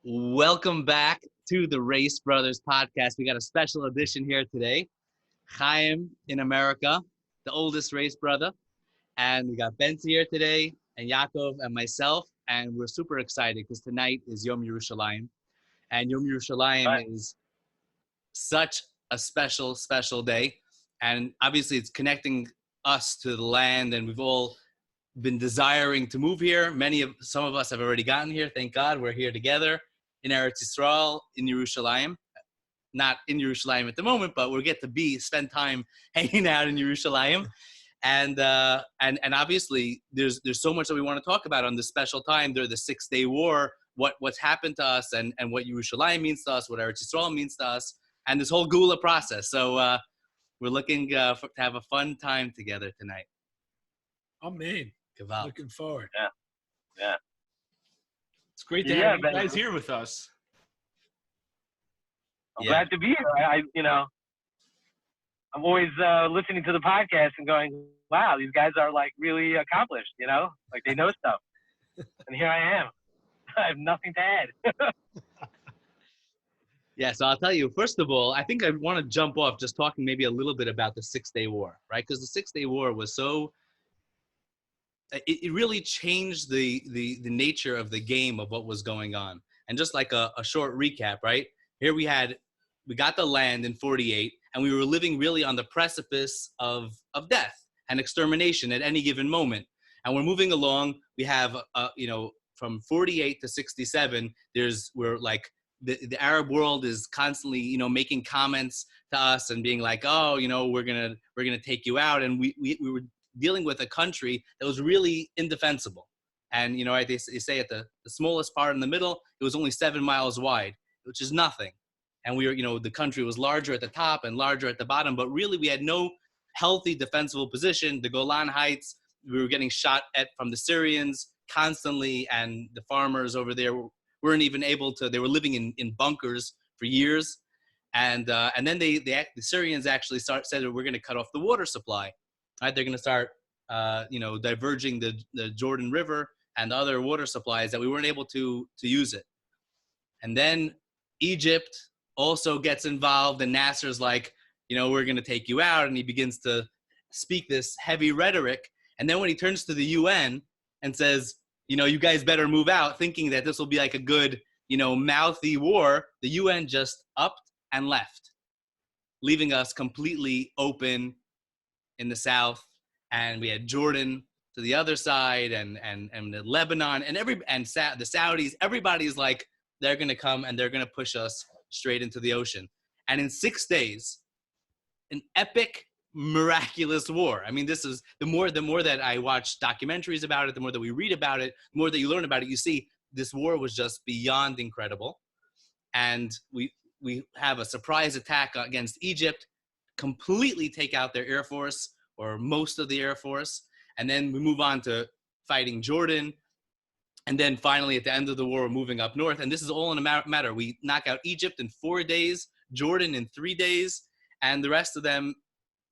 Welcome back to the Raice Brothers podcast. We got a special edition here today. Chaim in America, the oldest Raice brother. And we got Bentzi here today, and Yaakov and myself. And we're super excited because tonight is Yom Yerushalayim. And Yom Yerushalayim Right. is such a special, special day. And obviously, it's connecting us to the land, and we've all been desiring to move here. Some of us have already gotten here. Thank God we're here together in Eretz Yisrael, in Yerushalayim. Not in Yerushalayim at the moment, but we'll get to spend time hanging out in Yerushalayim. And obviously there's so much that we want to talk about on this special time. During the 6-day war, what's happened to us and what Yerushalayim means to us, what Eretz Yisrael means to us, and this whole Geulah process. So we're looking to have a fun time together tonight. Amen. Looking forward. Yeah. It's great to have you guys here with us. I'm glad to be here. I'm always listening to the podcast and going, wow, these guys are like really accomplished, like they know stuff. And here I am. I have nothing to add. Yeah, so I'll tell you, first of all, I think I want to jump off just talking maybe a little bit about the 6-day war, right? Because the 6-day war was it really changed the nature of the game of what was going on. And just like a short recap, right? Here we got the land in 48, and we were living really on the precipice of death and extermination at any given moment. And we're moving along. We have, from 48 to 67, we're like, the Arab world is constantly, making comments to us and being like, oh, we're gonna take you out. And we were dealing with a country that was really indefensible. And, right, they say at the smallest part in the middle, it was only 7 miles wide, which is nothing. And we were, the country was larger at the top and larger at the bottom, but really we had no healthy defensible position. The Golan Heights, we were getting shot at from the Syrians constantly, and the farmers over there weren't even able to, they were living in bunkers for years. And then the Syrians actually said that we're going to cut off the water supply. Right? They're going to start, diverging the Jordan River and other water supplies that we weren't able to use it. And then Egypt also gets involved, and Nasser's like, we're going to take you out. And he begins to speak this heavy rhetoric. And then when he turns to the UN and says, you guys better move out, thinking that this will be like a good, mouthy war, the UN just upped and left, leaving us completely open in the south. And we had Jordan to the other side, and the Lebanon and the Saudis. Everybody's like, they're going to come and they're going to push us straight into the ocean. And in 6 days, an epic, miraculous war. I mean, this is the more that I watch documentaries about it, the more that we read about it, the more that you learn about it, you see this war was just beyond incredible. And we have a surprise attack against Egypt, completely take out their air force, or most of the air force. And then we move on to fighting Jordan. And then finally, at the end of the war, we're moving up north. And this is all in a matter. We knock out Egypt in 4 days, Jordan in 3 days, and the rest of them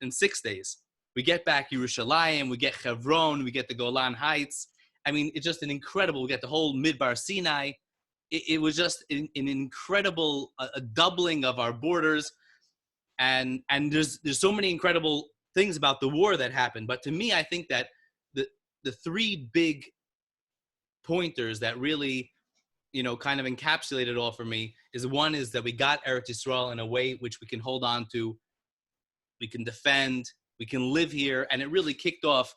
in 6 days. We get back Yerushalayim, we get Hebron, we get the Golan Heights. I mean, it's just an incredible, we get the whole Midbar Sinai. It was just an incredible, a doubling of our borders. And there's so many incredible things about the war that happened. But to me, I think that the 3 big pointers that really, kind of encapsulate it all for me is, one is that we got Eretz Yisrael in a way which we can hold on to, we can defend, we can live here. And it really kicked off,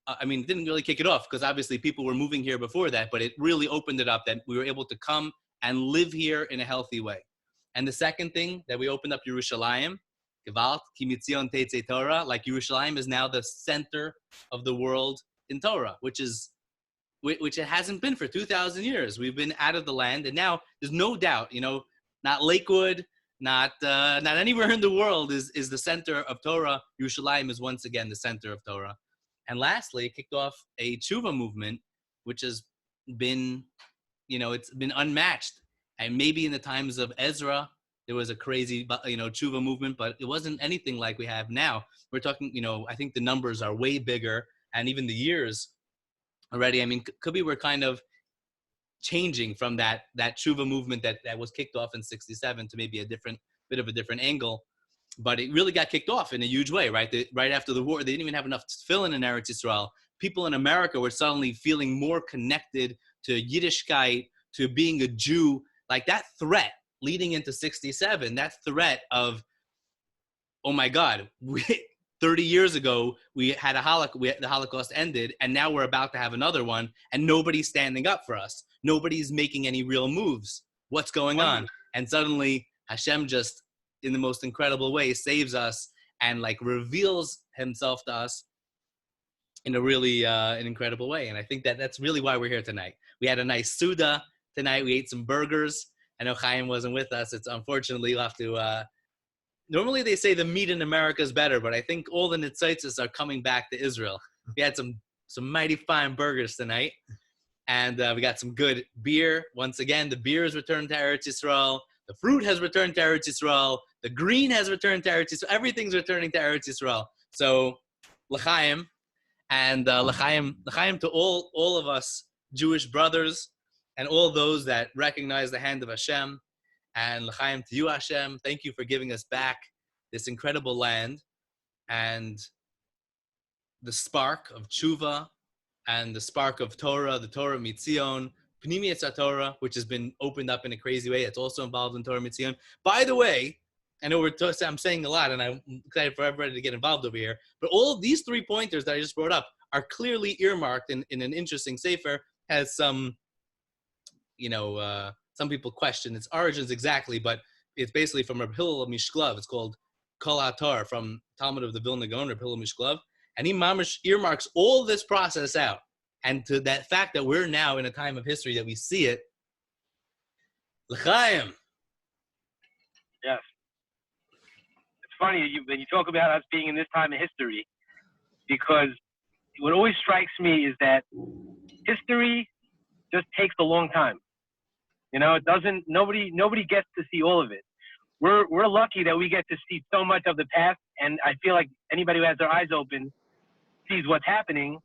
it didn't really kick it off because obviously people were moving here before that, but it really opened it up that we were able to come and live here in a healthy way. And the second thing, that we opened up Yerushalayim, Gewalt, Ki Mitzion Teitzei Torah, like Yerushalayim is now the center of the world in Torah, which it hasn't been for 2,000 years. We've been out of the land, and now there's no doubt, not Lakewood, not anywhere in the world is the center of Torah. Yerushalayim is once again the center of Torah. And lastly, it kicked off a tshuva movement, which has been, it's been unmatched. And maybe in the times of Ezra, there was a crazy, tshuva movement, but it wasn't anything like we have now. We're talking, I think the numbers are way bigger, and even the years already. I mean, could be we're kind of changing from that tshuva movement that was kicked off in 67 to maybe a bit of a different angle. But it really got kicked off in a huge way, right? Right after the war, they didn't even have enough tefillin in Eretz Yisrael. People in America were suddenly feeling more connected to Yiddishkeit, to being a Jew. Like that threat leading into 67, that threat of, oh my God, 30 years ago, we had the Holocaust ended, and now we're about to have another one, and nobody's standing up for us. Nobody's making any real moves. What's going on? And suddenly Hashem just, in the most incredible way, saves us and like reveals himself to us in a really an incredible way. And I think that's really why we're here tonight. We had a nice Suda tonight. We ate some burgers. I know Chaim wasn't with us. It's unfortunately, you'll have to, normally they say the meat in America is better, but I think all the Nitzaitis are coming back to Israel. We had some mighty fine burgers tonight. And we got some good beer. Once again, the beer has returned to Eretz Yisrael. The fruit has returned to Eretz Yisrael. The green has returned to Eretz Yisrael. Everything's returning to Eretz Yisrael. So, l'chaim, and l'chaim to all of us Jewish brothers and all those that recognize the hand of Hashem. And l'chaim to you, Hashem. Thank you for giving us back this incredible land and the spark of tshuva and the spark of Torah, the Torah Mitzion, Pnimiyat Torah, which has been opened up in a crazy way. It's also involved in Torah Mitzion. By the way, I know I'm saying a lot, and I'm excited for everybody to get involved over here, but all of these 3 pointers that I just brought up are clearly earmarked in an interesting sefer. Has some, some people question its origins exactly, but it's basically from Reb Hillel Mishklov. It's called Kol HaTorah, from Talmud of the Vilna Gaon, Reb Hillel Mishklov. And he mamish earmarks all this process out. And to that fact that we're now in a time of history that we see it. L'chaim. Yes. It's funny when you talk about us being in this time of history, because what always strikes me is that history just takes a long time. It doesn't, nobody gets to see all of it. We're lucky that we get to see so much of the past, and I feel like anybody who has their eyes open sees what's happening,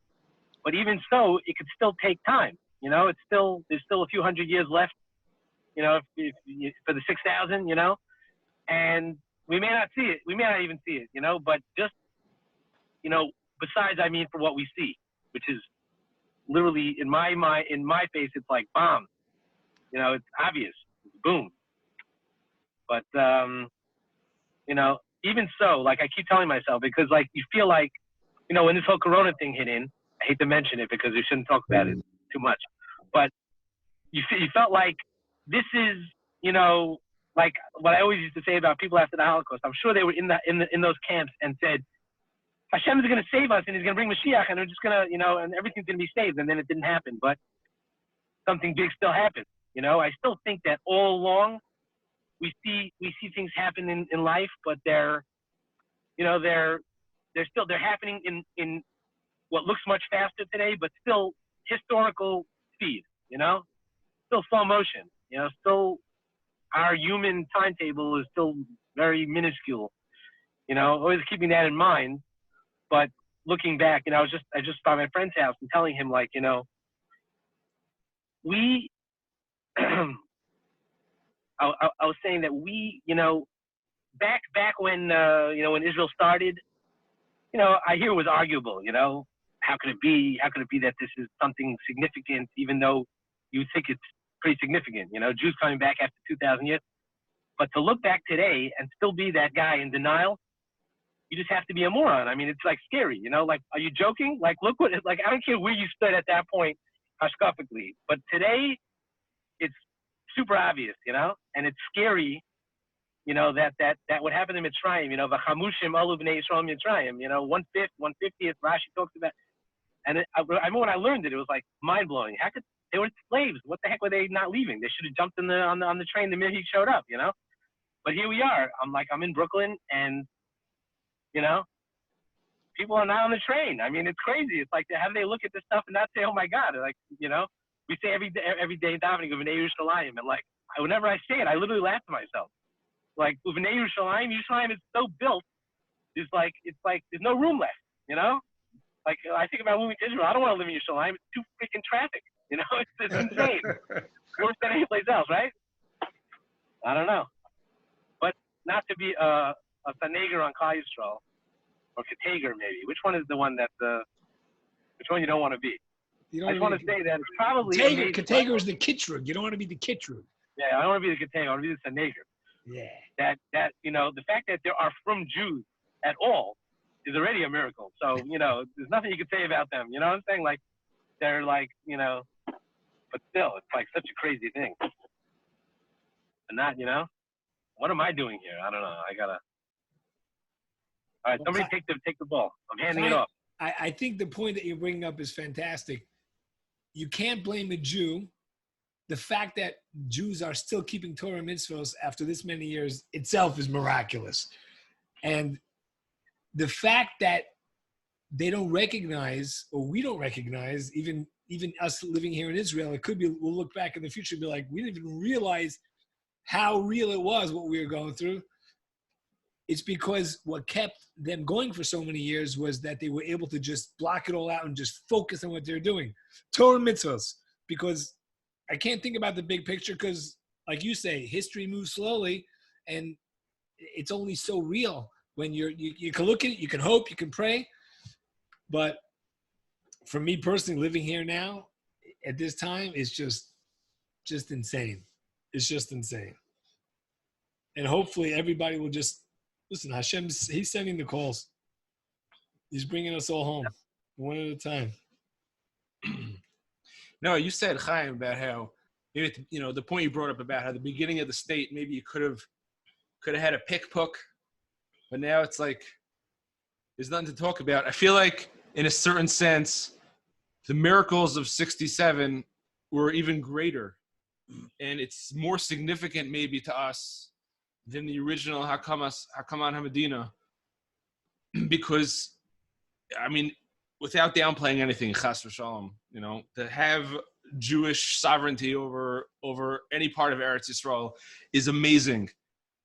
but even so, it could still take time. There's still a few hundred years left, if for the 6,000, and we may not see it. We may not even see it, but just, besides, for what we see, which is literally in my mind, in my face, it's like bomb. It's obvious. It's boom. But, even so, like I keep telling myself, because like you feel like, when this whole Corona thing hit in, I hate to mention it because we shouldn't talk about it too much, but you felt like this is, like what I always used to say about people after the Holocaust. I'm sure they were in those camps and said, Hashem is going to save us and he's going to bring Mashiach and we're just going to, and everything's going to be saved. And then it didn't happen, but something big still happened. I still think that all along we see things happen in life, but they're happening in what looks much faster today, but still historical speed, still slow motion, still our human timetable is still very minuscule, always keeping that in mind. But looking back, I just by my friend's house and telling him like, we, I was saying that we, back when, when Israel started, I hear it was arguable, how could it be that this is something significant, even though you think it's pretty significant, Jews coming back after 2,000 years. But to look back today and still be that guy in denial, you just have to be a moron. It's like scary, like, are you joking? Like, look what, like, I don't care where you stood at that point, hashkafically, but today it's super obvious, and it's scary, that would happen in Mitzrayim, v'chamushim alu b'nei Yisrael Mitzrayim, 150th, Rashi talks about, and I remember when I learned it, it was like mind-blowing. How could, they were slaves, what the heck were they not leaving? They should have jumped on the train the minute he showed up, but here we are. I'm in Brooklyn, and, people are not on the train. It's crazy. It's like, how do they look at this stuff and not say, oh my God, like, we say every day davening of Yom Yerushalayim, and like, whenever I say it, I literally laugh to myself. Like, Yom Yerushalayim is so built, it's like there's no room left, Like, I think about moving to Israel. I don't want to live in Yerushalayim. It's too freaking traffic, It's insane. worse than any place else, right? I don't know. But not to be a Saneger on Klal Yisrael, or Katager maybe. Which one is the one which one you don't want to be? I just want to say that it's probably Katager is the Kitrug. You don't want to be the Kitrug. Yeah, I don't want to be the Katager. I want to be the Saneger. Yeah. That the fact that there are from Jews at all is already a miracle. So, there's nothing you can say about them. You know what I'm saying? Like, they're like, but still, it's like such a crazy thing. And not, what am I doing here? I don't know. I gotta. All right, somebody take the ball. I'm handing it off. I think the point that you're bringing up is fantastic. You can't blame a Jew. The fact that Jews are still keeping Torah mitzvahs after this many years itself is miraculous. And the fact that they don't recognize, or we don't recognize, even us living here in Israel, it could be, we'll look back in the future and be like, we didn't even realize how real it was, what we were going through. It's because what kept them going for so many years was that they were able to just block it all out and just focus on what they're doing. Torah mitzvahs. Because I can't think about the big picture because, like you say, history moves slowly and it's only so real. When you can look at it, you can hope, you can pray. But for me personally, living here now at this time is just insane. It's just insane. And hopefully everybody will just, listen, he's sending the calls. He's bringing us all home one at a time. No, you said, Chaim, about how, the point you brought up about how the beginning of the state, maybe you could have had a pickpook, but now it's like there's nothing to talk about. I feel like, in a certain sense, the miracles of 67 were even greater, and it's more significant maybe to us than the original Hakaman Hamadina, because, without downplaying anything, Chas v'Shalom, to have Jewish sovereignty over any part of Eretz Yisrael is amazing.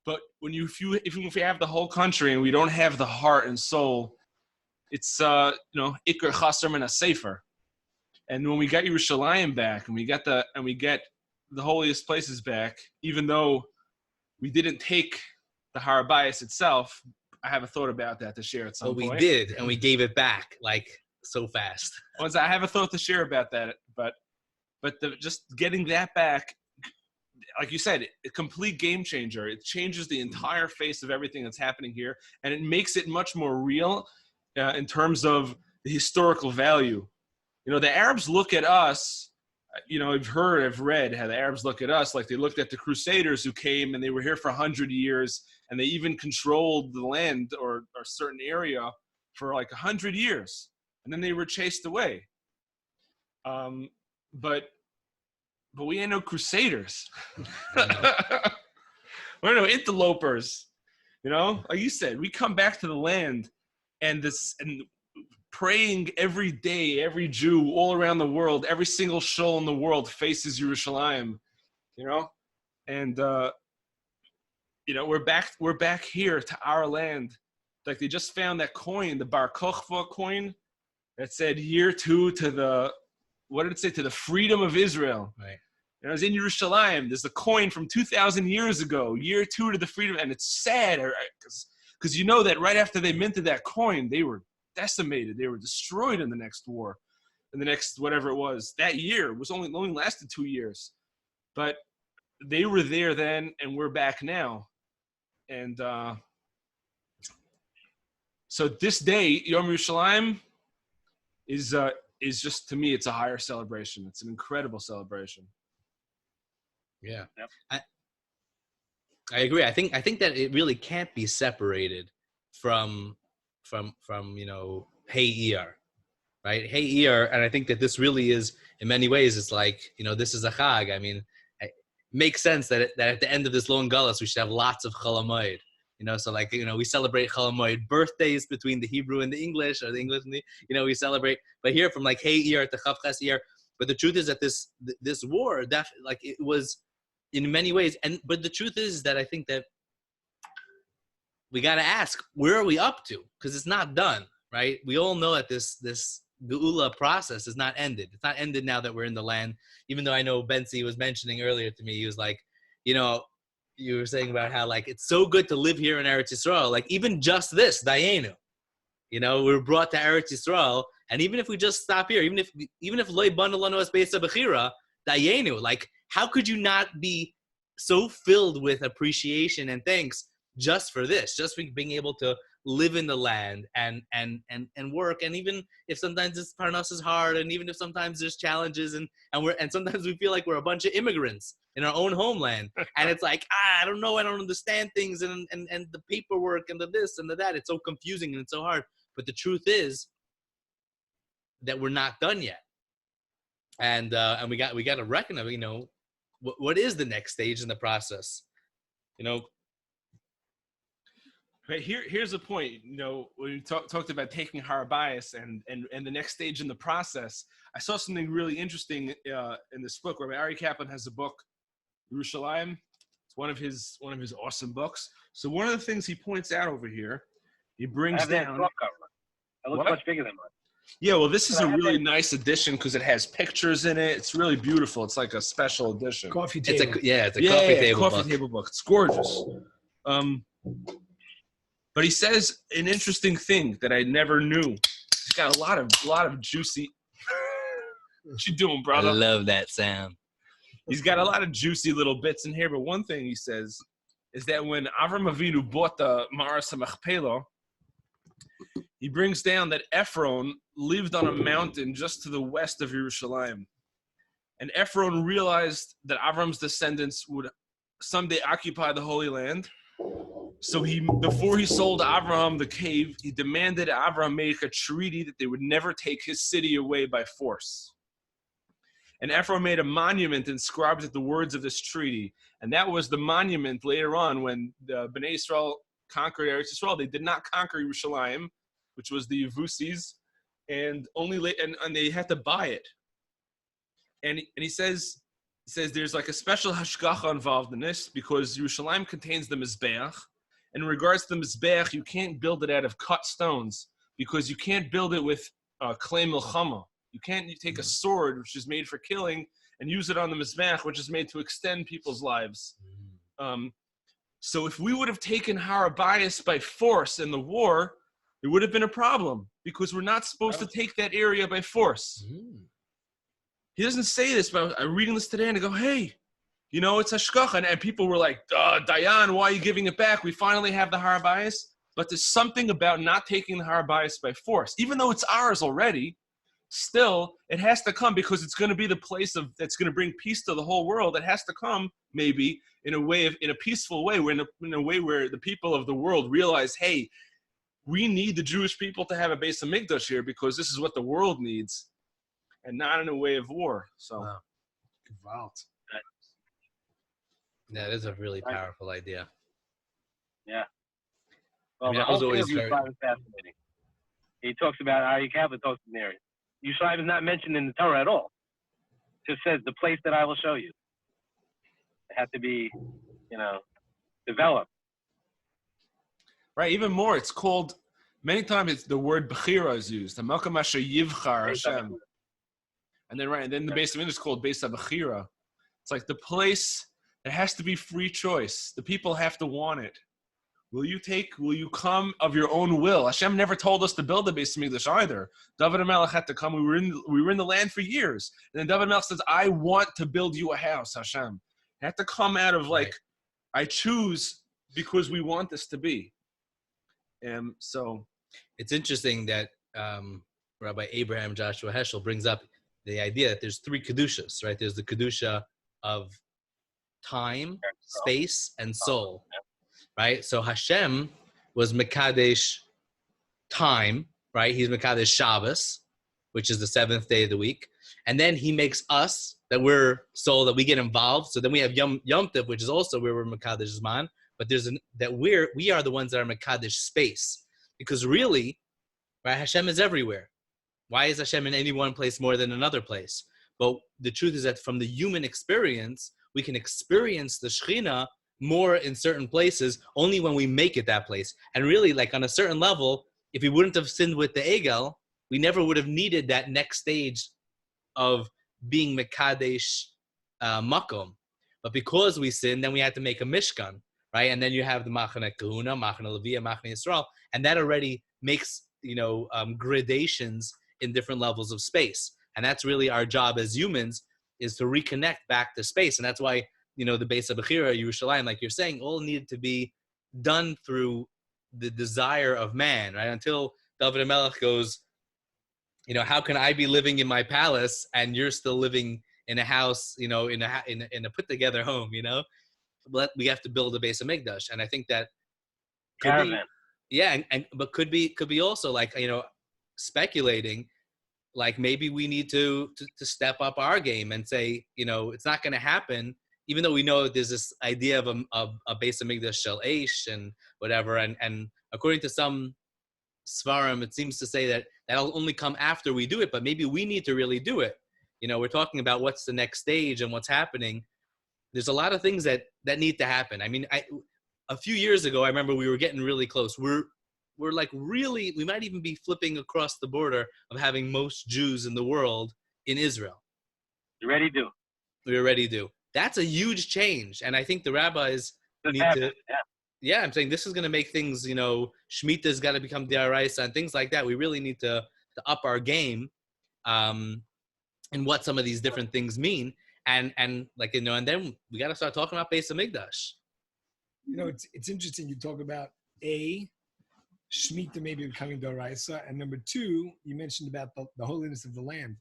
But if we have the whole country and we don't have the heart and soul, it's Iker Chaser Min HaSefer. And when we got Yerushalayim back and we get the holiest places back, even though we didn't take the Har HaBayis itself, I have a thought about that to share at some point. We did, and we gave it back like so fast. I have a thought to share about that, but just getting that back, like you said, a complete game changer. It changes the entire face of everything that's happening here, and it makes it much more real in terms of the historical value. The Arabs look at us, I've read how the Arabs look at us like they looked at the Crusaders who came and they were here for 100 years, and they even controlled the land or a certain area for like 100 years, and then they were chased away. But we ain't no Crusaders. We're no interlopers. Like you said, we come back to the land and praying every day, every Jew all around the world, every single shul in the world faces Yerushalayim, and we're back here to our land. Like they just found that coin, the Bar Kokhba coin, that said year 2 to the, what did it say, to the freedom of Israel. Right. And I was in Yerushalayim. There's a coin from 2,000 years ago, year 2 to the freedom, and it's sad because that right after they minted that coin, they were decimated. They were destroyed in the next war, in the next whatever it was. That year was only lasted 2 years, but they were there then, and we're back now. And so this day, Yom Yerushalayim, is just, to me, it's a higher celebration. It's an incredible celebration. Yeah, yep. I agree. I think that it really can't be separated from Hey Iyar, right? Hey Iyar, and I think that this really is, in many ways, it's like, this is a Chag. It makes sense that at the end of this long Gullus, we should have lots of Chol Hamoed. We celebrate Chol Hamoed birthdays between the Hebrew and the English, or the English and the, we celebrate. But here, from like Hey Iyar to Chav Ches Iyar. But the truth is that this war, it was in many ways, but the truth is that I think that we got to ask, where are we up to? Because it's not done, right? We all know that this Geulah process is not ended. It's not ended now that we're in the land. Even though I know Bentzi was mentioning earlier to me, he was like, you were saying about how like it's so good to live here in Eretz Yisrael. Like even just this, Dayenu, we're brought to Eretz Yisrael, and even if we just stop here, even if loy bandalanu as beisa bechira, Dayenu, like how could you not be so filled with appreciation and thanks just for this, just for being able to live in the land and work, and even if sometimes this parnas is hard, and even if sometimes there's challenges, and sometimes we feel like we're a bunch of immigrants in our own homeland, and it's like I don't know, I don't understand things, and the paperwork and the this and the that, it's so confusing and it's so hard. But the truth is that we're not done yet, and we got to reckon of what is the next stage in the process, Right, here's the point. When you talked about taking Harabayas and the next stage in the process, I saw something really interesting in this book. Rabbi Ari Kaplan has a book, Yerushalayim. It's one of his awesome books. So one of the things he points out over here, he brings down. It looks much bigger than mine. Yeah, well, this is a really nice edition because it has pictures in it. It's really beautiful. It's like a special edition. Coffee table. It's a coffee table book. It's gorgeous. But he says an interesting thing that I never knew. He's got a lot of juicy. What you doing, brother? I love that sound. He's got a lot of juicy little bits in here. But one thing he says is that when Avram Avinu bought the Ma'aras HaMachpelah, he brings down that Ephron lived on a mountain just to the west of Yerushalayim. And Ephron realized that Avram's descendants would someday occupy the Holy Land. So before he sold Avraham the cave, he demanded Avraham make a treaty that they would never take his city away by force. And Ephron made a monument inscribed with the words of this treaty. And that was the monument later on when the Bnei Israel conquered Eretz Yisrael. They did not conquer Yerushalayim, which was the Yevusis, and they had to buy it. And he says there's like a special hashgacha involved in this because Yerushalayim contains the Mizbeach. And in regards to the Mizbeach, you can't build it out of cut stones because you can't build it with klei milchama. You can't take a sword, which is made for killing, and use it on the Mizbeach, which is made to extend people's lives. So if we would have taken Harabayas by force in the war, it would have been a problem because we're not supposed to take that area by force. He doesn't say this, but I'm reading this today and I go, hey, it's hashgacha. And people were like, Dayan, why are you giving it back? We finally have the Harabayas. But there's something about not taking the Harabayas by force. Even though it's ours already, still, it has to come because it's going to be the place that's going to bring peace to the whole world. It has to come, maybe, in a peaceful way, in a way where the people of the world realize, hey, we need the Jewish people to have a Beis HaMikdash here because this is what the world needs, and not in a way of war. So, Wow. That is a really powerful idea. Yeah. Well, that the was whole always thing is fascinating. He talks about Ari Kaplan talks in there. Yerushalayim is not mentioned in the Torah at all. It just says the place that I will show you. It had to be, developed. Right, even more, it's called, many times the word Bechira is used. Hamakam asher yivchar Hashem. And then the Beis HaMikdash is called Beis HaBechira. It's like the place that has to be free choice. The people have to want it. Will you come of your own will? Hashem never told us to build the Beis HaMikdash either. David HaMelech had to come. We were in the land for years. And then David HaMelech says, I want to build you a house, Hashem. It had to come out of I choose because we want this to be. So it's interesting that Rabbi Abraham Joshua Heschel brings up the idea that there's three kedushas, right? There's the kedusha of time, space, and soul, right? So Hashem was Mekadesh time, right? He's Mekadesh Shabbos, which is the seventh day of the week. And then he makes us, that we're soul, that we get involved. So then we have Yom Tov, which is also where we're Mekadesh Zman. But we are the ones that are Mekadesh space. Because really, right, Hashem is everywhere. Why is Hashem in any one place more than another place? But the truth is that from the human experience, we can experience the Shekhinah more in certain places only when we make it that place. And really, on a certain level, if we wouldn't have sinned with the Egel, we never would have needed that next stage of being Mekadesh Makom. But because we sinned, then we had to make a Mishkan, right? And then you have the Machane Kahuna, Machane Leviah, Machane Yisrael, and that already makes, gradations in different levels of space. And that's really our job as humans, is to reconnect back to space. And that's why, the base of Bechira, Yerushalayim, like you're saying, all needed to be done through the desire of man, right? Until David HaMelech goes, how can I be living in my palace and you're still living in a house, in a put together home, But we have to build a base of Mikdash. And I think that could be, but could be also like, speculating, like maybe we need to step up our game and say, it's not going to happen, even though we know there's this idea of a base of Mikdash Shel Eish and whatever. And according to some Svarim, it seems to say that that'll only come after we do it, but maybe we need to really do it. We're talking about what's the next stage and what's happening. There's a lot of things that need to happen. I mean, a few years ago, I remember we were getting really close. We're like really, we might even be flipping across the border of having most Jews in the world in Israel. You ready to? We already do. That's a huge change. And I think the rabbis need to, I'm saying this is going to make things, Shemitah's got to become Raice and things like that. We really need to up our game and what some of these different things mean. And like, and then we got to start talking about Beis HaMikdash. It's interesting. You talk about Shemitah maybe becoming Doraisa, and number two, you mentioned about the holiness of the land.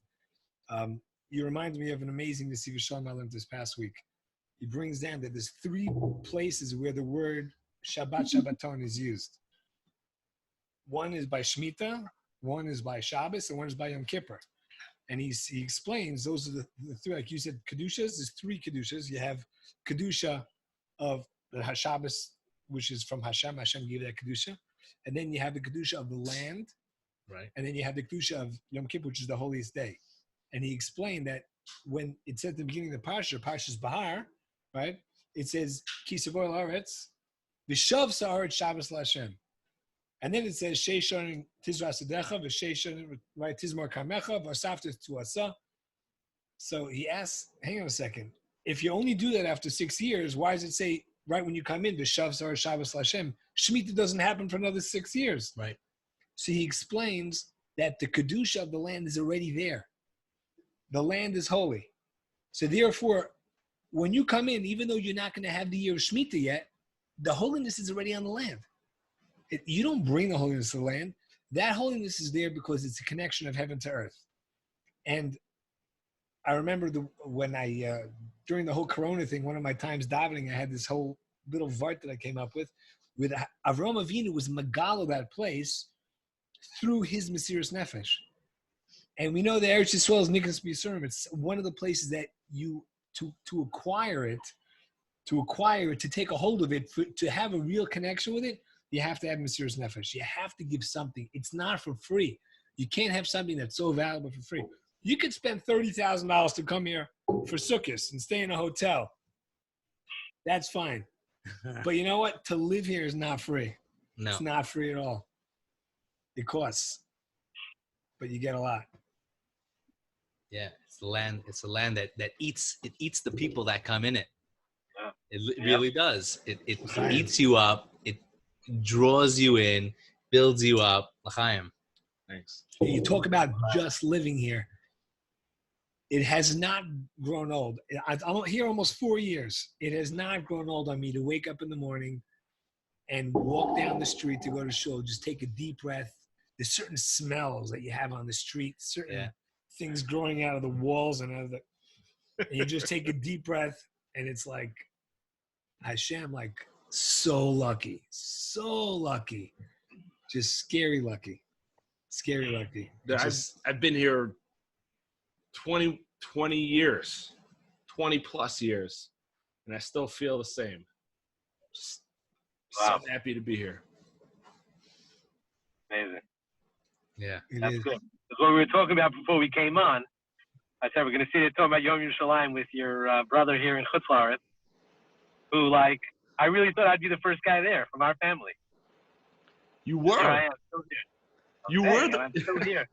You remind me of an amazing Nesiv Shalom I learned this past week. He brings down that there's 3 places where the word Shabbat Shabbaton is used. One is by Shemitah, one is by Shabbos, and one is by Yom Kippur. And he explains those are the 3, like you said, Kedushas. There's 3 Kedushas. You have Kedusha of the Shabbos, which is from Hashem. Hashem gave that Kedusha. And then you have the Kedusha of the land. Right. And then you have the Kedusha of Yom Kippur, which is the holiest day. And he explained that when it said at the beginning of the Parshas Bahar, right, it says, Ki Savoy La'aretz, V'shav Sa'aretz Shabbos L'Hashem. And then it says, Sheishonim Tizra Sedecha, V'sheishonim, right, Tizmor Kamecha, V'asafta Tuasa. So he asks, hang on a second, if you only do that after 6 years, why does it say, right when you come in, V'shav Sa'aretz Shabbos L'Hashem? Shemitah doesn't happen for another 6 years. Right. So he explains that the Kedusha of the land is already there. The land is holy. So therefore, when you come in, even though you're not going to have the year of Shemitah yet, the holiness is already on the land. You don't bring the holiness to the land. That holiness is there because it's a connection of heaven to earth. And I remember when during the whole Corona thing, one of my times davening, I had this whole little vart that I came up with Avraham Avinu was Megalo that place through his Mesiras Nefesh. And we know that Eretz Yisrael is Nikas B'Yisurim. It's one of the places that you, to acquire it, to take a hold of it, to have a real connection with it, you have to have Mesiras Nefesh. You have to give something. It's not for free. You can't have something that's so valuable for free. You could spend $30,000 to come here for Sukkot and stay in a hotel. That's fine. But you know what? To live here is not free. No. It's not free at all. It costs. But you get a lot. Yeah, it's the land. It's the land that eats the people that come in it. It really does. It eats you up. It draws you in, builds you up. Chaim. Thanks. You talk about just living here. It has not grown old. I'm here almost 4 years. It has not grown old on me to wake up in the morning and walk down the street to go to shul. Just take a deep breath. There's certain smells that you have on the street, certain things growing out of the walls and you just take a deep breath, and it's like, Hashem, like, so lucky, just scary lucky. I've been here 20 years, 20 plus years, and I still feel the same. Just so happy to be here. Amazing. Yeah. That's good. Because what we were talking about before we came on, I said we're going to sit here talking about Yom Yerushalayim with your brother here in Chutz La'aretz, who, like, I really thought I'd be the first guy there from our family. You were. Here I am, still here. You were. I'm still here.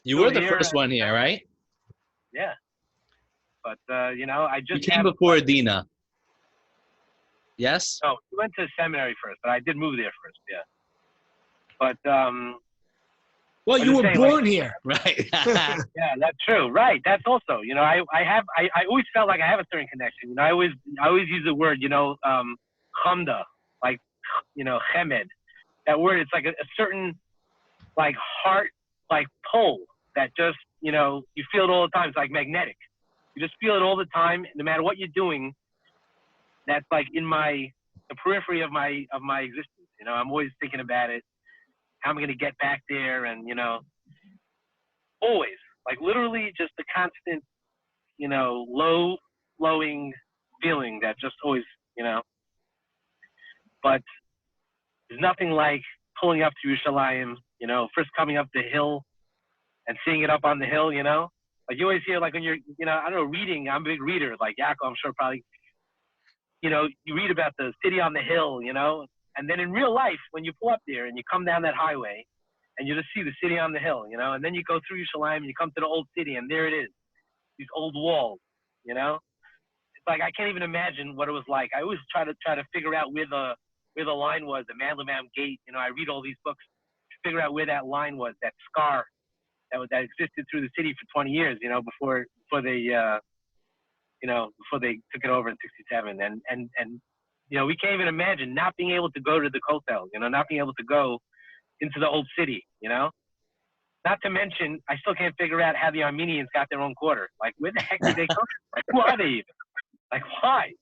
You still were the here, first one here, right? Yeah. But, I You just came before Dina. Yes? No, we went to seminary first, but I did move there first, yeah. But, Well, I you was were saying, born here. Right. yeah, that's true. Right. That's also, I always felt like I have a certain connection. I always use the word, chamda, like, chemed. That word, it's like a certain, like, heart, like, pull that just, you feel it all the time. It's like magnetic. You just feel it all the time, no matter what you're doing. That's like in the periphery of my existence. I'm always thinking about it. How am I going to get back there? And, always, like literally just the constant, low flowing feeling that just always, but there's nothing like pulling up to Yerushalayim, first coming up the hill and seeing it up on the hill, like you always hear, like when you're, I don't know, reading, I'm a big reader, like Yaakov, I'm sure probably, you read about the city on the hill, and then in real life, when you pull up there and you come down that highway and you just see the city on the hill, and then you go through Yerushalayim and you come to the old city and there it is, these old walls, It's like I can't even imagine what it was like. I always try to figure out where the line was, the Madlamam Gate. I read all these books to figure out where that line was, that scar that existed through the city for 20 years, before they before they took it over in '67, and we can't even imagine not being able to go to the Kotel, not being able to go into the old city, Not to mention, I still can't figure out how the Armenians got their own quarter. Like, where the heck did they come from? Like, who are they even? Like, why?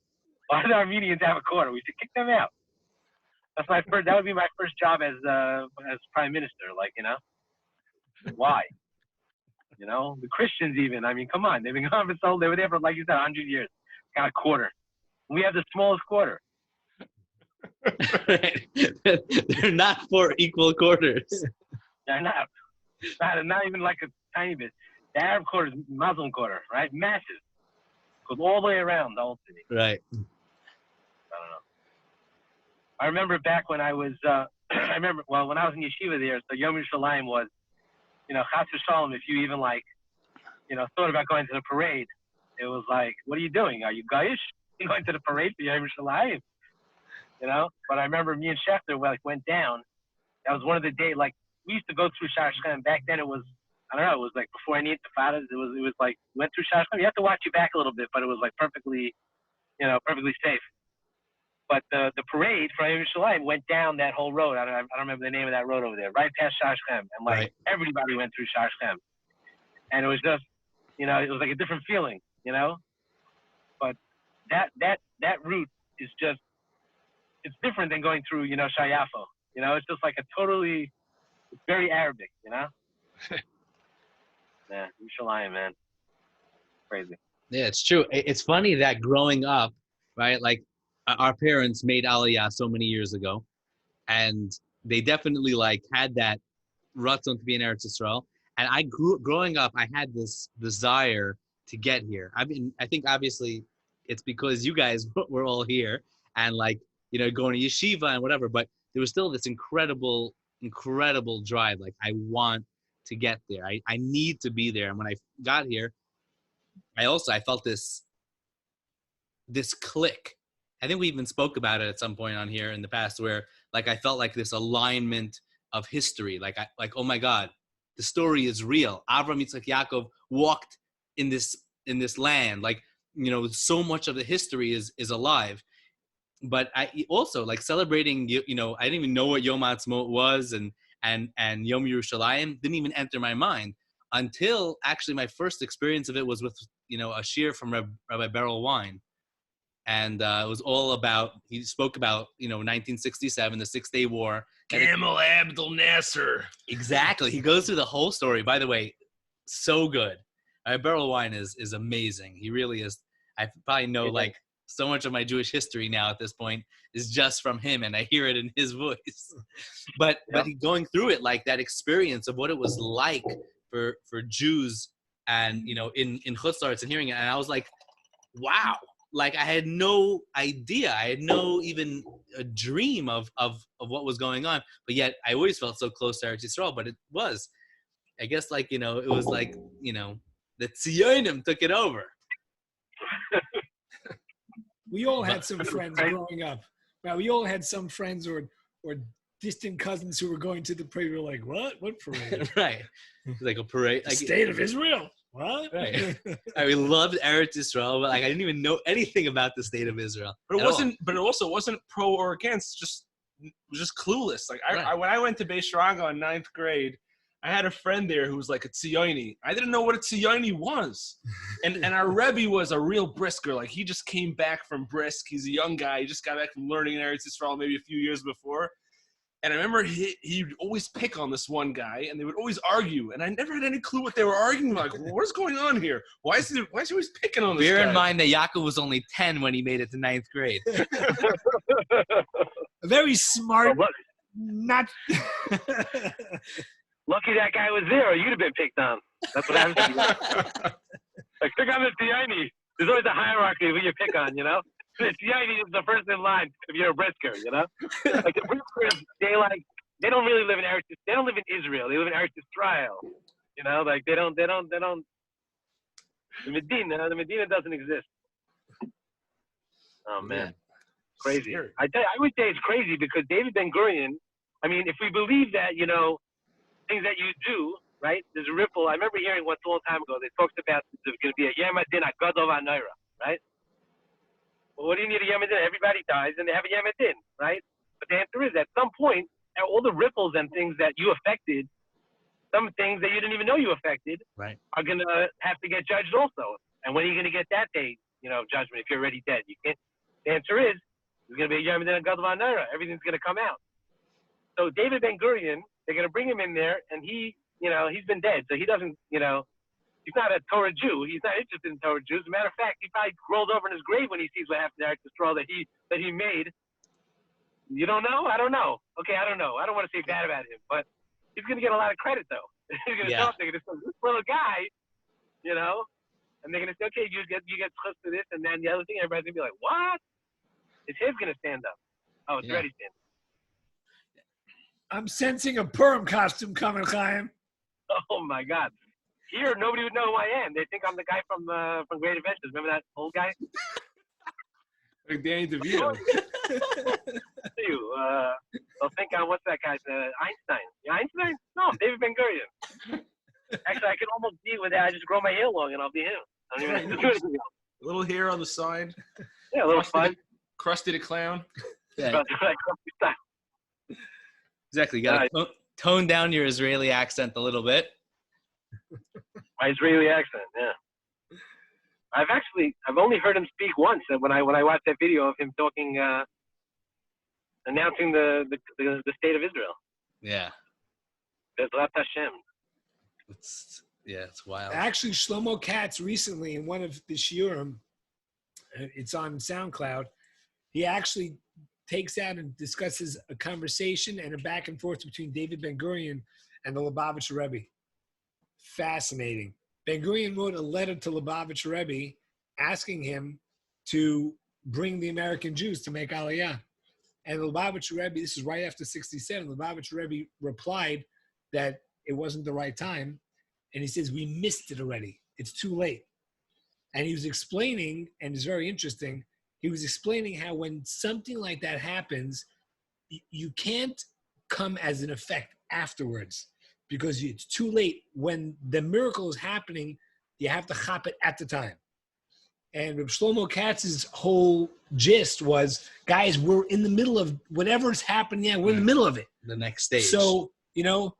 Why do the Armenians have a quarter? We should kick them out. That would be my first job as prime minister. Like, why? The Christians even. I mean, come on. They've been gone for so. They were there for, like you said, 100 years. Got a quarter. We have the smallest quarter. They're not 4 equal quarters. They're not. Not even like a tiny bit. The Arab quarter is Muslim quarter, right? Massive. Goes all the way around the whole city. Right. I don't know. I remember back when I was, when I was in yeshiva there, so Yom Yerushalayim was, Chas v'shalom, if you even thought about going to the parade, it was like, what are you doing? Are you Goyish? You going to the parade for Yom Yerushalayim? But I remember me and Schefter went down. That was one of the days, we used to go through Shar Shechem. Back then it was, I don't know, it was like before any intifadas. It was like, went through Shar Shechem. You have to watch your back a little bit, but it was like perfectly safe. But the parade for Yom Yerushalayim went down that whole road. I don't remember the name of that road over there, right past Shar Shechem. And right. Everybody went through Shar Shechem. And it was just, it was like a different feeling, But that route is just, it's different than going through, Shayafo. It's just like it's very Arabic, Yeah, Yerushalayim, man. Crazy. Yeah, it's true. It's funny that growing up, right, like our parents made Aliyah so many years ago, and they definitely had that ratzon to be in Eretz Yisrael. And I growing up, I had this desire to get here. I think obviously it's because you guys were all here and going to yeshiva and whatever, but there was still this incredible drive. Like, I want to get there. I need to be there. And when I got here, I felt this click. I think we even spoke about it at some point on here in the past, where I felt like this alignment of history. Oh my God, the story is real. Avram, Yitzchak, Yaakov walked in this land. So much of the history is alive. But I also celebrating, I didn't even know what Yom Ha'atzmaut was, and Yom Yerushalayim didn't even enter my mind until actually my first experience of it was with, a shir from Rabbi Beryl Wine. And it was all about, he spoke about, 1967, the 6-Day War. Gamal Abdel Nasser. Exactly. He goes through the whole story. By the way, so good. Beryl Wine is amazing. He really is. I probably know so much of my Jewish history now at this point is just from him, and I hear it in his voice. But going through it, that experience of what it was like for Jews, and in Chutz La'aretz, and hearing it, and I was like, wow. I had no idea. I had no even a dream of what was going on. But yet I always felt so close to Eretz Yisrael, but it was. I guess like, it was like, the Tzionim took it over. We all had some friends growing up. Well, we all had some friends or distant cousins who were going to the parade. We were like, what? What parade? Right. Like a parade. The Like, State of Israel. What? Right. We loved Eretz Yisrael, but like I didn't even know anything about the state of Israel. But it wasn't. But it also wasn't pro or against. It was just clueless. Like when I went to Beis Shraga in 9th grade, I had a friend there who was like a Tzioni. I didn't know what a Tzioni was, and our Rebbe was a real brisker. Like he just came back from Brisk. He's a young guy. He just got back from learning in Eretz Yisrael maybe a few years before. And I remember he'd always pick on this one guy, and they would always argue. And I never had any clue what they were arguing. Like, what is going on here? Why is he always picking on this guy? Bear in mind that Yaakov was only 10 when he made it to 9th grade. A very smart, not. Lucky that guy was there, or you'd have been picked on. That's what I'm saying. Like, pick on the Tiani. There's always a hierarchy of who you pick on, The Tiani is the first in line if you're a brisker, Like the briskers, they don't really live in Eretz. They don't live in Israel. They live in Eretz Yisrael. Like they don't. The Medina doesn't exist. Oh man, crazy. I would say it's crazy because David Ben Gurion. I mean, if we believe that, things that you do, right? There's a ripple. I remember hearing once a long time ago. They talked about there's going to be a Yom Adin Gadol V'Noira, right? Well, what do you need a Yom Adin? Everybody dies, and they have a Yom Adin, right? But the answer is, at some point, all the ripples and things that you affected, some things that you didn't even know you affected, right, are going to have to get judged also. And when are you going to get that day, judgment if you're already dead? You can't. The answer is, there's going to be a Yom Adin Gadol V'Noira. Everything's going to come out. So David Ben Gurion, they're going to bring him in there, and he's been dead, so he doesn't, he's not a Torah Jew. He's not interested in Torah Jews. As a matter of fact, he probably rolled over in his grave when he sees what happened to Eretz Yisrael that he made. You don't know? I don't know. Okay, I don't know. I don't want to say bad about him, but he's going to get a lot of credit, though. He's going to tell us, they're going to say, this little guy, and they're going to say, okay, you get close to this, and then the other thing, everybody's going to be like, what? It's his going to stand up. Oh, it's already standing. I'm sensing a Purim costume coming, Chaim. Oh my God! Here, nobody would know who I am. They think I'm the guy from Great Adventures. Remember that old guy? Like Danny DeVito. They'll think I'm what's that guy's Einstein? Yeah, Einstein? No, I'm David Ben Gurion. Actually, I can almost be with that. I just grow my hair long and I'll be him. I don't even have to do anything else. A little hair on the side. Yeah, a little fun. Crusty the clown. Yeah. Exactly. You got to tone down your Israeli accent a little bit. My Israeli accent, yeah. I've only heard him speak once when I watched that video of him talking, announcing the state of Israel. Yeah. Bezrat Hashem. It's wild. Actually, Shlomo Katz recently in one of the shiurim, it's on SoundCloud, he actually takes out and discusses a conversation and a back and forth between David Ben Gurion and the Lubavitcher Rebbe. Fascinating. Ben Gurion wrote a letter to Lubavitcher Rebbe asking him to bring the American Jews to make Aliyah. And the Lubavitcher Rebbe, this is right after 67, the Lubavitcher Rebbe replied that it wasn't the right time. And he says, we missed it already. It's too late. And he was explaining, and it's very interesting, he was explaining how when something like that happens, you can't come as an effect afterwards because it's too late. When the miracle is happening, you have to chop it at the time. And Shlomo Katz's whole gist was, guys, we're in the middle of whatever's happening. Yeah, we're in the middle of it. The next stage. So, Gamze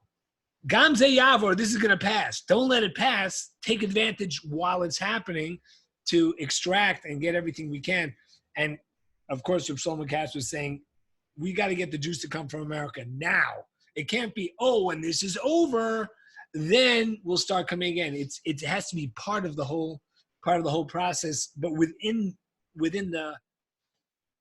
Yavor, this is going to pass. Don't let it pass. Take advantage while it's happening to extract and get everything we can. And, of course, Shlomo Katz was saying, we got to get the Jews to come from America now. It can't be, when this is over, then we'll start coming again. It has to be part of the whole process. But within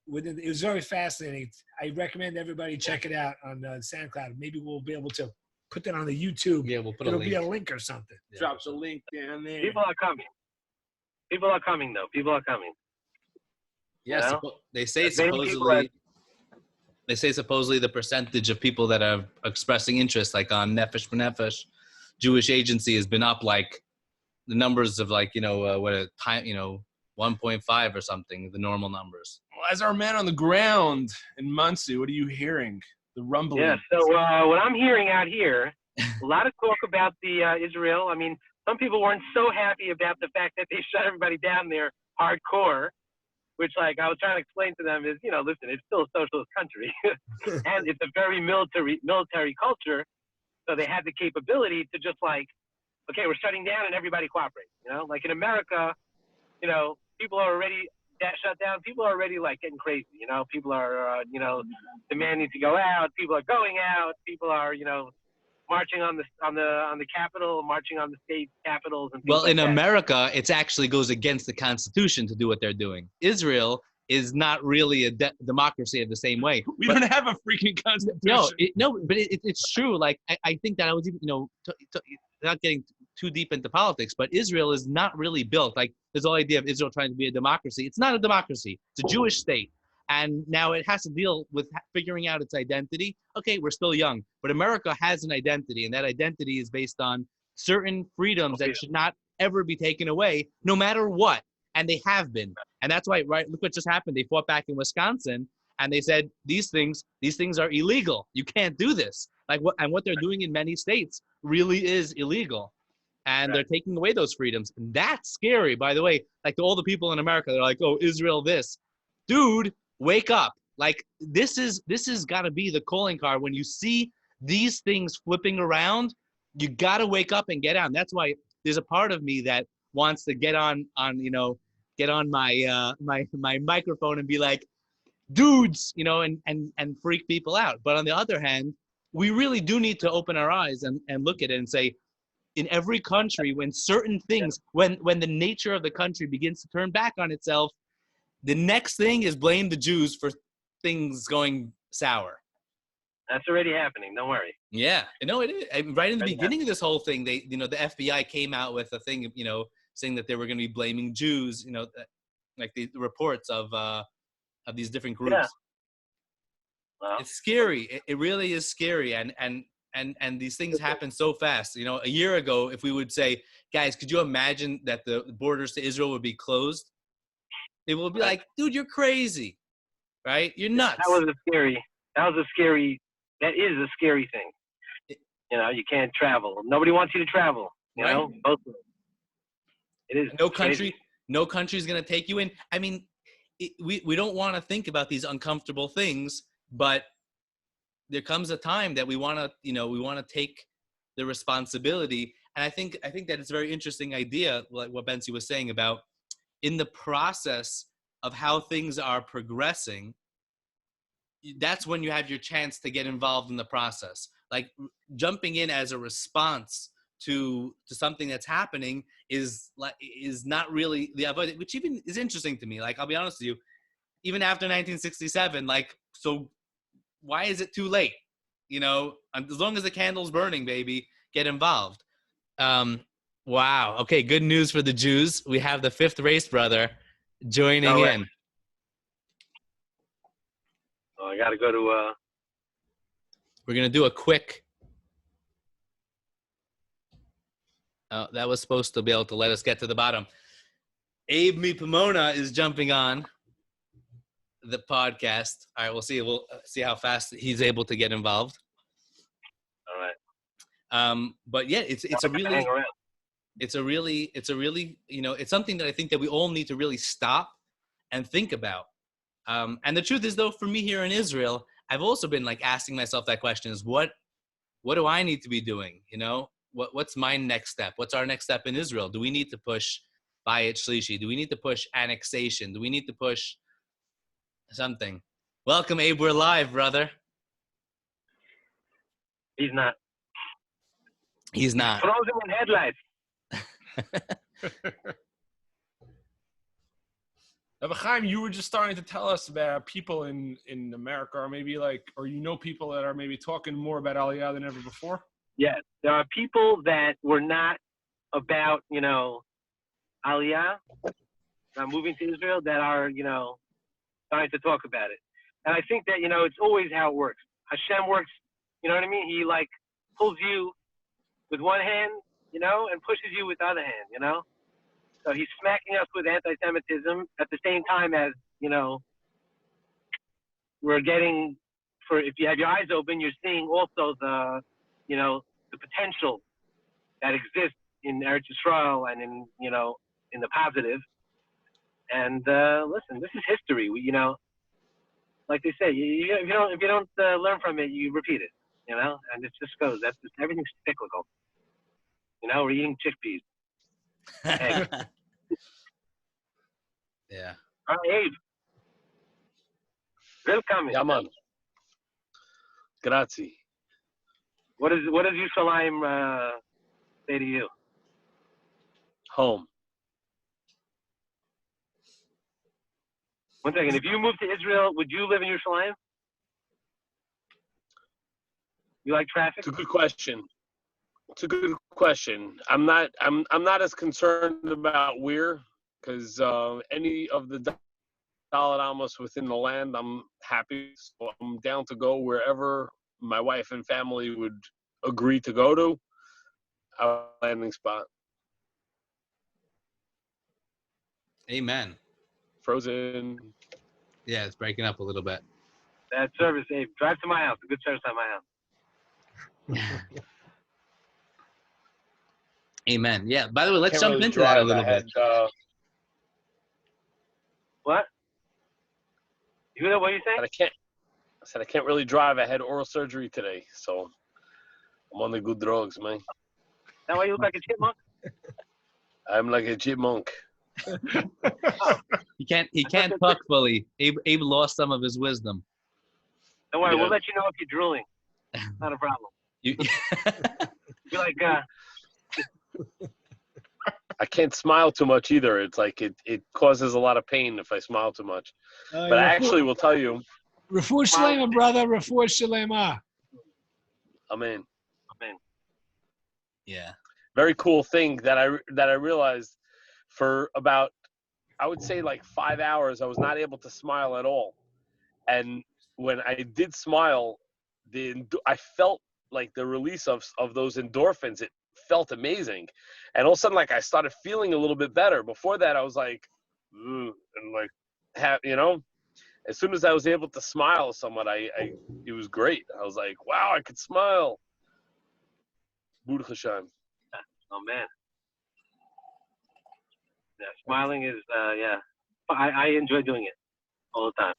it was very fascinating. I recommend everybody check it out on SoundCloud. Maybe we'll be able to put that on the YouTube. Yeah, we'll put It'll a link. be a link or something. Yeah. Drops a link down there. People are coming. People are coming, though. People are coming. Yes, they say supposedly the percentage of people that are expressing interest, like on Nefesh B'Nefesh, Jewish agency has been up like the numbers of like, 1.5 or something, the normal numbers. Well, as our man on the ground in Monsey, what are you hearing? The rumbling. Yeah, so what I'm hearing out here, a lot of talk about the Israel. I mean, some people weren't so happy about the fact that they shut everybody down there hardcore, which, like, I was trying to explain to them is, listen, it's still a socialist country. And it's a very military culture. So they had the capability to just, like, okay, we're shutting down and everybody cooperates. Like in America, people are already shut down. People are already like getting crazy. People are, demanding to go out. People are going out. People are, marching on the Capitol, marching on the state capitals. And well, like in America, it actually goes against the Constitution to do what they're doing. Israel is not really a democracy of the same way. We don't have a freaking constitution. But it's true. Like I think that I was even, without getting too deep into politics, but Israel is not really built. Like there's the whole idea of Israel trying to be a democracy. It's not a democracy. It's a Jewish state. And now it has to deal with figuring out its identity. Okay, we're still young, but America has an identity, and that identity is based on certain freedoms that should not ever be taken away, no matter what. And they have been. And that's why, right, look what just happened. They fought back in Wisconsin, and they said, these things are illegal. You can't do this. What they're doing in many states really is illegal. And they're taking away those freedoms. And that's scary, by the way. Like to all the people in America, they're like, oh, Israel this. Dude, wake up. Like this is got to be the calling card. When you see these things flipping around, you got to wake up and get out. And that's why there's a part of me that wants to get on my my microphone and be like, dudes, and freak people out. But on the other hand, we really do need to open our eyes and look at it and say, in every country, when certain things, when the nature of the country begins to turn back on itself, the next thing is blame the Jews for things going sour. That's already happening. Don't worry. Yeah, it is. Right in the beginning of this whole thing, the FBI came out with a thing, saying that they were going to be blaming Jews, like the reports of these different groups. Yeah. Well, it's scary. It really is scary. And these things happen so fast. A year ago, if we would say, guys, could you imagine that the borders to Israel would be closed? They will be like, dude, you're crazy, right? You're nuts. That is a scary thing. You can't travel. Nobody wants you to travel. Both of them. It is no country's going to take you in. I mean, we don't want to think about these uncomfortable things, but there comes a time that we want to take the responsibility. And I think that it's a very interesting idea, like what Bentzi was saying about in the process of how things are progressing, that's when you have your chance to get involved in the process. Like jumping in as a response to something that's happening is not really the avoid, which even is interesting to me. Like, I'll be honest with you, even after 1967, like, so why is it too late? As long as the candle's burning, baby, get involved. Wow. Okay, good news for the Jews. We have the fifth Raice brother joining in. Oh, I got to go to... We're going to do a quick... that was supposed to be able to let us get to the bottom. Abe Mi Pomona is jumping on the podcast. All right, we'll see. We'll see how fast he's able to get involved. All right. But yeah, it's a really, it's something that I think that we all need to really stop and think about. And the truth is, though, for me here in Israel, I've also been like asking myself that question: is what do I need to be doing? What's my next step? What's our next step in Israel? Do we need to push Bayit Shlishi? Do we need to push annexation? Do we need to push something? Welcome, Abe. We're live, brother. He's not. He's not. Frozen in headlights. Chaim, you were just starting to tell us about people in America, or maybe people that are maybe talking more about Aliyah than ever before. Yes, there are people that were not about, Aliyah, moving to Israel, that are, starting to talk about it. And I think that, it's always how it works. Hashem works, you know what I mean? He, pulls you with one hand, you know, and pushes you with the other hand, you know. So he's smacking us with anti-Semitism at the same time as, you know, we're getting, for if you have your eyes open, you're seeing also the, you know, the potential that exists in Eretz Yisrael and in, you know, in the positive. And listen, this is history. You know, like they say, if you don't learn from it, you repeat it. You know, and it just goes. That's just, everything's cyclical. You know, we're eating chickpeas. Eggs. Yeah. Abe. Welcome. Yeah, man. Grazie. What does Yerushalayim say to you? Home. One second. If you moved to Israel, would you live in Yerushalayim? You like traffic? It's a good question. It's a good question. I'm not as concerned about where, because any of the Dalet Amos within the land, I'm happy. So I'm down to go wherever my wife and family would agree to go to. Our landing spot. Amen. Frozen. Yeah, it's breaking up a little bit. Bad service, Abe. Drive to my house. A good service at my house. Amen. Yeah. By the way, let's Can't jump really into that a drive. little bit. What? You know what you say? I said I can't really drive. I had oral surgery today, so I'm on the good drugs, man. That why you look like a chipmunk? I'm like a chipmunk. He can't talk fully. Abe lost some of his wisdom. Don't worry, Yeah. we'll let you know if you're drooling. Not a problem. You're like, I can't smile too much either. It's like it causes a lot of pain if I smile too much. But I actually will tell you. Refuah Shalema, brother. Refuah Shalema. Amen. Yeah. Very cool thing that I realized for about, I would say like 5 hours, I was not able to smile at all. And when I did smile, I felt like the release of those endorphins. It felt amazing. And all of a sudden, like I started feeling a little bit better. Before that, I was like, ugh, and like, you know, as soon as I was able to smile somewhat, it was great. I was like, wow, I could smile. Baruch Hashem. oh man. Yeah, smiling is, yeah. I enjoy doing it all the time.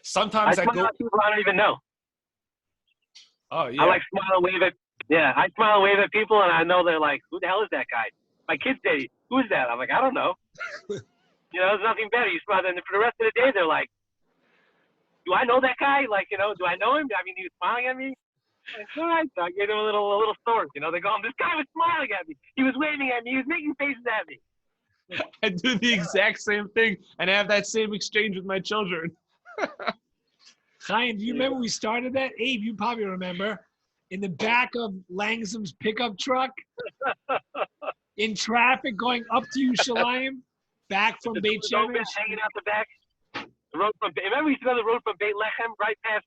Sometimes I smile go. at people I don't even know. Oh yeah. I like smile and wave at. Yeah, I smile and wave at people, and I know they're like, "Who the hell is that guy?" My kids say, "Who's that?" I'm like, "I don't know." You know, there's nothing better. You smile, and for the rest of the day, they're like, "Do I know that guy? Like, you know, do I know him? I mean, he was smiling at me." Like, all right, so I gave them a little story. You know, they go, "This guy was smiling at me. He was waving at me. He was making faces at me." I do the exact same thing and have that same exchange with my children. Chaim, do you remember we started that? Abe, you probably remember. In the back of Langsam's pickup truck, in traffic going up to Yerushalayim, back from Beit Shemesh. Hanging out the back. The road from, remember we used to go the road from Beit Lechem right past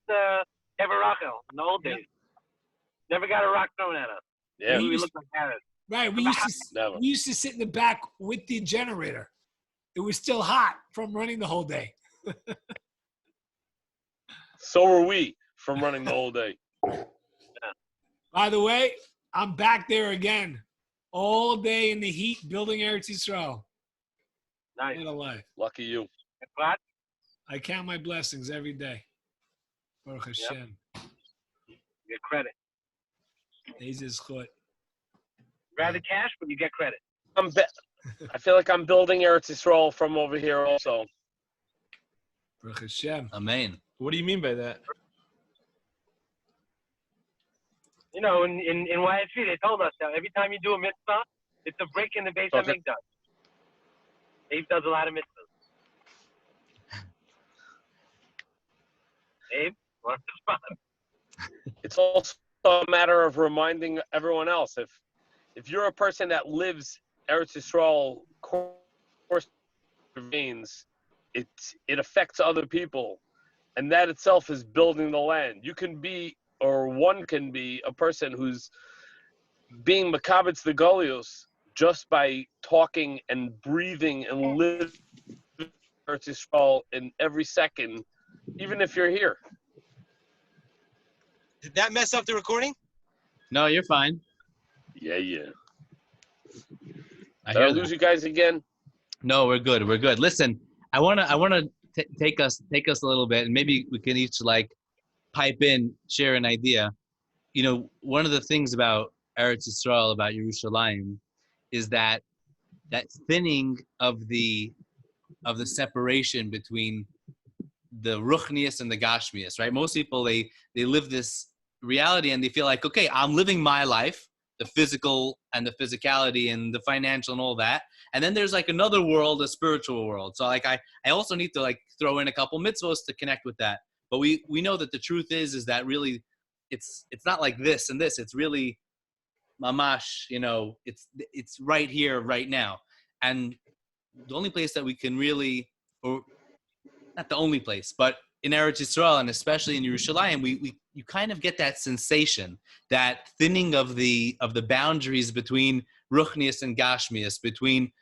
Ever Rachel in the old days. Never got a rock thrown at us. Yeah. We looked like carrots. Right, we used to sit in the back with the generator. It was still hot from running the whole day. So were we from running the whole day. By the way, I'm back there again, all day in the heat, building Eretz Yisrael. Nice. What a life. Lucky you. What? I count my blessings every day. Baruch Hashem. You get credit. Ezes Chut. Rather cash, but you get credit. I feel like I'm building Eretz Yisrael from over here also. Baruch Hashem. Amen. What do you mean by that? You know, in YSV, they told us that every time you do a mitzvah, it's a break in the base of Mikdash. Abe does a lot of mitzvahs. Abe, want to respond? It's also a matter of reminding everyone else. If you're a person that lives Eretz Yisrael course veins, it affects other people, and that itself is building the land. You can be, or one can be, a person who's being makabetz the golios just by talking and breathing and living Eretz Yisrael in every second, even if you're here. Did that mess up the recording? No, you're fine. Yeah. I Did I hear lose that. you guys again? No, we're good. We're good. Listen, I wanna take us a little bit, and maybe we can each like pipe in, share an idea. You know, one of the things about Eretz Yisrael, about Yerushalayim, is that thinning of the separation between the ruchnius and the gashmius, right? Most people they live this reality and they feel like, okay, I'm living my life, the physical and the physicality and the financial and all that, and then there's like another world, a spiritual world. So like I also need to like throw in a couple mitzvos to connect with that. But we know that the truth is that really it's not like this and this. It's really mamash, you know, it's right here, right now. And the only place that we can really, or not the only place, but in Eretz Yisrael and especially in Yerushalayim, you kind of get that sensation, that thinning of the boundaries between Ruchnius and Gashmius, between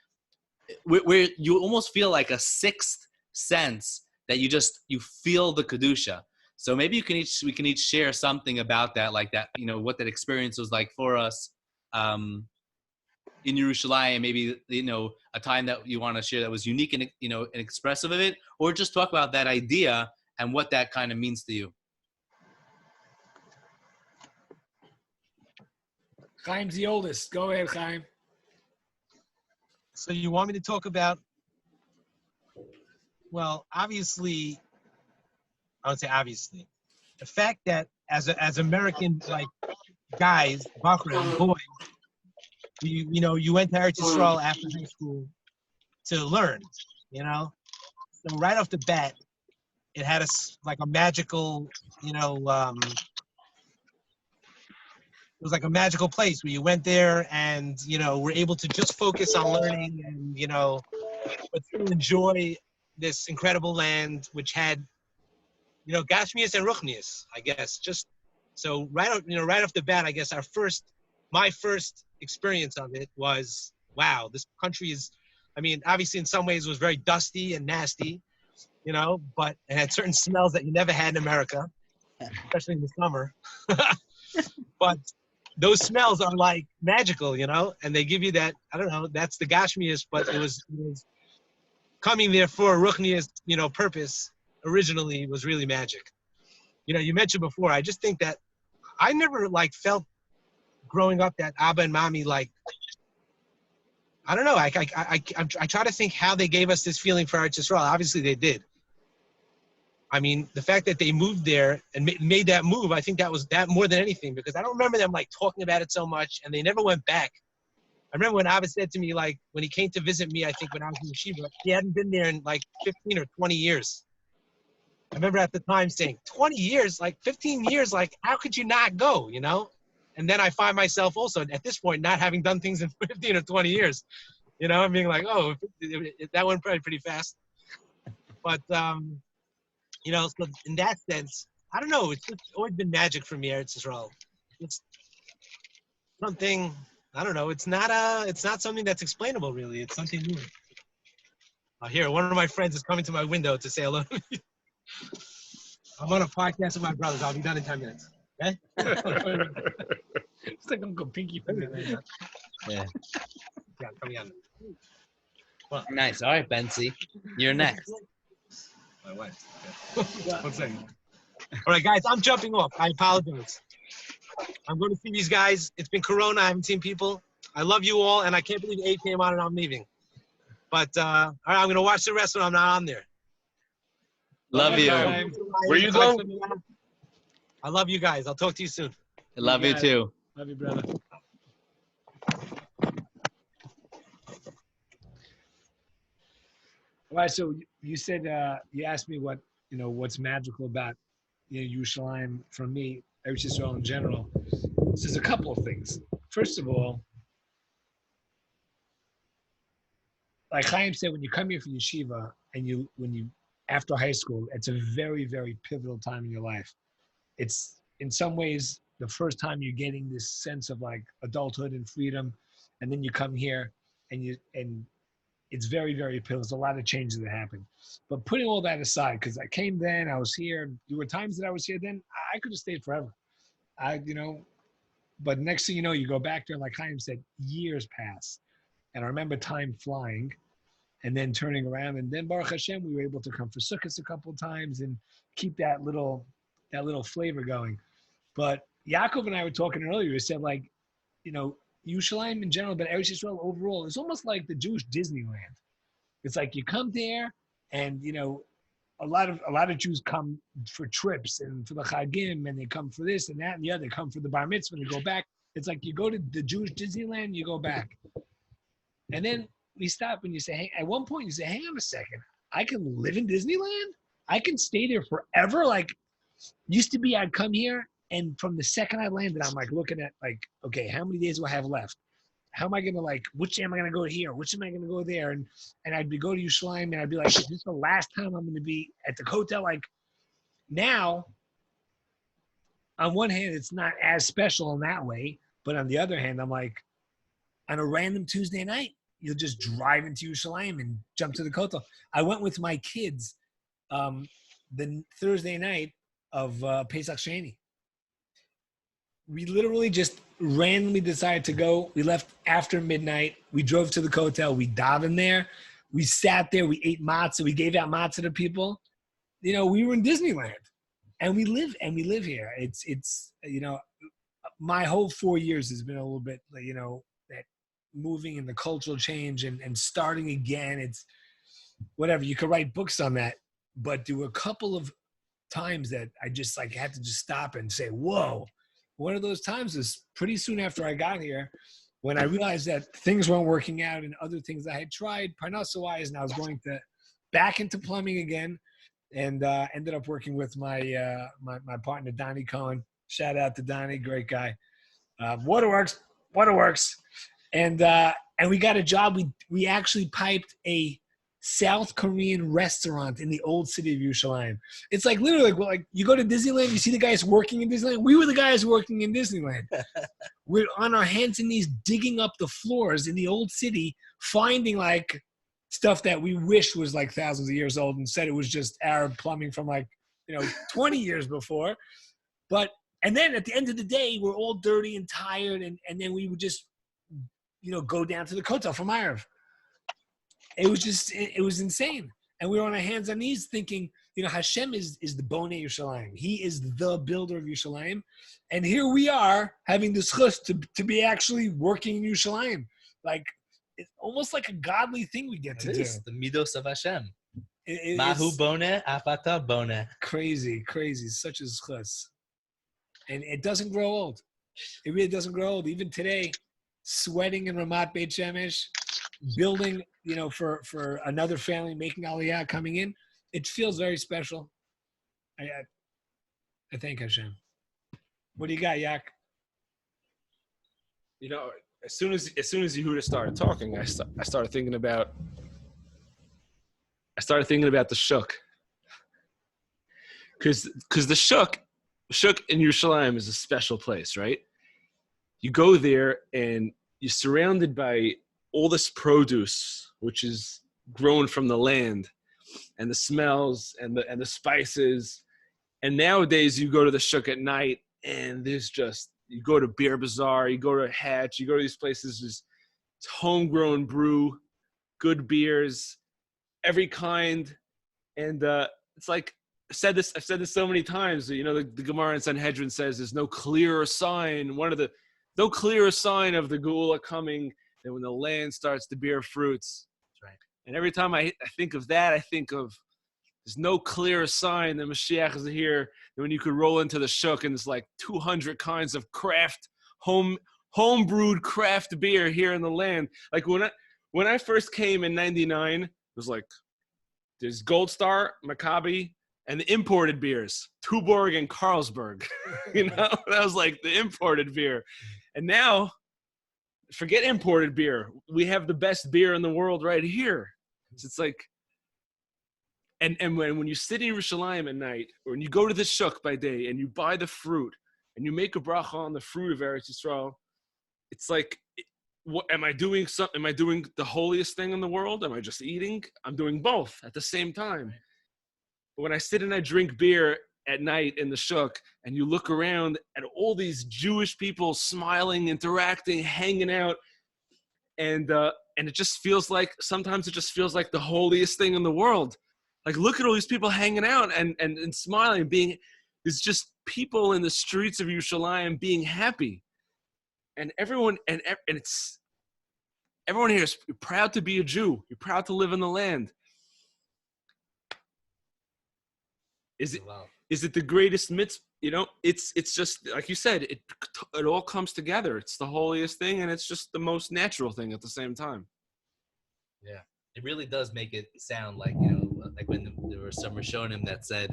where you almost feel like a sixth sense that you feel the kedusha. So maybe we can each share something about that, like that, you know, what that experience was like for us. In Yerushalayim, maybe, you know, a time that you want to share that was unique and, you know, and expressive of it, or just talk about that idea and what that kind of means to you. Chaim's the oldest. Go ahead, Chaim. So you want me to talk about, well, obviously, I would say obviously, the fact that as American, like, guys, Bahrain, boys, you went to Eretz Yisrael after high school to learn, you know? So right off the bat, it had like a magical, it was like a magical place where you went there and, were able to just focus on learning and, but still enjoy this incredible land, which had, Gashmias and Ruchnias, I guess. Just so right off the bat, I guess my first experience of it was, wow, this country is, obviously in some ways it was very dusty and nasty, but it had certain smells that you never had in America, especially in the summer. But those smells are like magical, and they give you that, I don't know, that's the Gashmias, but it was coming there for a Ruchnias, purpose originally was really magic. You mentioned before, I just think that I never felt growing up that Abba and Mommy, I don't know, I try to think how they gave us this feeling for Eretz Yisrael. Obviously they did. The fact that they moved there and made that move, I think that was that more than anything, because I don't remember them talking about it so much, and they never went back. I remember when Abba said to me, when he came to visit me, I think when I was in yeshiva, he hadn't been there in 15 or 20 years. I remember at the time saying, 20 years, 15 years, how could you not go, And then I find myself also at this point not having done things in 15 or 20 years, and being oh, that went pretty fast. But, so in that sense, I don't know, it's just always been magic for me, Eretz Yisrael. It's something, I don't know, it's not something that's explainable, really. It's something new. Here, one of my friends is coming to my window to say hello to me. I'm on a podcast with my brothers. I'll be done in 10 minutes. Okay? It's like Uncle Pinky. Yeah. Yeah, coming on. Nice. All right, Bentzi, you're next. My wife. Okay. 1 second. All right, guys, I'm jumping off. I apologize. I'm going to see these guys. It's been Corona. I haven't seen people. I love you all, and I can't believe 8 came on and I'm leaving. But all right, I'm going to watch the rest when I'm not on there. Love you. Where you going? I love you guys. I'll talk to you soon. Love you too. Love you, brother. All right, so you said, you asked me what's magical about Yerushalayim from me, Eretz Yisrael in general. So there's a couple of things. First of all, like Chaim said, when you come here for yeshiva and when you after high school, it's a very, very pivotal time in your life. It's in some ways the first time you're getting this sense of like adulthood and freedom, and then you come here and it's very, very appealing. There's a lot of changes that happen. But putting all that aside, because I came then, I was here. There were times that I was here then, I could have stayed forever. But next thing you know, you go back there, like Chaim said, years pass. And I remember time flying and then turning around. And then Baruch Hashem, we were able to come for Sukkot a couple of times and keep that little flavor going. But Yaakov and I were talking earlier. He said, like, Yerushalayim in general, but Eretz Yisrael overall, it's almost like the Jewish Disneyland. It's like you come there, and a lot of Jews come for trips and for the Chagim, and they come for this and that and the other. They come for the Bar Mitzvah and they go back. It's like you go to the Jewish Disneyland, you go back, and then we stop and you say, hey, at one point you say, hang on a second, I can live in Disneyland? I can stay there forever? Like, used to be I'd come here, and from the second I landed, I'm like looking at like, okay, how many days do I have left? How am I going to which day am I going to go here? Which am I going to go there? And I'd go to Yerushalayim and I'd be like, is this the last time I'm going to be at the hotel? Like now, on one hand, it's not as special in that way. But on the other hand, I'm like, on a random Tuesday night, you'll just drive into Yerushalayim and jump to the hotel. I went with my kids the Thursday night of Pesach Sheni. We literally just randomly decided to go. We left after midnight. We drove to the hotel. We davened there. We sat there. We ate matzah. We gave out matzah to people. We were in Disneyland, and we live here. It's my whole 4 years has been a little bit, that moving and the cultural change and starting again. It's whatever. You could write books on that, but there were a couple of times that I just had to just stop and say, whoa. One of those times is pretty soon after I got here, when I realized that things weren't working out and other things I had tried parnassa-wise, and I was going back into plumbing again, and ended up working with my partner Donnie Cohen. Shout out to Donnie, great guy. Waterworks, and we got a job. We actually piped a South Korean restaurant in the old city of Yerushalayim. It's like literally like you go to Disneyland, you see the guys working in Disneyland. We were the guys working in Disneyland. We're on our hands and knees digging up the floors in the old city, finding like stuff that we wish was like thousands of years old and said it was just Arab plumbing from 20 years before. And then at the end of the day, we're all dirty and tired, and then we would just go down to the kotel from Erev. It was insane. And we were on our hands and knees thinking, Hashem is the Bonei Yerushalayim. He is the builder of Yerushalayim. And here we are having this chus to be actually working in Yerushalayim. Like, it's almost like a godly thing we get to do. The midos of Hashem. Mahu boneh, afata boneh. Crazy. Such a chus. And it doesn't grow old. It really doesn't grow old. Even today, sweating in Ramat Beit Shemesh, building, for another family, making Aliyah, coming in, it feels very special. I thank Hashem. What do you got, Yak? As soon as Yehuda started talking, I started thinking about the shuk, because the shuk in Yerushalayim is a special place, right? You go there and you're surrounded by all this produce, which is grown from the land, and the smells and the spices. And nowadays you go to the shuk at night and there's you go to Beer Bazaar, you go to Hatch, you go to these places, it's homegrown brew, good beers, every kind. And it's like, I've said this so many times, the Gemara in Sanhedrin says there's no clearer sign, no clearer sign of the Geulah coming than when the land starts to bear fruits. That's right. And every time I think of that, I think of there's no clearer sign that Mashiach is here than when you could roll into the shuk and there's like 200 kinds of home-brewed craft beer here in the land. Like when I first came in 99, it was like there's Gold Star, Maccabi, and the imported beers, Tuborg and Carlsberg. That was like the imported beer. And now, forget imported beer. We have the best beer in the world right here. So it's like, and when you sit in Yerushalayim at night, or when you go to the shuk by day and you buy the fruit, and you make a bracha on the fruit of Eretz Yisrael, it's like, what am I doing? Am I doing the holiest thing in the world? Am I just eating? I'm doing both at the same time. But when I sit and I drink beer at night in the shuk, and you look around at all these Jewish people smiling, interacting, hanging out, and it just feels like, sometimes it just feels like the holiest thing in the world. Like, look at all these people hanging out and smiling, being, there's just people in the streets of Yerushalayim being happy. And everyone, and it's, everyone here is proud to be a Jew. You're proud to live in the land. Is it the greatest mitzvah? You know, it's just, like you said, it all comes together. It's the holiest thing, and it's just the most natural thing at the same time. Yeah, it really does make it sound like, you know, like when there were some Rishonim that said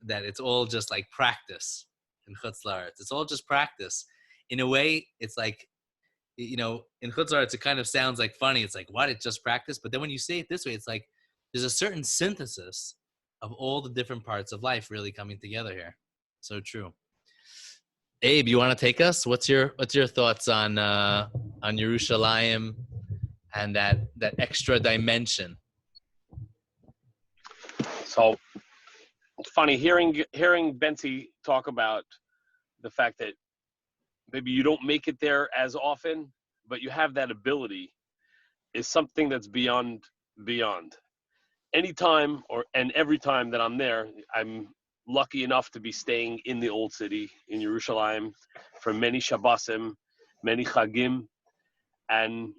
that it's all just like practice in Chutz La'aretz. It's all just practice. In a way, it's like, you know, in Chutz La'aretz, it kind of sounds like funny. It's like, what? It's just practice. But then when you say it this way, it's like there's a certain synthesis of all the different parts of life really coming together here. So true. Abe, you want to take us? What's your thoughts on Yerushalayim and that extra dimension? So it's funny hearing Bentzi talk about the fact that maybe you don't make it there as often, but you have that ability, is something that's beyond. Anytime and every time that I'm there, I'm lucky enough to be staying in the old city in Yerushalayim for many Shabbosim, many Chagim, and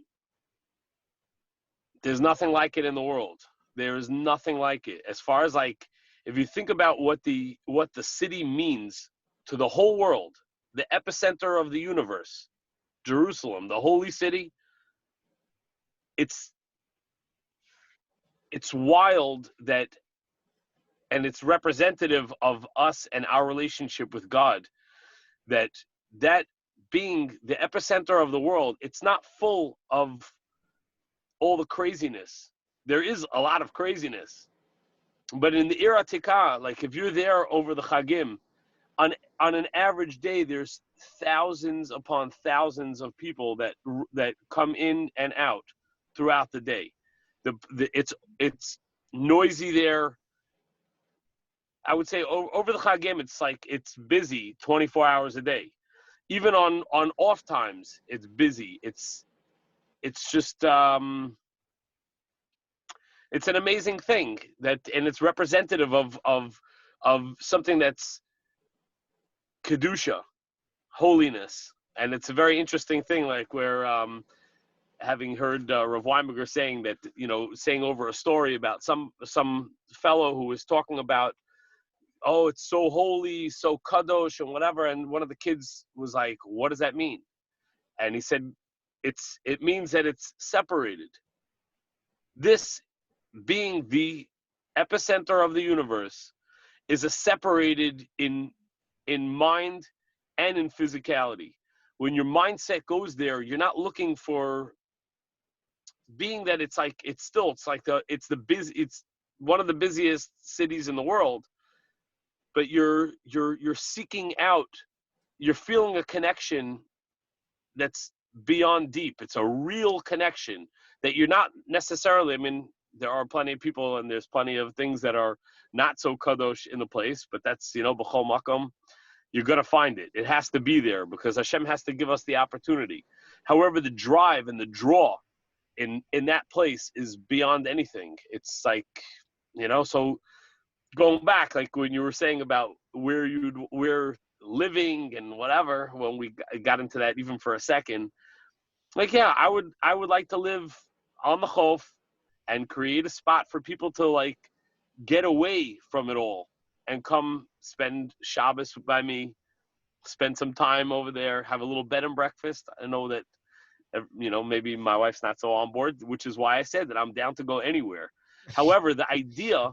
there's nothing like it in the world. There is nothing like it. As far as, like, if you think about what the city means to the whole world, the epicenter of the universe, Jerusalem, the holy city, it's wild that, and it's representative of us and our relationship with God, that being the epicenter of the world, it's not full of all the craziness. There is a lot of craziness, but in the Ira Tikah, like if you're there over the Chagim, on an average day, there's thousands upon thousands of people that come in and out throughout the day. It's noisy there. I would say over the Chagim, it's like it's busy 24 hours a day. Even on off times, it's busy. It's just it's an amazing thing and it's representative of something that's kedusha, holiness, and it's a very interesting thing. Like where having heard Rav Weinberger saying that, you know, saying over a story about some fellow who was talking about, oh, it's so holy, so kadosh, and whatever. And one of the kids was like, what does that mean? And he said, it means that it's separated. This being the epicenter of the universe is a separated in mind and in physicality. When your mindset goes there, you're not looking for, being that it's one of the busiest cities in the world, but you're seeking out, you're feeling a connection that's beyond deep. It's a real connection that you're not necessarily, I mean, there are plenty of people and there's plenty of things that are not so kadosh in the place, but that's, you know, b'chol makom, you're going to find it. It has to be there because Hashem has to give us the opportunity. However, the drive and the draw in that place is beyond anything. It's like, you know, so going back, like when you were saying about we're living and whatever, when we got into that even for a second, like, yeah, I would like to live on the Chof and create a spot for people to like get away from it all and come spend Shabbos by me, spend some time over there, have a little bed and breakfast. I know that, you know, maybe my wife's not so on board, which is why I said that I'm down to go anywhere. However, the idea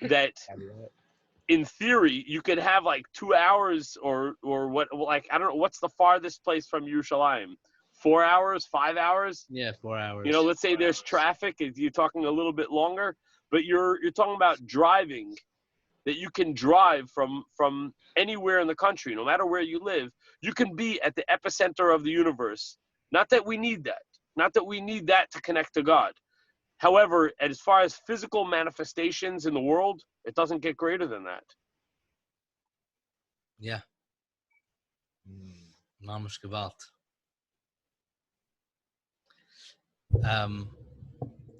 that in theory you could have like 2 hours or what, like, I don't know, what's the farthest place from Yerushalayim? 4 hours, 5 hours? Yeah, 4 hours. You know, let's say there's traffic, you're talking a little bit longer, but you're talking about driving that you can drive from anywhere in the country, no matter where you live, you can be at the epicenter of the universe. Not that we need that. Not that we need that to connect to God. However, as far as physical manifestations in the world, it doesn't get greater than that. Yeah. Mamash Gewalt.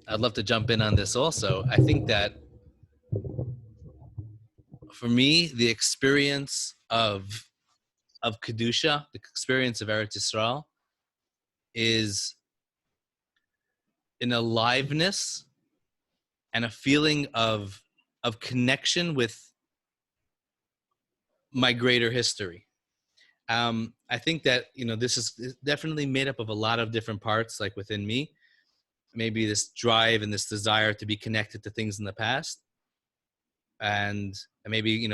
I'd love to jump in on this also. I think that for me, the experience of Kedusha, the experience of Eretz Yisrael, is an aliveness and a feeling of connection with my greater history. I think that, this is definitely made up of a lot of different parts, like within me. Maybe this drive and this desire to be connected to things in the past. And maybe,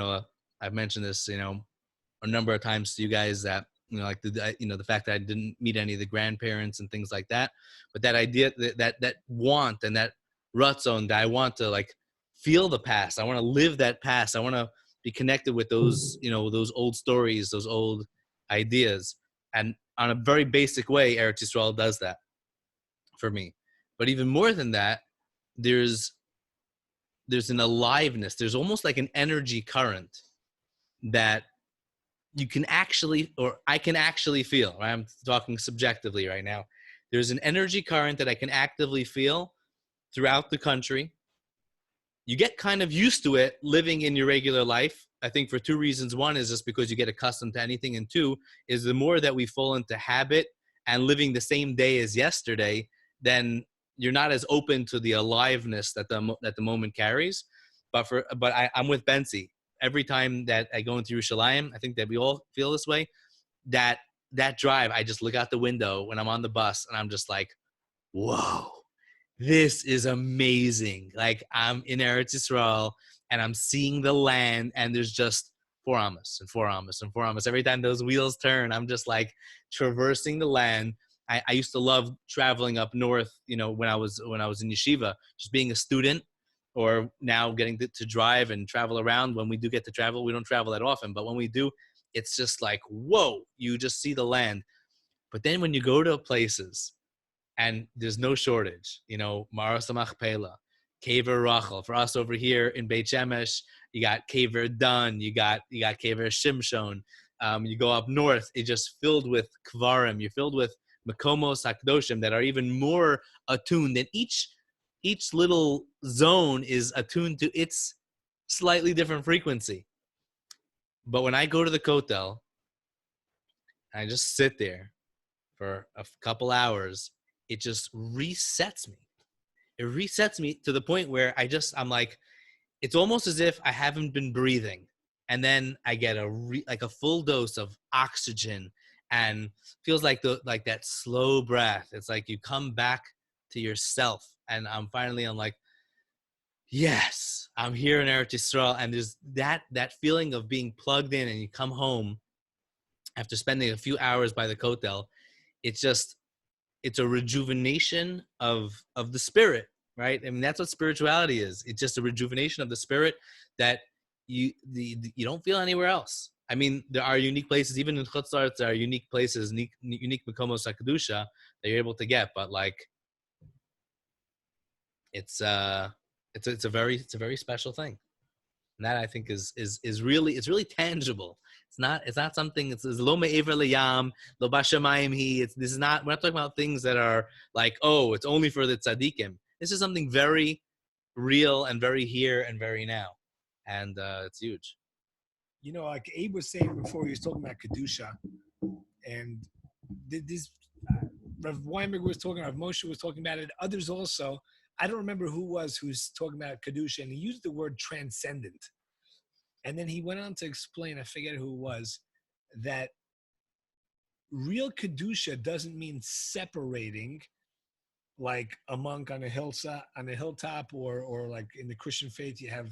I've mentioned this, a number of times to you guys that, like the fact that I didn't meet any of the grandparents and things like that. But that idea, that want and that ratzon, that I want to like feel the past. I want to live that past. I want to be connected with those, those old stories, those old ideas. And on a very basic way, Eretz Yisrael does that for me. But even more than that, there's an aliveness. There's almost like an energy current that you can actually, or I can actually feel. Right? I'm talking subjectively right now. There's an energy current that I can actively feel throughout the country. You get kind of used to it living in your regular life. I think for two reasons. One is just because you get accustomed to anything. And two is the more that we fall into habit and living the same day as yesterday, then you're not as open to the aliveness that the moment carries. But I'm with Bentzi. Every time that I go into Yerushalayim, I think that we all feel this way. That drive, I just look out the window when I'm on the bus and I'm just like, whoa, this is amazing. Like I'm in Eretz Yisrael and I'm seeing the land and there's just four amas and four amas and four amas. Every time those wheels turn, I'm just like traversing the land. I used to love traveling up north, when I was in yeshiva, just being a student, or now getting to drive and travel around. When we do get to travel, we don't travel that often, but when we do, it's just like, whoa, you just see the land. But then when you go to places and there's no shortage, Maras Machpelah, Kever Rachel. For us over here in Beit Shemesh, you got Kever Dan, you got Kever Shimshon. You go up north, it's just filled with Kvarim. You're filled with Makomos Hakdoshim that are even more attuned. And each little zone is attuned to its slightly different frequency. But when I go to the Kotel, I just sit there for a couple hours, it just resets me. It resets me to the point where I'm like, it's almost as if I haven't been breathing. And then I get a full dose of oxygen, and feels like that slow breath. It's like you come back to yourself, and I'm like, yes, I'm here in Eretz Yisrael. And there's that feeling of being plugged in, and you come home after spending a few hours by the Kotel. It's a rejuvenation of the spirit, right? I mean, that's what spirituality is. It's just a rejuvenation of the spirit that you don't feel anywhere else. I mean, there are unique places, even in Chutz La'aretz, there are unique places, unique Mekomos HaKedusha that you're able to get, but like, it's a very special thing, and that I think is really tangible. It's not something. It's lo me'ever leyam, lo bashamayim hi. We're not talking about things that are like, oh, it's only for the tzaddikim. This is something very real and very here and very now, and it's huge. Like Abe was saying before, he was talking about Kedusha, and this Rav Weinberg was talking, Rav Moshe was talking about it, others also. I don't remember who's talking about Kedusha, and he used the word transcendent. And then he went on to explain, I forget who it was, that real Kedusha doesn't mean separating like a monk on a hilltop, or like in the Christian faith, you have,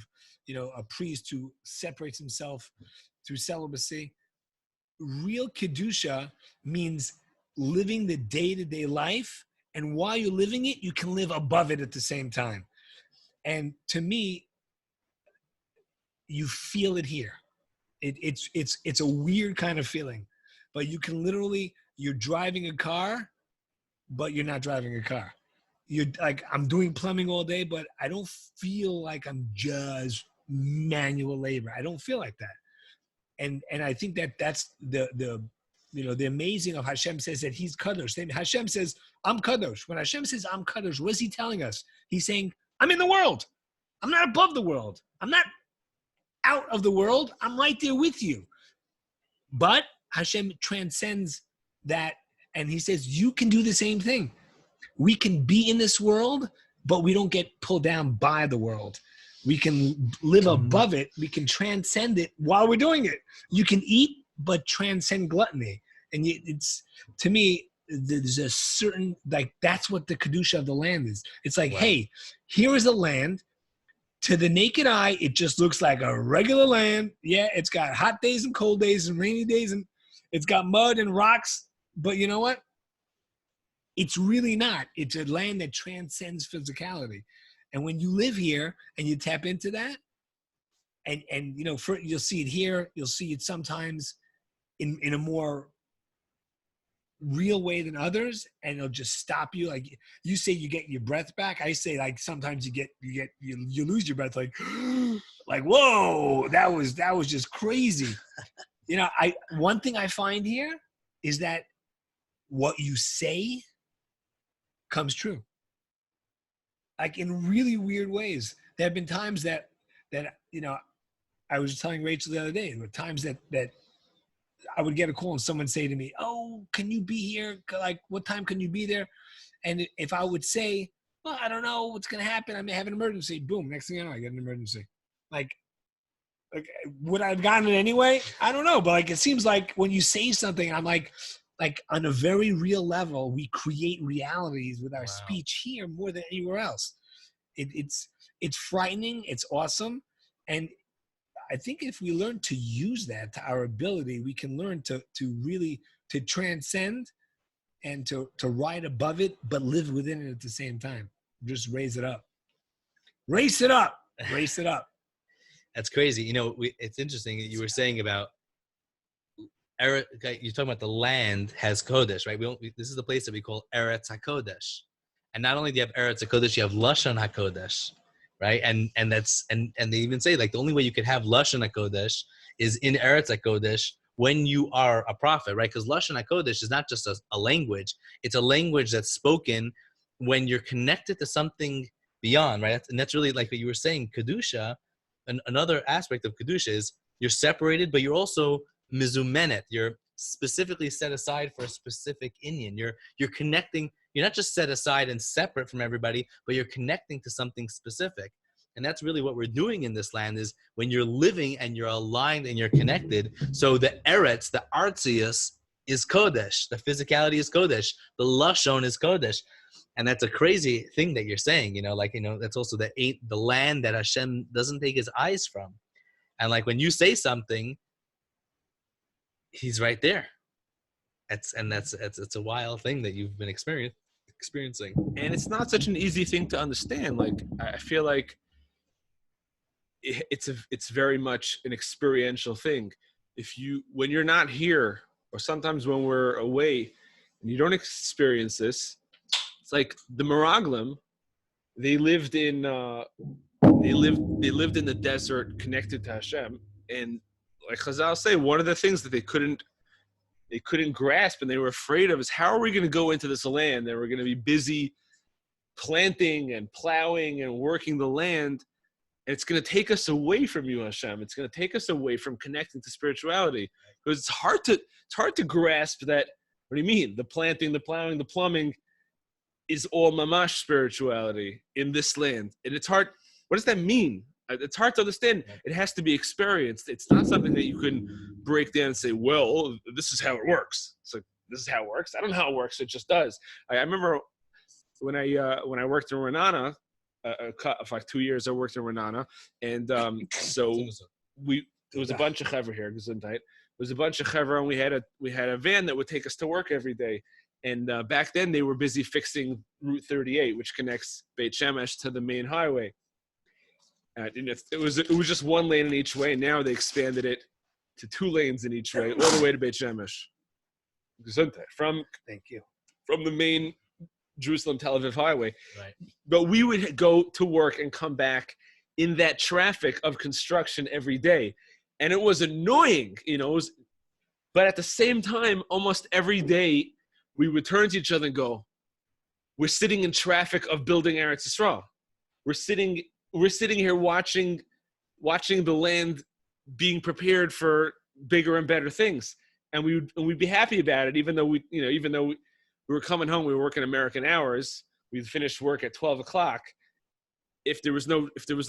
a priest who separates himself through celibacy. Real Kedusha means living the day-to-day life, and while you're living it, you can live above it at the same time. And to me, you feel it here. It's a weird kind of feeling, but you can literally, you're driving a car, but you're not driving a car. You're like, I'm doing plumbing all day, but I don't feel like I'm just manual labor. I don't feel like that. And I think that's the amazing of Hashem says that he's Kadosh. Hashem says, I'm Kadosh. When Hashem says, I'm Kadosh, what is he telling us? He's saying, I'm in the world. I'm not above the world. I'm not out of the world. I'm right there with you. But Hashem transcends that. And he says, you can do the same thing. We can be in this world, but we don't get pulled down by the world. We can live above it. We can transcend it while we're doing it. You can eat, but transcend gluttony. And it's, to me, there's a certain, like, that's what the Kedusha of the land is. It's like, hey, here is a land. To the naked eye, it just looks like a regular land. Yeah, it's got hot days and cold days and rainy days, and it's got mud and rocks. But you know what? It's really not. It's a land that transcends physicality. And when you live here and you tap into that, and you'll see it here, you'll see it sometimes in a more real way than others, and it'll just stop you. Like you say, you get your breath back. I say, like, sometimes you lose your breath, like whoa, that was just crazy. One thing I find here is that what you say comes true. Like in really weird ways. There have been times that I was telling Rachel the other day, there were times that I would get a call and someone say to me, oh, can you be here? Like, what time can you be there? And if I would say, well, I don't know what's going to happen. I may have an emergency. Boom. Next thing you know, I get an emergency. Like, would I have gotten it anyway? I don't know. But like, it seems like when you say something, I'm like on a very real level, we create realities with our speech here more than anywhere else. It's frightening. It's awesome. And I think if we learn to use that to our ability, we can learn to really transcend and to ride above it, but live within it at the same time. Just raise it up. Race it up. Race it up. That's crazy. It's interesting that you were saying about you're talking about the land has Kodesh, right? This is the place that we call Eretz HaKodesh. And not only do you have Eretz HaKodesh, you have Lashon HaKodesh, right? And they even say, like, the only way you could have Lashon HaKodesh is in Eretz HaKodesh when you are a prophet, right? Because Lashon HaKodesh is not just a language. It's a language that's spoken when you're connected to something beyond, right? And that's really like what you were saying, Kedusha. And another aspect of Kedusha is you're separated, but you're also mizumenet. You're specifically set aside for a specific inyan. You're connecting. You're not just set aside and separate from everybody, but you're connecting to something specific. And that's really what we're doing in this land, is when you're living and you're aligned and you're connected. So the eretz, the artzius, is Kodesh. The physicality is Kodesh. The lashon is Kodesh. And that's a crazy thing that you're saying, that's also the land that Hashem doesn't take his eyes from. And like when you say something, he's right there. It's a wild thing that you've been experiencing. And it's not such an easy thing to understand. Like, I feel like it's very much an experiential thing. When you're not here, or sometimes when we're away and you don't experience this, it's like the Meraglim, they lived in the desert connected to Hashem. And like Chazal say, one of the things that they couldn't grasp and they were afraid of is, how are we going to go into this land and we're going to be busy planting and plowing and working the land, and it's going to take us away from you, Hashem. It's going to take us away from connecting to spirituality, because it's hard to grasp that. What do you mean? The planting, the plowing, the plumbing is all mamash spirituality in this land, and it's hard. What does that mean? It's hard to understand. It has to be experienced. It's not something that you can break down and say, well, this is how it works. It's like, this is how it works. I don't know how it works. It just does. I remember when I worked in Renana, for like 2 years I worked in Renana, and so it was a bunch of chaver here, Gesundheit. It was a bunch of chaver, and we had a van that would take us to work every day. And back then they were busy fixing Route 38, which connects Beit Shemesh to the main highway. It was just one lane in each way. Now they expanded it to 2 lanes in each way, all the way to Beit Shemesh. Thank you. From the main Jerusalem Tel Aviv highway. Right. But we would go to work and come back in that traffic of construction every day. And it was annoying, but at the same time, almost every day, we would turn to each other and go, we're sitting in traffic of building Eretz Yisrael. We're sitting here watching the land being prepared for bigger and better things. And we'd be happy about it, even though we were coming home, we were working American hours. We'd finish work at 12 o'clock. If there was no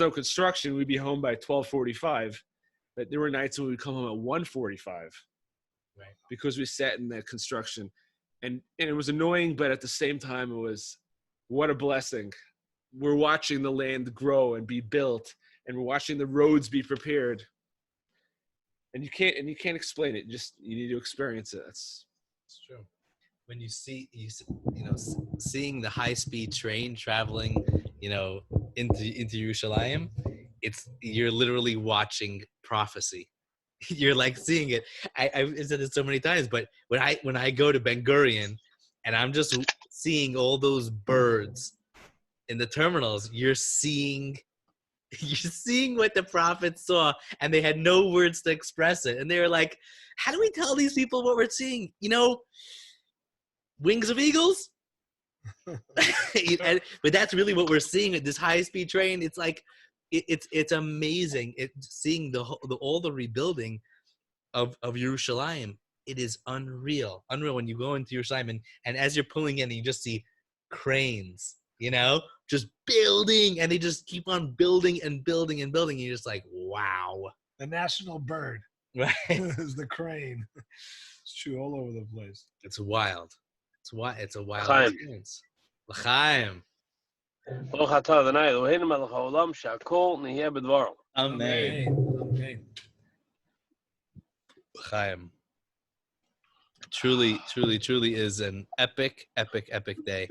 construction, we'd be home by 12:45. But there were nights when we'd come home at 1:45. Right. Because we sat in that construction. And it was annoying, but at the same time, it was what a blessing. We're watching the land grow and be built, and we're watching the roads be prepared. And you can't explain it. You need to experience it. It's true. When you see, seeing the high-speed train traveling, into Yerushalayim, you're literally watching prophecy. You're like seeing it. I've said it so many times, but when I go to Ben Gurion and I'm just seeing all those birds in the terminals, you're seeing what the prophets saw, and they had no words to express it. And they were like, how do we tell these people what we're seeing? Wings of eagles? But that's really what we're seeing at this high-speed train. It's like, it's amazing. Seeing all the rebuilding of Yerushalayim. It is unreal when you go into Yerushalayim, and as you're pulling in, you just see cranes, just building, and they just keep on building and building and building. And you're just like, wow. The national bird, right? Is the crane. It's true all over the place. It's wild. It's a wild Chaim. experience. Chaim. Amen. Amen. Chaim. Truly, truly, truly is an epic, epic, epic day.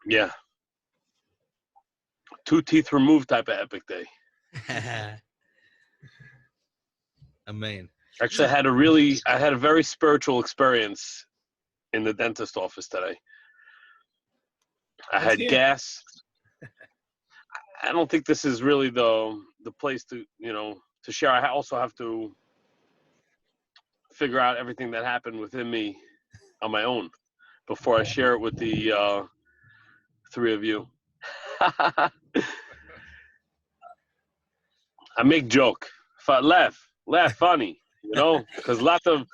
Yeah. 2 teeth removed type of epic day. Amen. Actually, I had a very spiritual experience in the dentist office today. I had gas. I don't think this is really the place to share. I also have to figure out everything that happened within me on my own before I share it with the 3 of you. I make joke, laugh funny, because lots of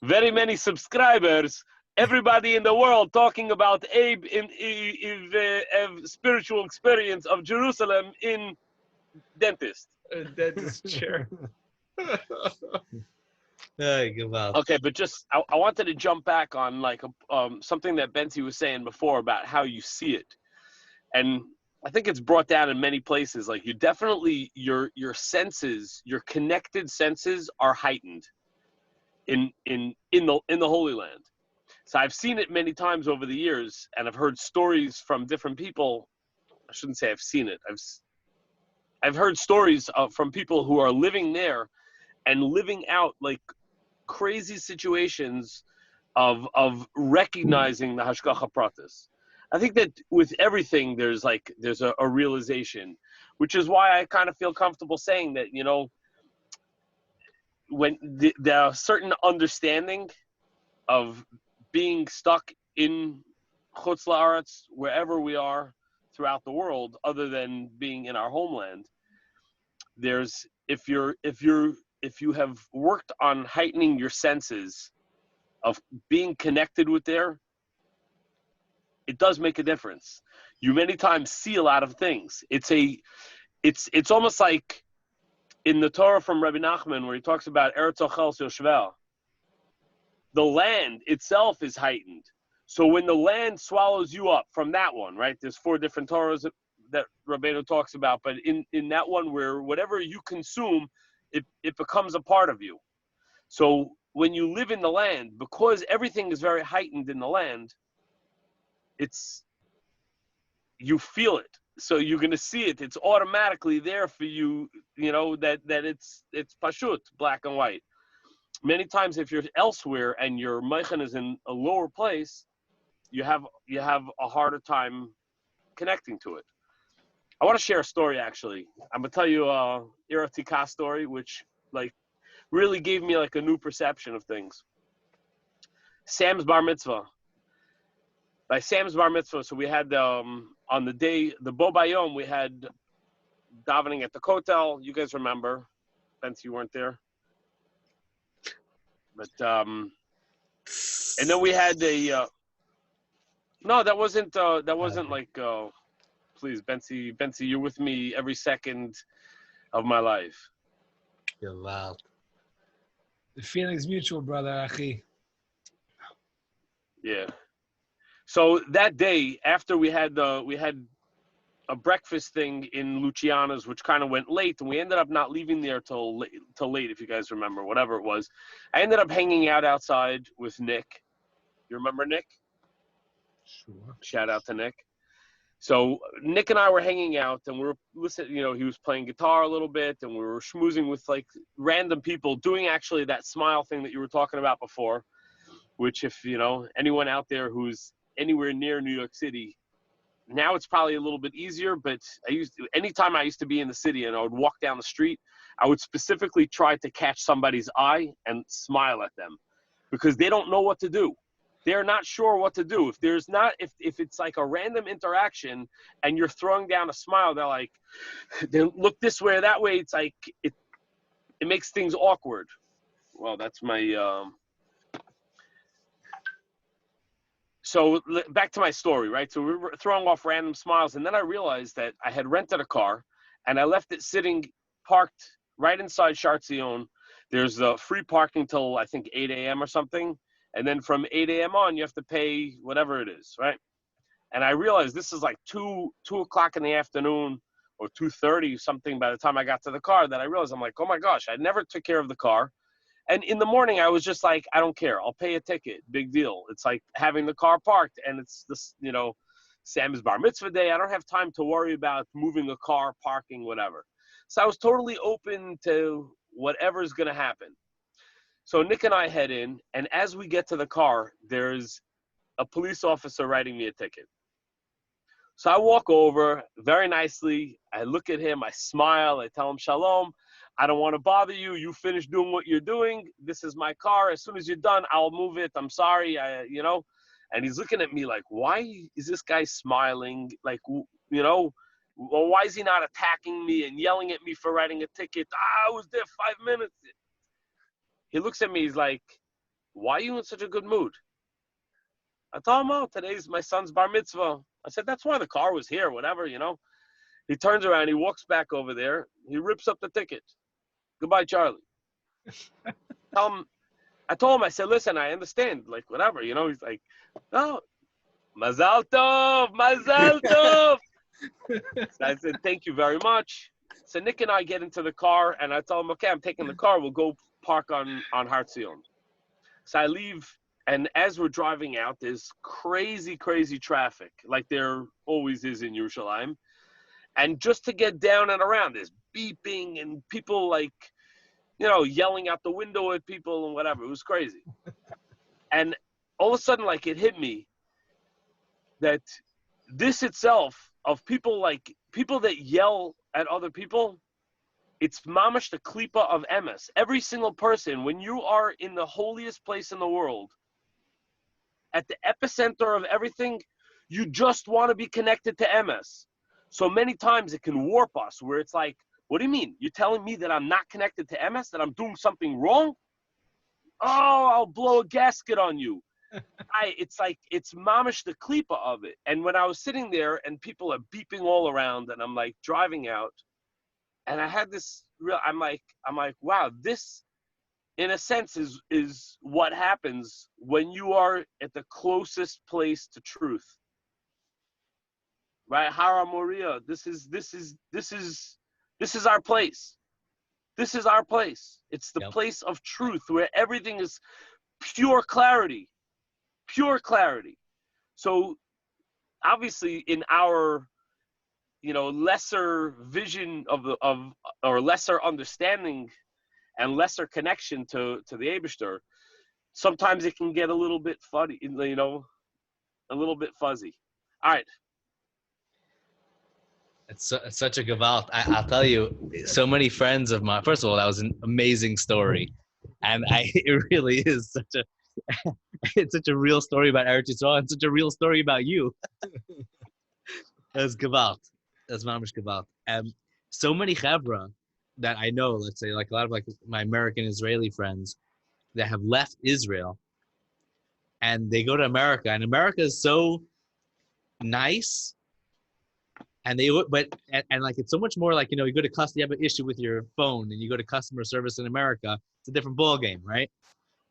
very many subscribers, everybody in the world talking about Abe in spiritual experience of Jerusalem in dentist chair. Okay, but just I wanted to jump back on something that Bentzi was saying before about how you see it, and I think it's brought down in many places. Like, you definitely your senses, your connected senses, are heightened in the Holy Land. So I've seen it many times over the years, and I've heard stories from different people. I shouldn't say I've seen it. I've heard stories from people who are living there and living out like crazy situations of recognizing the Hashgacha Process. I think that with everything, there's a realization, which is why I kind of feel comfortable saying that, when there are certain understanding of being stuck in Chutz La'aretz, wherever we are throughout the world, other than being in our homeland, there's if you have worked on heightening your senses of being connected with there, it does make a difference. You many times see a lot of things. It's almost like in the Torah from Rabbi Nachman, where he talks about Eretz Ochel Yoshvel, the land itself is heightened. So when the land swallows you up from that one, right? There's 4 different Torahs that Rabbeinu talks about, but in that one where whatever you consume, it becomes a part of you. So when you live in the land, because everything is very heightened in the land, you feel it. So you're going to see it. It's automatically there for you, that it's pashut, black and white. Many times if you're elsewhere and your meichen is in a lower place, you have a harder time connecting to it. I want to share a story, actually. I'm going to tell you a Ira Tika story, which really gave me a new perception of things. Sam's bar mitzvah. By Sam's bar mitzvah, so we had on the day, the Bo Bayom, we had davening at the Kotel. You guys remember. Bentzi, you weren't there. But, and then we had no, that wasn't please, Bentzi, you're with me every second of my life. You're loud. The feeling's mutual, brother, Achi. Yeah. So that day, after we had a breakfast thing in Luciana's, which kind of went late, and we ended up not leaving there till late, if you guys remember, whatever it was. I ended up hanging out outside with Nick. You remember Nick? Sure. Shout out to Nick. So Nick and I were hanging out, and we were listening. He was playing guitar a little bit, and we were schmoozing with random people, doing actually that smile thing that you were talking about before. Which, if anyone out there who's anywhere near New York City, now it's probably a little bit easier. But anytime I used to be in the city and I would walk down the street, I would specifically try to catch somebody's eye and smile at them, because they don't know what to do. They're not sure what to do. If it's like a random interaction and you're throwing down a smile, they look this way or that way. It's like it makes things awkward. Well, that's my. So back to my story, right? So we were throwing off random smiles, and then I realized that I had rented a car, and I left it sitting parked right inside Shartzion. There's free parking till I think 8 a.m. or something, and then from 8 a.m. on, you have to pay whatever it is, right? And I realized this is like 2 o'clock in the afternoon or 2:30 something by the time I got to the car, that I realized, I'm like, oh my gosh, I never took care of the car. And in the morning, I was just like, I don't care. I'll pay a ticket. Big deal. It's like having the car parked, and it's this, Sam's bar mitzvah day. I don't have time to worry about moving a car, parking, whatever. So I was totally open to whatever's going to happen. So Nick and I head in, and as we get to the car, there's a police officer writing me a ticket. So I walk over very nicely. I look at him. I smile. I tell him, shalom. I don't want to bother you. You finish doing what you're doing. This is my car. As soon as you're done, I'll move it. I'm sorry. And he's looking at me like, why is this guy smiling? Like, well, why is he not attacking me and yelling at me for writing a ticket? I was there 5 minutes. He looks at me. He's like, why are you in such a good mood? I told him, oh, today's my son's bar mitzvah. I said, that's why the car was here, whatever, He turns around. He walks back over there. He rips up the ticket. Goodbye, Charlie. I told him, I said, listen, I understand, whatever, He's like, no, Mazal Tov, Mazal Tov. So I said, thank you very much. So Nick and I get into the car, and I tell him, okay, I'm taking the car. We'll go park on Har Zion. So I leave, and as we're driving out, there's crazy, crazy traffic, like there always is in Yerushalayim. And just to get down and around, there's beeping and people yelling out the window at people and whatever. It was crazy. And all of a sudden, it hit me that this itself of people that yell at other people, it's mamash the klipa of emes. Every single person, when you are in the holiest place in the world, at the epicenter of everything, you just want to be connected to emes. So many times it can warp us, where it's like, what do you mean? You're telling me that I'm not connected to MS, that I'm doing something wrong? Oh, I'll blow a gasket on you. It's mamish the klipa of it. And when I was sitting there and people are beeping all around, and I'm driving out, and I had this real, I'm like, wow, this in a sense is what happens when you are at the closest place to truth. Right? Hara Moria. This is our place. This is our place. It's the place of truth where everything is pure clarity. Pure clarity. So obviously in our, lesser vision or lesser understanding and lesser connection to the Eibishter, sometimes it can get a little bit funny, a little bit fuzzy. All right. It's such a gewalt. I'll tell you, so many friends of mine. First of all, that was an amazing story, and it really is such a it's such a real story about Eretz Yisrael and such a real story about you. That's gewalt. That's mamish gewalt. So many chevra that I know, let's say, like a lot of like my American Israeli friends that have left Israel, and they go to America, and America is so nice. And like it's so much more like, you go to you have an issue with your phone and you go to customer service in America, it's a different ball game, right?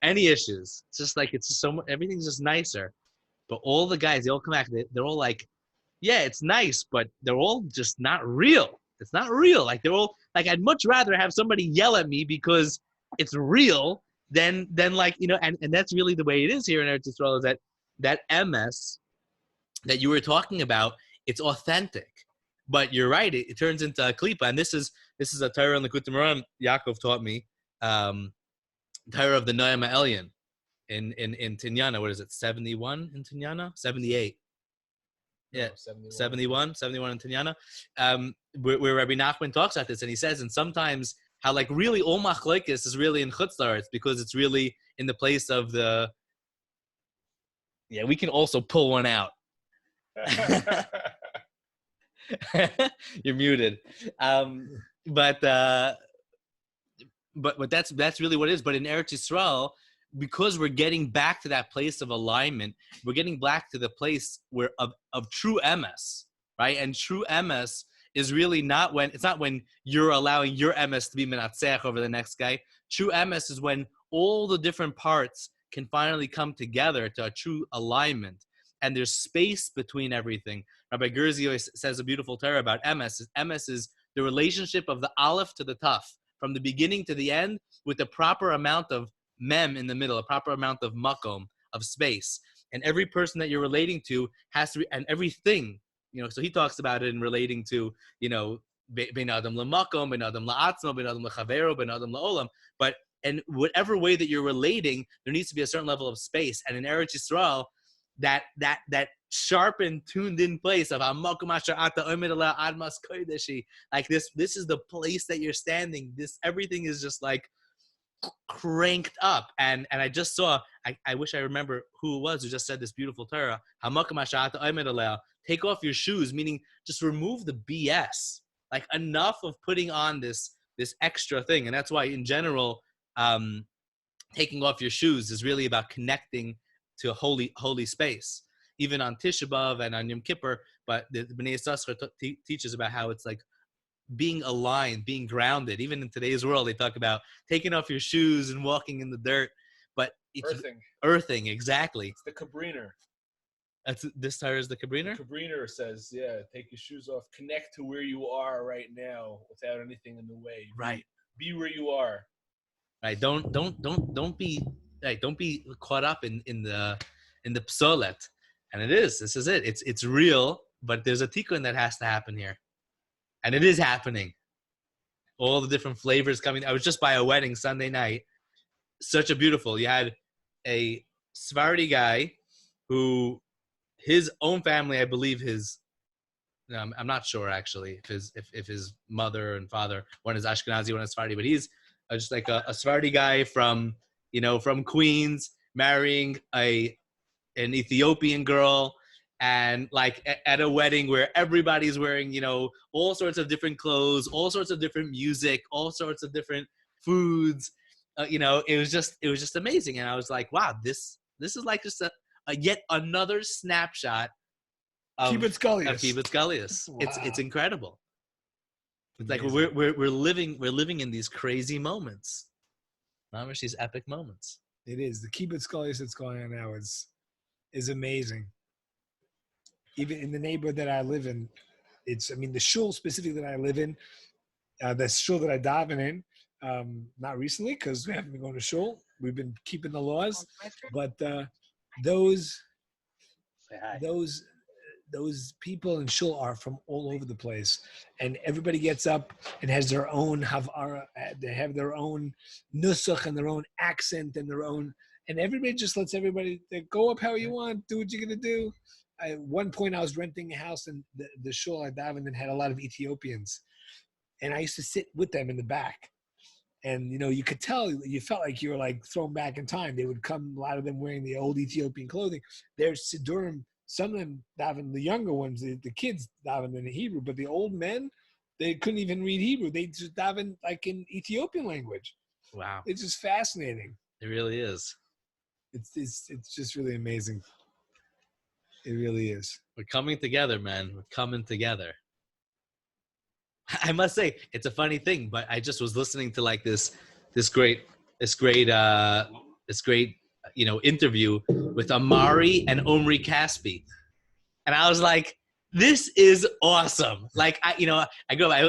Any issues, it's just like it's just everything's just nicer. But all the guys, they all come back, they're all like, yeah, it's nice, but they're all just not real. It's not real. Like they're all like, I'd much rather have somebody yell at me because it's real than like, and that's really the way it is here in Eretz Yisrael, is that MS that you were talking about, it's authentic. But you're right, it turns into a klipa, and this is a Torah in the Likutei Moharan Yaakov taught me, Torah of the Noam Elyon in Tinyana. What is it? 71 in Tinyana? 78. Yeah, no, 71 in Tinyana. Where Rabbi Nachman talks about this, and he says, and sometimes how like really all machlokes is really in Chutz La'aretz because it's really in the place of the. Yeah, we can also pull one out. You're muted. But that's really what it is. But in Eretz Yisrael, because we're getting back to that place of alignment, we're getting back to the place where of true MS, right? And true MS is really not when you're allowing your MS to be menatzech over the next guy. True MS is when all the different parts can finally come together to a true alignment. And there's space between everything. Rabbi Gersio says a beautiful Torah about MS. MS is the relationship of the aleph to the taf, from the beginning to the end, with the proper amount of mem in the middle, a proper amount of makom, of space. And every person that you're relating to has to, and everything, so he talks about it in relating to, ben adam lamakom, ben adam la'atzmo, ben adam la'chavero, ben adam la'olam. But in whatever way that you're relating, there needs to be a certain level of space. And in Eretz Yisrael, that sharpened, tuned in place of like this is the place that you're standing. This everything is just like cranked up. And I just saw, I wish I remember who it was who just said this beautiful Torah. Take off your shoes, meaning just remove the BS. Like enough of putting on this extra thing. And that's why in general, taking off your shoes is really about connecting to a holy space, even on Tisha B'Av and on Yom Kippur. But the Bnei Yissaschar teaches about how it's like being aligned, being grounded. Even in today's world, they talk about taking off your shoes and walking in the dirt. But it's earthing, exactly. It's the Kabriner. This Torah is the Kabriner? The Kabriner says, yeah, take your shoes off, connect to where you are right now without anything in the way. Right. Be where you are. Right. Don't be. Right, don't be caught up in the psolet, and this is it. It's real, but there's a tikkun that has to happen here, and it is happening. All the different flavors coming. I was just by a wedding Sunday night. Such a beautiful. You had a Sephardi guy who his own family, I believe I'm not sure actually if his mother and father, one is Ashkenazi, one is Sephardi, but he's just like a Sephardi guy from Queens, marrying an Ethiopian girl, and like at a wedding where everybody's wearing, all sorts of different clothes, all sorts of different music, all sorts of different foods. It was just amazing. And I was like, wow, this is like just a yet another snapshot of Kibbutz Galias. Wow. It's incredible. It's like we're living in these crazy moments. Mamish, these epic moments. It is. The Kibbutz Galias that's going on now is amazing. Even in the neighborhood that I live in, the shul specifically that I live in, the shul that I daven in, not recently because we haven't been going to shul. We've been keeping the laws, but those those people in shul are from all over the place, and everybody gets up and has their own havara. They have their own nusach and their own accent and their own, and everybody just lets everybody go up how you want, do what you're gonna do. At one point, I was renting a house, and the shul I davened in had a lot of Ethiopians, and I used to sit with them in the back. And, you could tell, you felt like you were like thrown back in time. They would come, a lot of them wearing the old Ethiopian clothing. There's Sidurim, some of them daven, the younger ones, the kids daven in Hebrew, but the old men, they couldn't even read Hebrew. They just daven like in Ethiopian language. Wow. It's just fascinating. It really is. It's just really amazing. It really is. We're coming together, man. We're coming together. I must say, it's a funny thing, but I just was listening to like this great interview with Amari and Omri Caspi, and I was like, this is awesome. Like I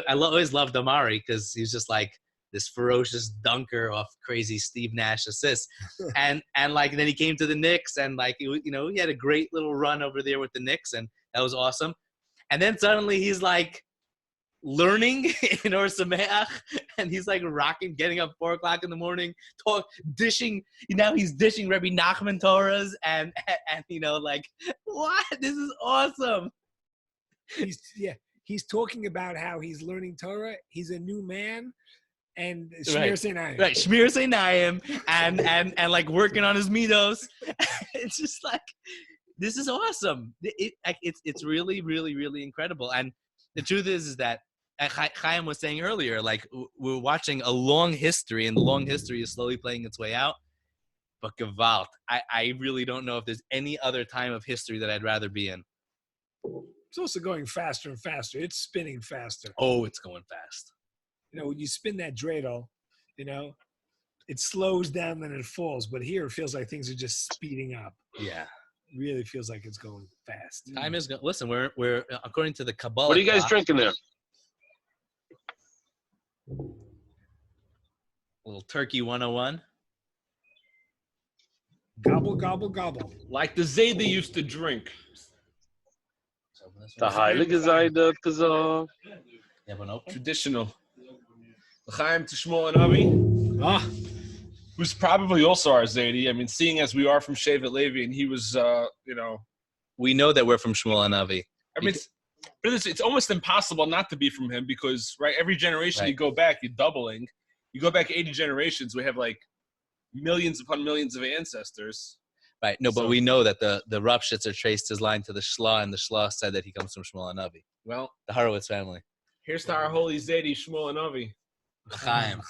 always loved Amari because he's just like this ferocious dunker off crazy Steve Nash assists, and like then he came to the Knicks and like he had a great little run over there with the Knicks, and that was awesome. And then suddenly he's like learning in Or Sameach, and he's like rocking, getting up 4 o'clock in the morning, dishing. Now he's dishing Rebbe Nachman Torahs, and like, what? This is awesome. He's talking about how he's learning Torah. He's a new man, and Shmir Seinayim. Right, Shmir Seinayim, and like working on his midos. It's just like, this is awesome. It's really, really, really incredible. And the truth is that Chaim was saying earlier, like we're watching a long history, and the long history is slowly playing its way out. But Gewalt, I really don't know if there's any other time of history that I'd rather be in. It's also going faster and faster. It's spinning faster. Oh, it's going fast. When you spin that dreidel, it slows down then it falls. But here it feels like things are just speeding up. Yeah. It really feels like it's going fast. Time is going. Listen, we're according to the Kabbalah. What are you guys drinking there? A little Turkey 101. Gobble, gobble, gobble. Like the Zayda used to drink. The Heilige Seide gesagt. Traditional. Chaim to Shmuel and Avi. Who's probably also our Zaydi. I mean, seeing as we are from Shevet Levi, and he was, We know that we're from Shmuel and Avi. I mean, it's almost impossible not to be from him because, right, every generation you go back, you're doubling. You go back 80 generations, we have like millions upon millions of ancestors. Right. No, but we know that the Ropshitzer traced his line to the Shlah, and the Shlah said that he comes from Shmuel and Avi. Well, the Horowitz family. Here's to our holy Zaydi, Shmuel and Avi. Chaim.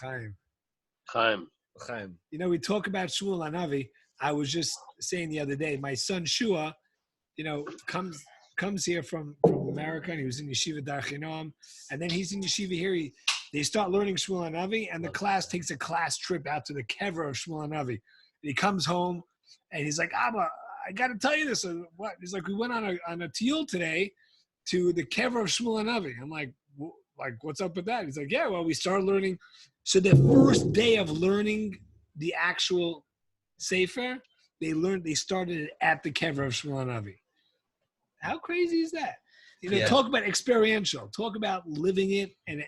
We talk about Shmuel and Avi. I was just saying the other day, my son Shua, comes here from America, and he was in Yeshiva Darchinoam, and then he's in Yeshiva here. They start learning Shmuel and Avi, and the class takes a class trip out to the kever of Shmuel and Avi. And he comes home, and he's like, Abba, I got to tell you this. What? He's like, we went on a tiyul today to the kever of Shmuel and Avi. I'm like, what's up with that? He's like, yeah, well, we started learning. So the first day of learning the actual Sefer, they started it at the kever of Shmuel and Avi. How crazy is that? Talk about experiential. Talk about living it and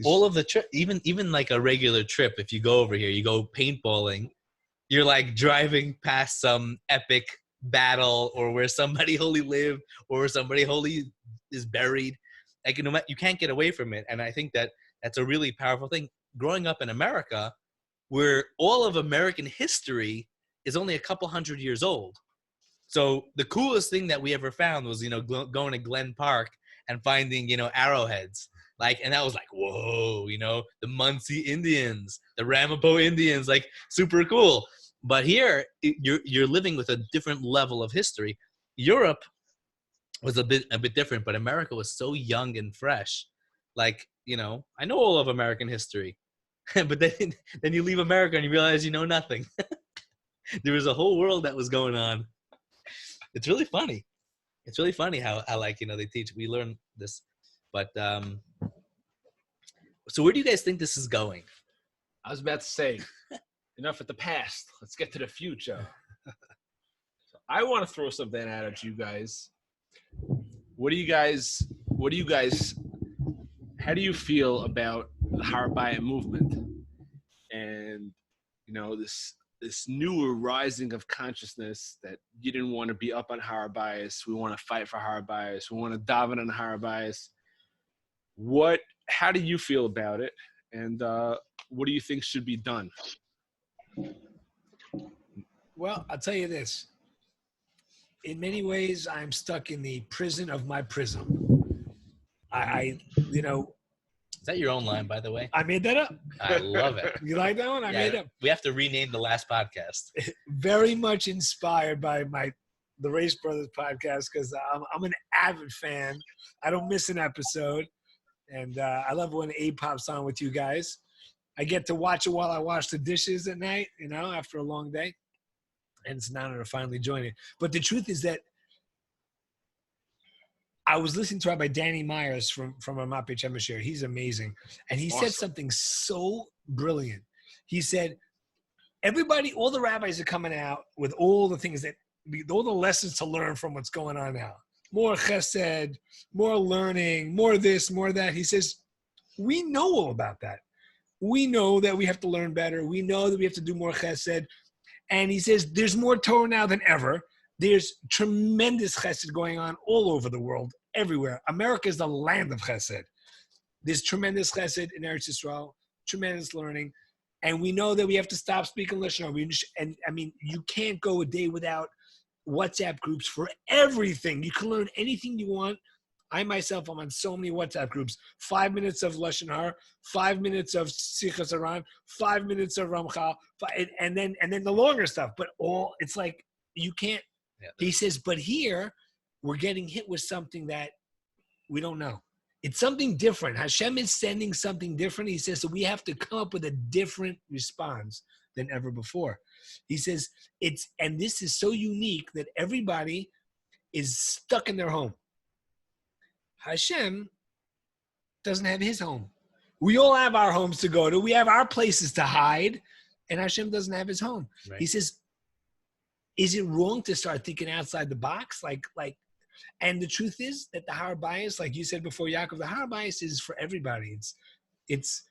all of the trip, even like a regular trip. If you go over here, you go paintballing, you're like driving past some epic battle or where somebody holy lived or where somebody holy is buried. Like, you can't get away from it. And I think that that's a really powerful thing. Growing up in America, where all of American history is only a couple hundred years old. So the coolest thing that we ever found was, going to Glen Park and finding, arrowheads. And that was like, whoa, the Muncie Indians, the Ramapo Indians, like super cool. But here you're living with a different level of history. Europe was a bit different, but America was so young and fresh. I know all of American history, but then you leave America and you realize you know nothing. There was a whole world that was going on. It's really funny. It's really funny how they teach. We learn this, but so where do you guys think this is going? I was about to say, enough with the past. Let's get to the future. I want to throw something out at you guys. How do you feel about the Harabaya movement and, this newer rising of consciousness that you didn't want to be up on Harabayas. We want to fight for Harabayas. We want to daven on Harabayas. How do you feel about it? And what do you think should be done? Well, I'll tell you this. In many ways, I'm stuck in the prison of my prism. Is that your own line, by the way? I made that up. I love it. You like that one? I made it up. We have to rename the last podcast. Very much inspired by the Raice Brothers podcast because I'm an avid fan. I don't miss an episode. And I love when Abe pops on with you guys. I get to watch it while I wash the dishes at night, after a long day. And it's an honor to finally join it. But the truth is that I was listening to Rabbi Danny Myers from Ramat Beit Shemesh. He's amazing. And he said something so brilliant. He said, all the rabbis are coming out with all the things all the lessons to learn from what's going on now. More chesed, more learning, more this, more that. He says, we know all about that. We know that we have to learn better. We know that we have to do more chesed. And he says, there's more Torah now than ever. There's tremendous chesed going on all over the world, everywhere. America is the land of chesed. There's tremendous chesed in Eretz Yisrael, tremendous learning. And we know that we have to stop speaking Lashon Hara. And I mean, you can't go a day without WhatsApp groups for everything. You can learn anything you want. I myself, I'm on so many WhatsApp groups. 5 minutes of Lashon Hara, 5 minutes of Sichas Aran, 5 minutes of Ramchal, and then the longer stuff. But it's like you can't. Yeah, he says, but here we're getting hit with something that we don't know. It's something different. Hashem is sending something different. He says, so we have to come up with a different response than ever before. He says, and this is so unique that everybody is stuck in their home. Hashem doesn't have his home. We all have our homes to go to. We have our places to hide, and Hashem doesn't have his home. Right. He says, is it wrong to start thinking outside the box? And the truth is that the Harabayas, like you said before, Yaakov, the Harabayas is for everybody. It's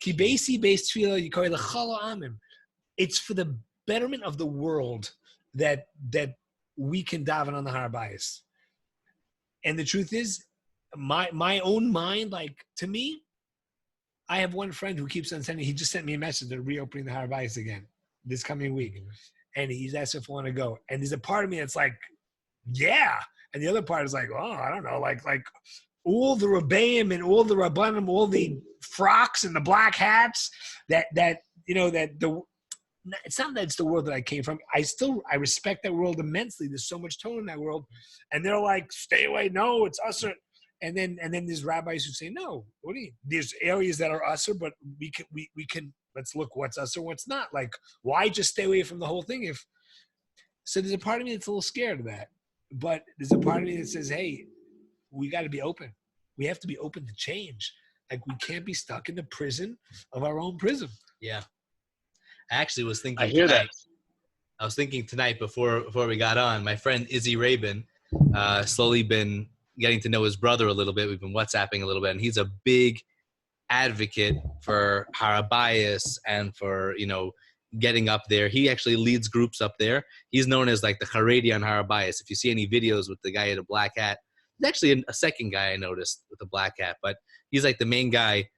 kibesi beis tefillah yikol l'chol ha'amim. It's for the betterment of the world that we can daven on the Harabayas. And the truth is, my own mind, to me, I have one friend who keeps on sending. He just sent me a message. They're reopening the Harabayas again this coming week. Mm-hmm. And he's asked if I want to go. And there's a part of me that's like, yeah. And the other part is like, oh, I don't know. Like all the Rebbeim and all the Rabbanim, all the frocks and the black hats it's not that it's the world that I came from. I respect that world immensely. There's so much Torah in that world. And they're like, stay away. No, it's usher. And then there's rabbis who say, no, what do you, there's areas that are usher, but we can, let's look what's usher, what's not. Like, why just stay away from the whole thing? So there's a part of me that's a little scared of that. But there's a part of me that says, hey, we got to be open. We have to be open to change. Like, we can't be stuck in the prison of our own prism. Yeah. I actually was thinking. I hear tonight, that. I was thinking tonight before we got on, my friend Izzy Rabin, slowly been getting to know his brother a little bit. We've been WhatsApping a little bit, and he's a big advocate for Harabayas and for, getting up there. He actually leads groups up there. He's known as like the Haredi on Harabayas. If you see any videos with the guy in a black hat, there's actually a second guy I noticed with a black hat, but he's like the main guy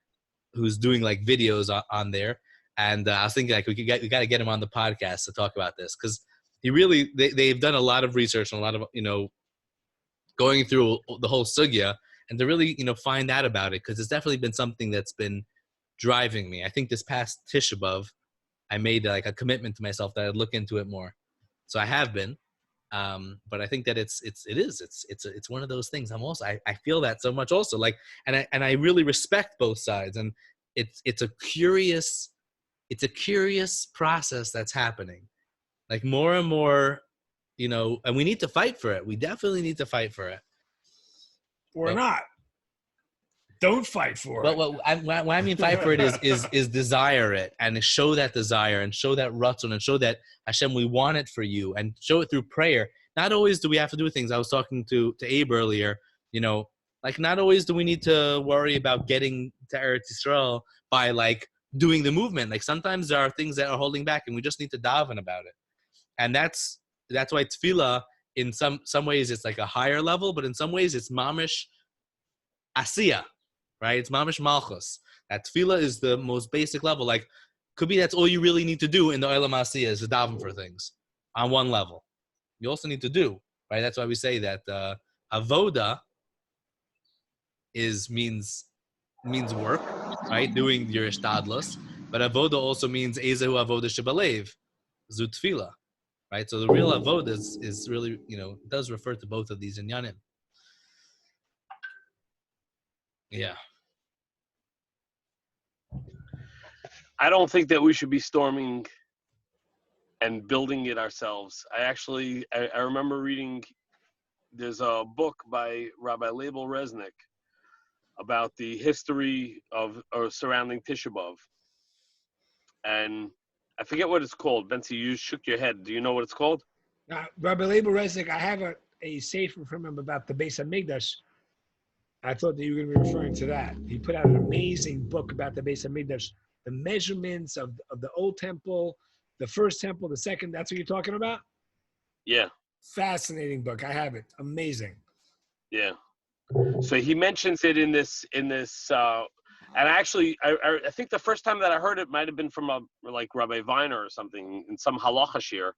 who's doing like videos on there. And I was thinking like we got to get him on the podcast to talk about this, because they've done a lot of research and a lot of going through the whole sugya, and to really find out about it, because it's definitely been something that's been driving me. I think this past Tisha B'Av, I made like a commitment to myself that I'd look into it more. So I have been, but I think that it's one of those things. I feel that so much also, like, and I really respect both sides, and it's a curious process that's happening, like more and more, and we need to fight for it. We definitely need to fight for it. Or not. Don't fight for it. Well, what I mean fight for it is desire it, and show that desire, and show that ratzon, and show that Hashem, we want it for you, and show it through prayer. not always do we have to do things. I was talking to Abe earlier, like not always do we need to worry about getting to Eretz Yisrael by like doing the movement. Like sometimes there are things that are holding back and we just need to daven about it. And that's why tefillah, in some ways it's like a higher level, but in some ways it's mamish asiya, right? It's mamish malchus. That tefillah is the most basic level. Like, could be that's all you really need to do in the olam asiya is to daven for things on one level. You also need to do, right? That's why we say that avoda means work, right? Doing your ishtadlus, but avoda also means ezehu avoda shebalev, zu tefillah, right? So the real avoda is really, does refer to both of these inyanim. Yeah. I don't think that we should be storming and building it ourselves. I remember reading, there's a book by Rabbi Leibel Resnick about the history of or surrounding Tisha B'Av. And I forget what it's called. Bentzi, you shook your head. Do you know what it's called? Rabbi Leibel Resnick, I have a sefer from him about the Beis HaMikdash. I thought that you were going to be referring to that. He put out an amazing book about the Beis HaMikdash, the measurements of the old temple, the first temple, the second. That's what you're talking about? Yeah. Fascinating book. I have it. Amazing. Yeah. So he mentions it in this, and actually, I think the first time that I heard it might have been from like Rabbi Viner or something in some halacha shir.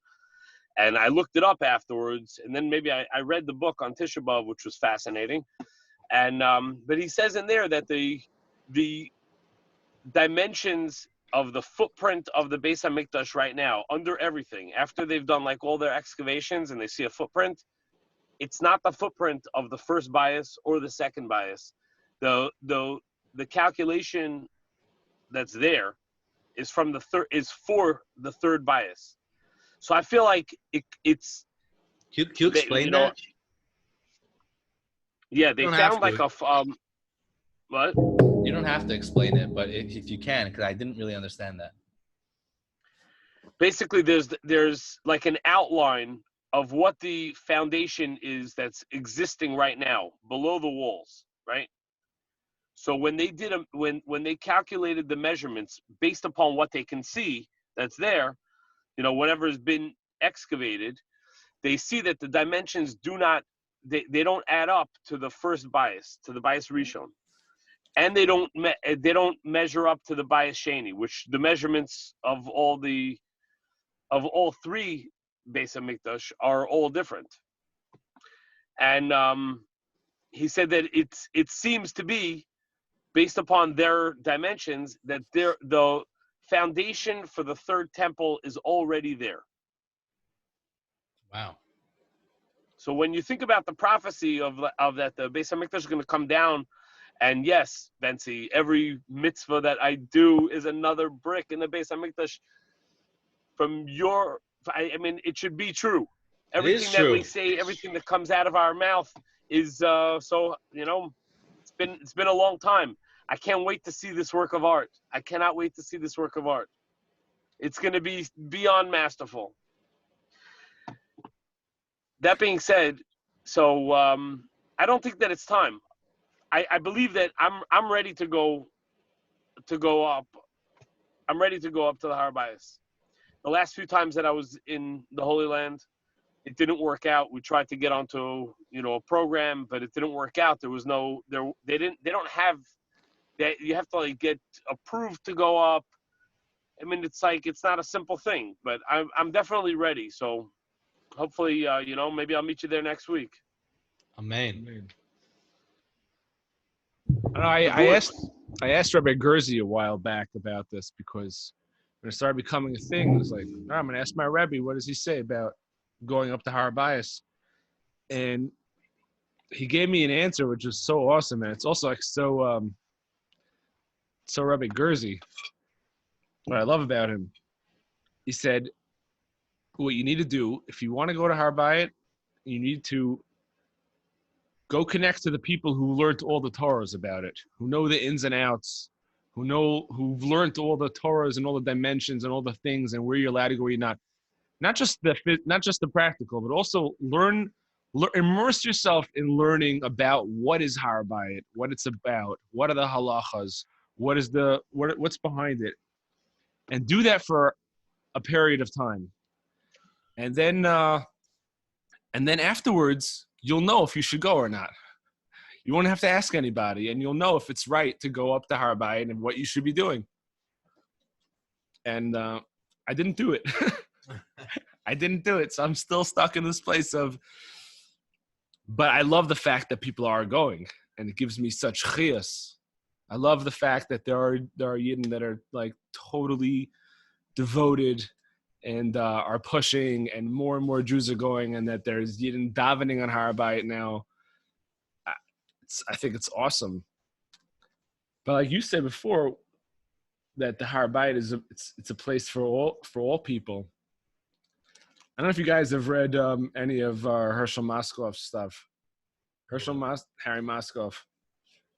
And I looked it up afterwards, and then maybe I read the book on Tisha B'Av, which was fascinating. And but he says in there that the dimensions of the footprint of the Beis HaMikdash right now, under everything, after they've done like all their excavations and they see a footprint, it's not the footprint of the first bias or the second bias. The calculation that's there is for the third bias. So I feel like it's. Can you explain that? Yeah, they found like what? You don't have to explain it, but if you can, because I didn't really understand that. Basically, there's like an outline of what the foundation is that's existing right now below the walls, right? So when they did when they calculated the measurements based upon what they can see that's there, whatever has been excavated, they see that the dimensions they don't add up to the first bias, to the bias rishon, and they don't measure up to the bias sheni, which the measurements of all three Beis HaMikdash are all different. And he said that it seems to be based upon their dimensions that the foundation for the third temple is already there. Wow. So when you think about the prophecy of that the Beis HaMikdash is going to come down, and yes, Bentzi, every mitzvah that I do is another brick in the Beis HaMikdash. I mean, it should be true. Everything that we say, everything that comes out of our mouth is it's been a long time. I can't wait to see this work of art. I cannot wait to see this work of art. It's going to be beyond masterful. That being said, so I don't think that it's time. I believe that I'm ready to go up. I'm ready to go up to the Har Bayis. The last few times that I was in the Holy Land, it didn't work out. We tried to get onto a program, but it didn't work out. There was they don't have that. You have to like get approved to go up. I mean, it's not a simple thing, but I'm definitely ready. So hopefully, maybe I'll meet you there next week. Amen. I asked Rabbi Gerzi a while back about this because when it started becoming a thing, it was like, I'm going to ask my Rebbe, what does he say about going up to Har Bayis? And he gave me an answer, which was so awesome. And it's also like so Rabbi Gerzi. What I love about him, he said, what you need to do, if you want to go to Har Bayit, you need to go connect to the people who learned all the Torahs about it, who know the ins and outs, who've learned all the Torahs and all the dimensions and all the things and where you're allowed to go, where you're not not just the practical, but also immerse yourself in learning about what is Har Bayit, what it's about, what are the halachas, what's behind it, and do that for a period of time, and then afterwards you'll know if you should go or not. You won't have to ask anybody, and you'll know if it's right to go up to Har Bayit and what you should be doing. And I didn't do it. I didn't do it, so I'm still stuck in this place of. But I love the fact that people are going, and it gives me such chiyas. I love the fact that there are Yidden that are like totally devoted and are pushing, and more Jews are going, and that there's Yidden davening on Har Bayit now. I think it's awesome. But like you said before, that the Har Bayit is it's a place for all people. I don't know if you guys have read any of Herschel Moskov's stuff. Harry Moskov.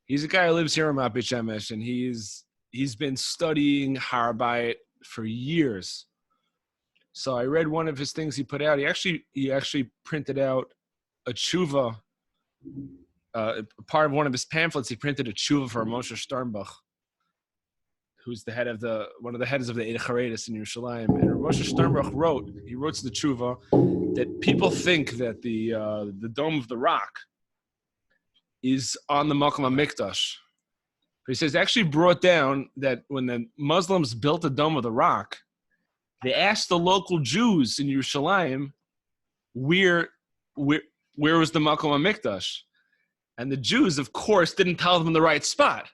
He's a guy who lives here in Mount Shemesh, and he's been studying Har Bayit for years. So I read one of his things he put out. He actually printed out a tshuva. Part of one of his pamphlets, he printed a tshuva for Moshe Sternbuch, who's one of the heads of the Eid Charedis in Yerushalayim. And Moshe Sternbuch wrote the tshuva that people think that the Dome of the Rock is on the Makom HaMikdash. But he says it actually brought down that when the Muslims built the Dome of the Rock, they asked the local Jews in Yerushalayim where was the Makom HaMikdash. And the Jews, of course, didn't tell them the right spot.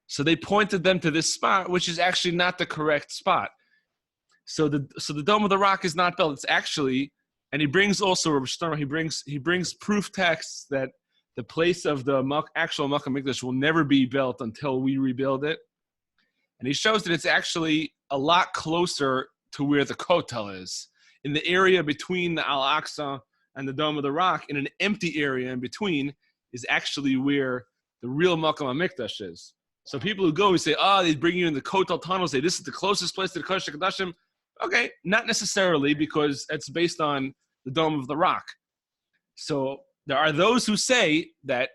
So they pointed them to this spot, which is actually not the correct spot. So the Dome of the Rock is not built. It's actually, and he brings also, he brings proof texts that the place of the actual Makom HaMikdash will never be built until we rebuild it. And he shows that it's actually a lot closer to where the Kotel is, in the area between the Al-Aqsa and the Dome of the Rock, in an empty area in between, is actually where the real Makom HaMikdash is. So people who go and say, they bring you in the Kotel tunnel, say this is the closest place to the Kodesh HaKodashim. Okay, not necessarily, because it's based on the Dome of the Rock. So there are those who say that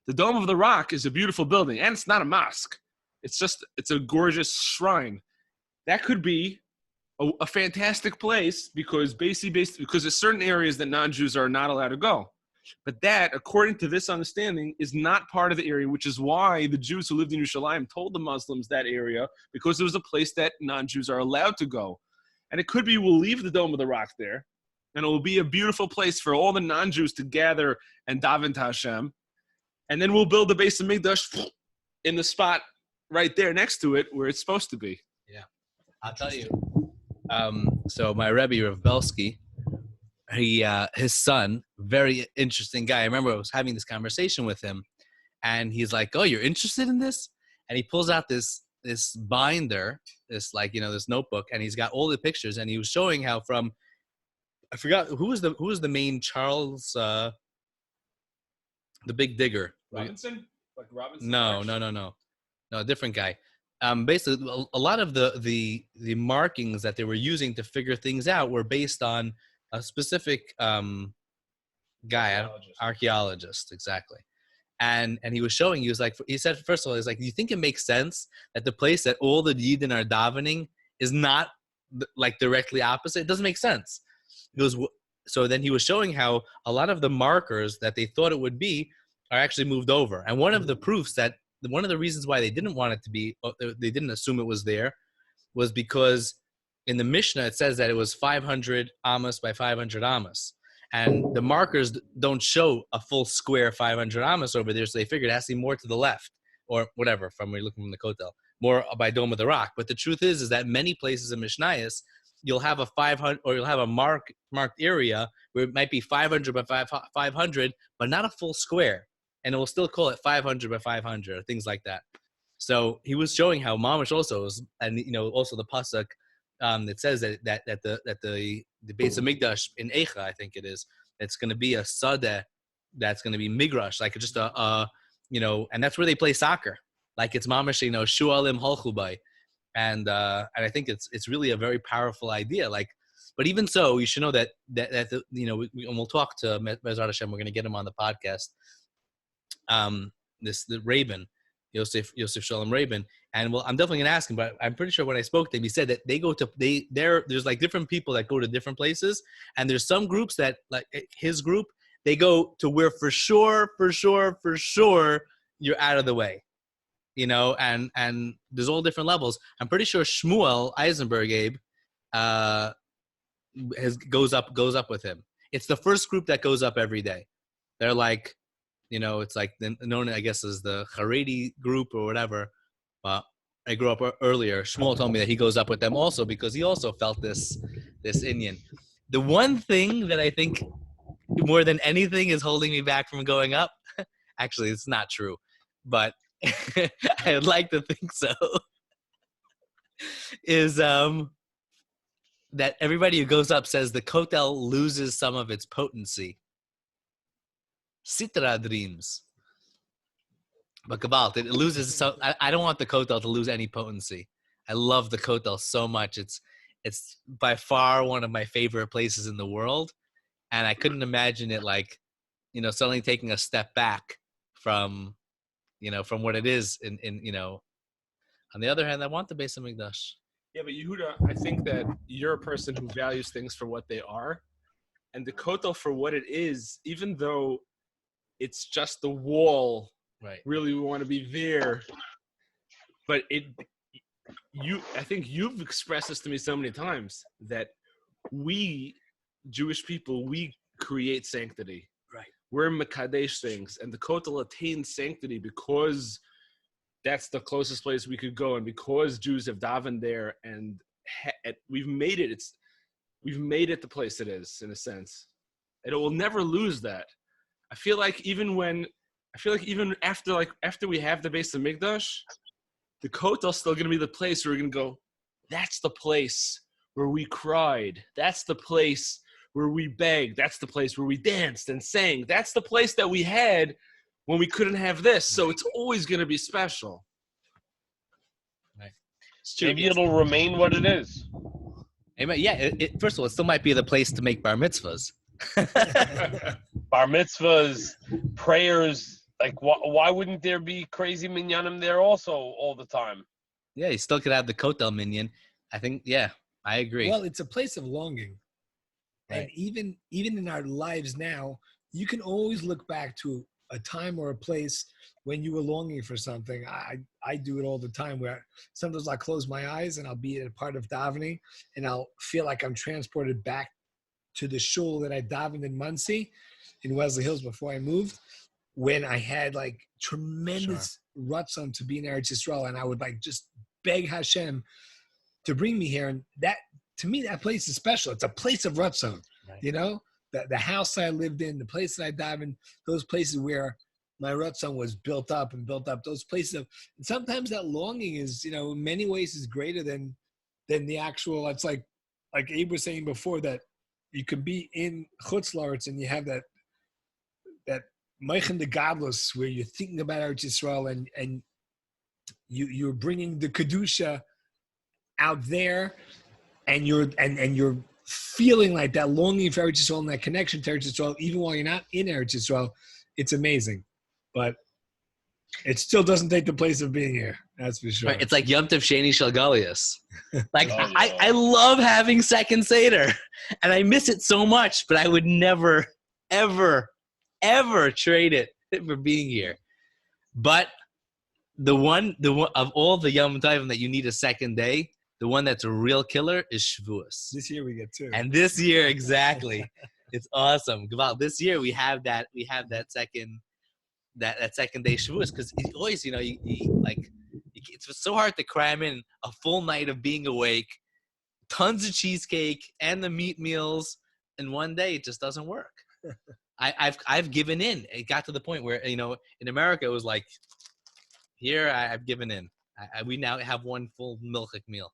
the Dome of the Rock is a beautiful building, and it's not a mosque. It's a gorgeous shrine. That could be a fantastic place because there's certain areas that non-Jews are not allowed to go. But that, according to this understanding, is not part of the area, which is why the Jews who lived in Yerushalayim told the Muslims that area, because it was a place that non-Jews are allowed to go. And it could be we'll leave the Dome of the Rock there, and it will be a beautiful place for all the non-Jews to gather and daven to Hashem. And then we'll build the Beis HaMikdash in the spot right there next to it where it's supposed to be. Yeah, I'll tell you. So my Rebbe, Rav Belsky, his son, very interesting guy. I remember I was having this conversation with him, and he's like, "Oh, you're interested in this?" And he pulls out this binder, this notebook, and he's got all the pictures, and he was showing how from, I forgot who was the main Charles, the big digger. Robinson? Like Robinson? No, a different guy. Basically, a lot of the markings that they were using to figure things out were based on a specific guy, archaeologist, exactly. And he was showing, he said, first of all, he's like, do you think it makes sense that the place that all the Yidden are davening is not like directly opposite? It doesn't make sense. He goes, so then he was showing how a lot of the markers that they thought it would be are actually moved over. And one of the proofs one of the reasons why they didn't want it to be, they didn't assume it was there, was because in the Mishnah, it says that it was 500 amos by 500 amos. And the markers don't show a full square 500 amos over there, so they figured it has to be more to the left, or whatever, from where you're looking from the Kotel, more by Dome of the Rock. But the truth is that many places in Mishnayos, you'll have a 500, or you'll have a marked area where it might be 500 by 500, but not a full square. And it will still call it 500 by 500, or things like that. So he was showing how Mamish also is, and also the pasuk that says that the Beis HaMikdash in Eicha, I think it is, it's going to be a sadeh, that's going to be migrash, like just and that's where they play soccer, like it's Mamish, shualim halchu bay, and I think it's really a very powerful idea. Like But even so, you should know that and we'll talk to Bezrat Hashem. We're going to get him on the podcast. The Rabin, Yosef Shalom Rabin, and I'm definitely going to ask him. But I'm pretty sure when I spoke to him, he said that there's like different people that go to different places, and there's some groups that, like his group, they go to where for sure you're out of the way, and there's all different levels. I'm pretty sure Shmuel Eisenberg, Abe, goes up with him. It's the first group that goes up every day. They're like, it's like known, I guess, as the Haredi group or whatever. But I grew up earlier. Shmuel told me that he goes up with them also because he also felt this Inyan. The one thing that I think more than anything is holding me back from going up, actually, it's not true, but I'd like to think so, is that everybody who goes up says the kotel loses some of its potency. Sitra dreams. But Kabbalah, it loses so. I don't want the kotel to lose any potency. I love the kotel so much. It's by far one of my favorite places in the world, and I couldn't imagine it like, suddenly taking a step back from what it is. In on the other hand, I want the Beis Hamikdash. Yeah, but Yehuda, I think that you're a person who values things for what they are, and the kotel for what it is, even though it's just the wall. Right. Really, we want to be there, but I think you've expressed this to me so many times that we, Jewish people, we create sanctity. Right. We're mekadesh things, and the kotel attains sanctity because that's the closest place we could go, and because Jews have davened there, and we've made it. We've made it the place it is, in a sense, and it will never lose that. I feel like even after we have the Beis Hamikdash, the kotel's still going to be the place where we're going to go, that's the place where we cried. That's the place where we begged. That's the place where we danced and sang. That's the place that we had when we couldn't have this. So it's always going to be special. Right. Maybe it'll remain what it is. Amen. Yeah. First of all, it still might be the place to make bar mitzvahs. Bar mitzvahs, prayers. Like, why wouldn't there be crazy minyanim there also all the time? Yeah, you still could have the kotel minyan. I think, yeah, I agree. Well, it's a place of longing. Right. And even in our lives now, you can always look back to a time or a place when you were longing for something. I do it all the time where sometimes I'll close my eyes and I'll be a part of davening and I'll feel like I'm transported back to the shul that I davened in Monsey, in Wesley Hills before I moved, when I had like tremendous ratzon to be in Eretz Yisrael, and I would like just beg Hashem to bring me here. And that, to me, that place is special. It's a place of ratzon, Right. The house I lived in, the place that I dive in, those places where my ratzon was built up, those places and sometimes that longing is, in many ways is greater than the actual, it's like Abe was saying before, that you could be in Chutz La'aretz and you have that Meichen de Gadlus where you're thinking about Eretz Yisrael and you're bringing the Kedusha out there and you're feeling like that longing for Eretz Yisrael and that connection to Eretz Yisrael, even while you're not in Eretz Yisrael. It's amazing. But it still doesn't take the place of being here. That's for sure. Right. It's like Yom Tov Sheni Shel Galias. Like, I love having second Seder, and I miss it so much, but I would never, ever, ever trade it for being here. But the one of all the Yom Tovim that you need a second day, the one that's a real killer is Shavuos. This year we get two. And this year, exactly. It's awesome. This year we have that second day Shavuos, because always, it's so hard to cram in a full night of being awake, tons of cheesecake and the meat meals in one day. It just doesn't work. I've given in. It got to the point where, in America it was like, here I've given in. We now have one full milchik meal.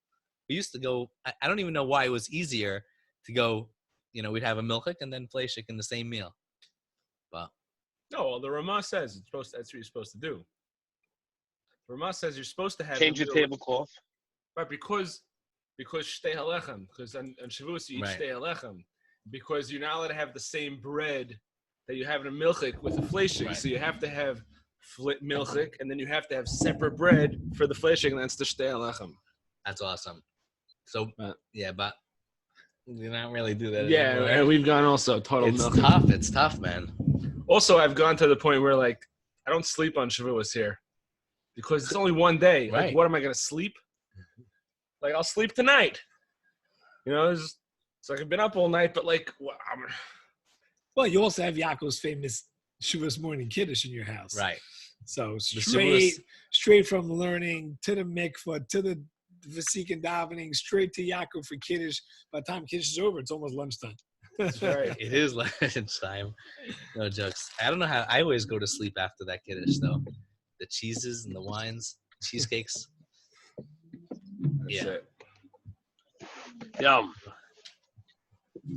We used to go, I don't even know why it was easier to go, we'd have a milchik and then fleshik in the same meal. But no, well, the Ramah says that's what you're supposed to do. The Ramah says you're supposed to have change your tablecloth. Right, because because shtei halechem, because on Shavuos you eat Right. shtei halechem, because you're not allowed to have the same bread that you have in a milchik with a fleshik. Right. So you have to have milchik, and then you have to have separate bread for the fleshik, and that's the shtei halechem. That's awesome. So yeah, but we don't really do that anymore. Yeah, and we've gone also total It's milchik. tough. It's tough, man. Also, I've gone to the point where like I don't sleep on Shavuos here because it's only one day. Right. Like, what am I gonna sleep? Like, I'll sleep tonight. You know, it's like I've been up all night, but like, Well, you also have Yaakov's famous Shavuos morning kiddush in your house. Right. So Shavuos- straight from learning to the mikvah to the Vasik and davening, straight to Yaakov for kiddush. By the time kiddush is over, it's almost lunchtime. that's right. It is lunchtime. No jokes. I don't know how. I always go to sleep after that kiddush, though. The cheeses and the wines, cheesecakes. That's Yeah. it. Yeah.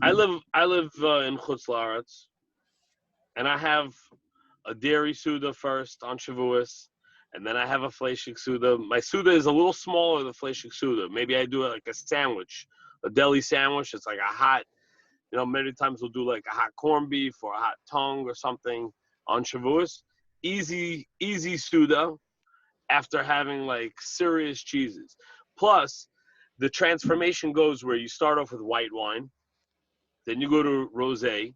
I live in Chutz La'aretz, and I have a dairy Suda first on Shavuos, and then I have a Fleshik Suda. My Suda is a little smaller than Fleshik Suda. Maybe I do it like a sandwich, a deli sandwich. It's like a hot, many times we'll do like a hot corned beef or a hot tongue or something on Shavuos. Easy Suda after having like serious cheeses. Plus, the transformation goes where you start off with white wine, then you go to rosé,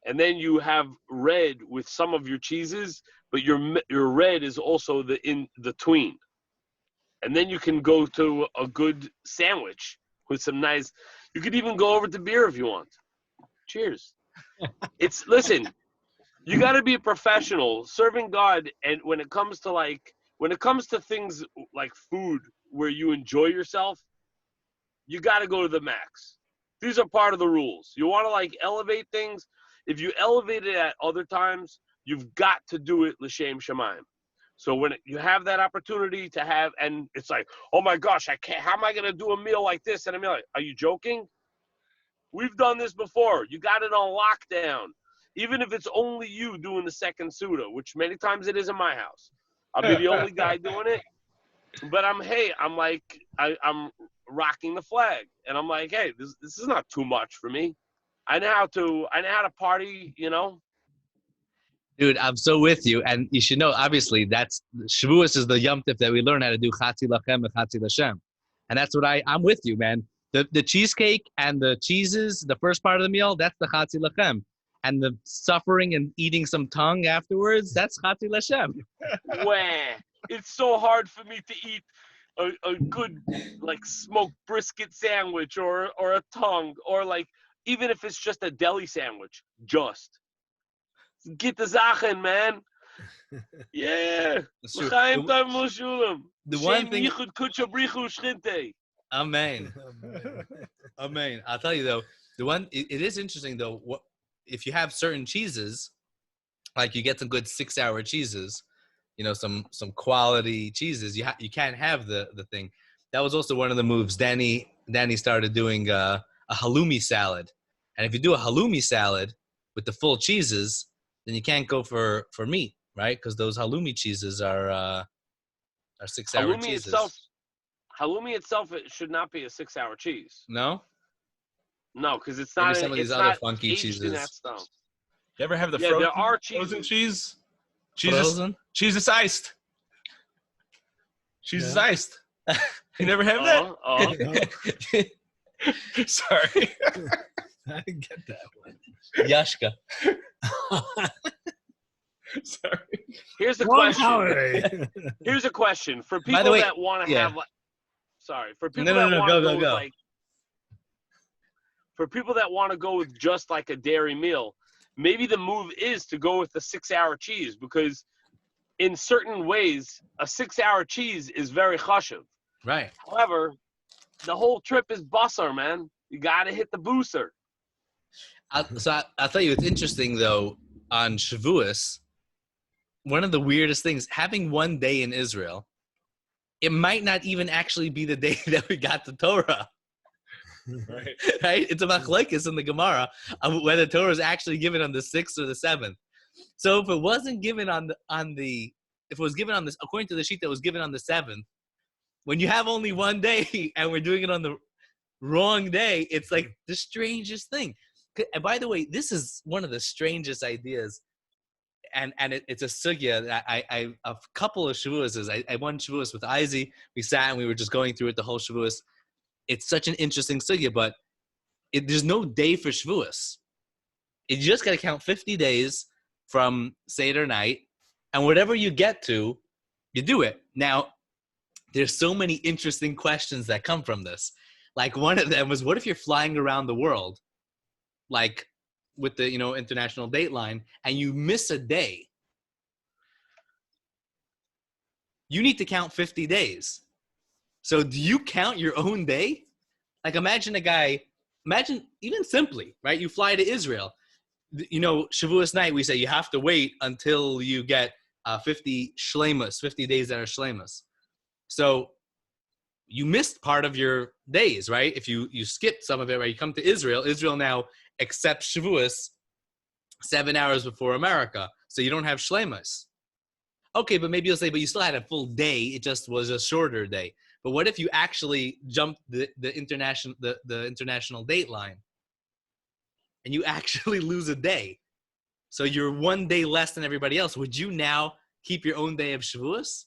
and then you have red with some of your cheeses, but your red is also the in the tween. And then you can go to a good sandwich with some nice. You could even go over to beer if you want. Cheers. Listen, you got to be a professional serving God, and when it comes to things like food where you enjoy yourself, you got to go to the max. These are part of the rules. You want to like elevate things. If you elevate it at other times, you've got to do it l'shem shamayim. So when you have that opportunity to have, and it's like, oh my gosh, I can't. How am I going to do a meal like this? And I'm like, are you joking? We've done this before. You got it on lockdown. Even if it's only you doing the second Suda, which many times it is in my house. I'll be the only guy doing it. But I'm rocking the flag. And I'm like, hey, this is not too much for me. I know how to party, Dude, I'm so with you. And you should know, obviously, that's Shavuos is the Yom Tif that we learn how to do Chatzi Lachem and Chatzi Lashem. And that's what I'm with you, man. The cheesecake and the cheeses, the first part of the meal, that's the Chatzi Lachem. And the suffering and eating some tongue afterwards, that's Chatzi Lashem. Wah. It's so hard for me to eat a good, like, smoked brisket sandwich or a tongue, or, like, even if it's just a deli sandwich. Just. Get the Zachen, man. Yeah. Chaim the one thing... Amen. Amen. I'll tell you, though, it is interesting, though, if you have certain cheeses, like you get some good 6-hour cheeses, some quality cheeses, you can't have the thing. That was also one of the moves. Danny started doing a halloumi salad. And if you do a halloumi salad with the full cheeses, then you can't go for meat, right? Because those halloumi cheeses are 6-hour cheeses. Halloumi itself, it should not be a 6-hour cheese. No? No, because it's not. Maybe some of these other funky cheeses. In that style. You ever have the there are frozen cheese? Frozen? Cheese is iced. Cheese is iced. You never have that? Sorry. I didn't get that one. Yashka. Sorry. Here's the question. Here's a question for people that want to have. Sorry, for people that want to go with like. For people that want to go with just like a dairy meal, maybe the move is to go with the 6-hour cheese, because in certain ways, a 6-hour cheese is very chashuv. Right. However, the whole trip is basar, man. You got to hit the booster. I'll tell you, it's interesting, though, on Shavuos, one of the weirdest things, having one day in Israel, it might not even actually be the day that we got the Torah. Right? It's a machlokes in the Gemara whether Torah is actually given on the 6th or the 7th. So if it wasn't given if it was given on this, according to the sheet that was given on the 7th, when you have only one day and we're doing it on the wrong day, it's like the strangest thing. And by the way, this is one of the strangest ideas. And it's a sugya that I a couple of Shavuos. I won Shavuos with Izzy. We sat and we were just going through it the whole Shavuos. It's such an interesting sugya, but there's no day for Shavuos. You just got to count 50 days from Seder night, and whatever you get to, you do it. Now, there's so many interesting questions that come from this. Like one of them was, what if you're flying around the world, like with the international dateline, and you miss a day? You need to count 50 days. So do you count your own day? Like imagine even simply, right? You fly to Israel. Shavuos night, we say you have to wait until you get 50 shlemus, 50 days that are shlemus. So you missed part of your days, right? If you skipped some of it, right? You come to Israel. Israel now accepts Shavuos 7 hours before America. So you don't have shlemus. Okay, but maybe you'll say, but you still had a full day. It just was a shorter day. But what if you actually jumped the international date line and you actually lose a day? So you're 1 day less than everybody else. Would you now keep your own day of Shavuos?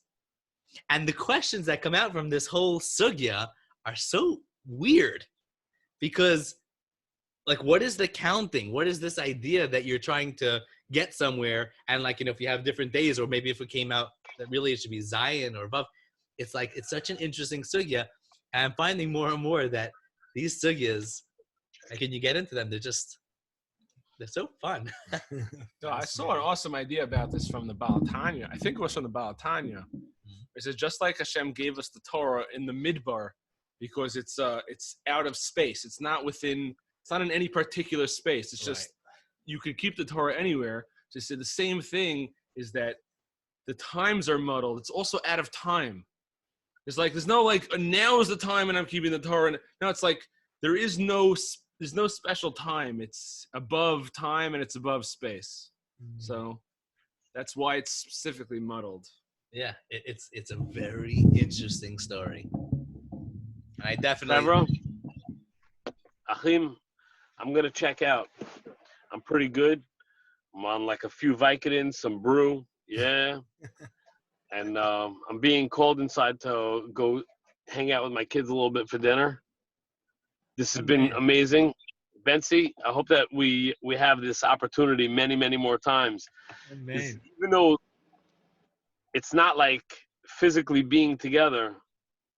And the questions that come out from this whole sugya are so weird because, like, what is the counting? What is this idea that you're trying to get somewhere? And like, if you have different days, or maybe if it came out that really it should be Zion or above, it's like, it's such an interesting sugya. And I'm finding more and more that these sugyas, like, when you get into them, they're so fun. So I saw an awesome idea about this from the Baal Tanya. I think it was from the Baal Tanya. It says, just like Hashem gave us the Torah in the Midbar, because it's out of space. It's not in any particular space. It's just, you could keep the Torah anywhere. So they said the same thing is that the times are muddled. It's also out of time. It's like, there's no like, now is the time and I'm keeping the Torah. No, it's like, there's no special time. It's above time and it's above space. So that's why it's specifically muddled. Yeah, it's a very interesting story. And I definitely... Achim, I'm going to check out. I'm pretty good. I'm on like a few Vicodins, some brew. Yeah. And I'm being called inside to go hang out with my kids a little bit for dinner. This has been amazing. Bentzi, I hope that we have this opportunity many, many more times. Even though it's not like physically being together,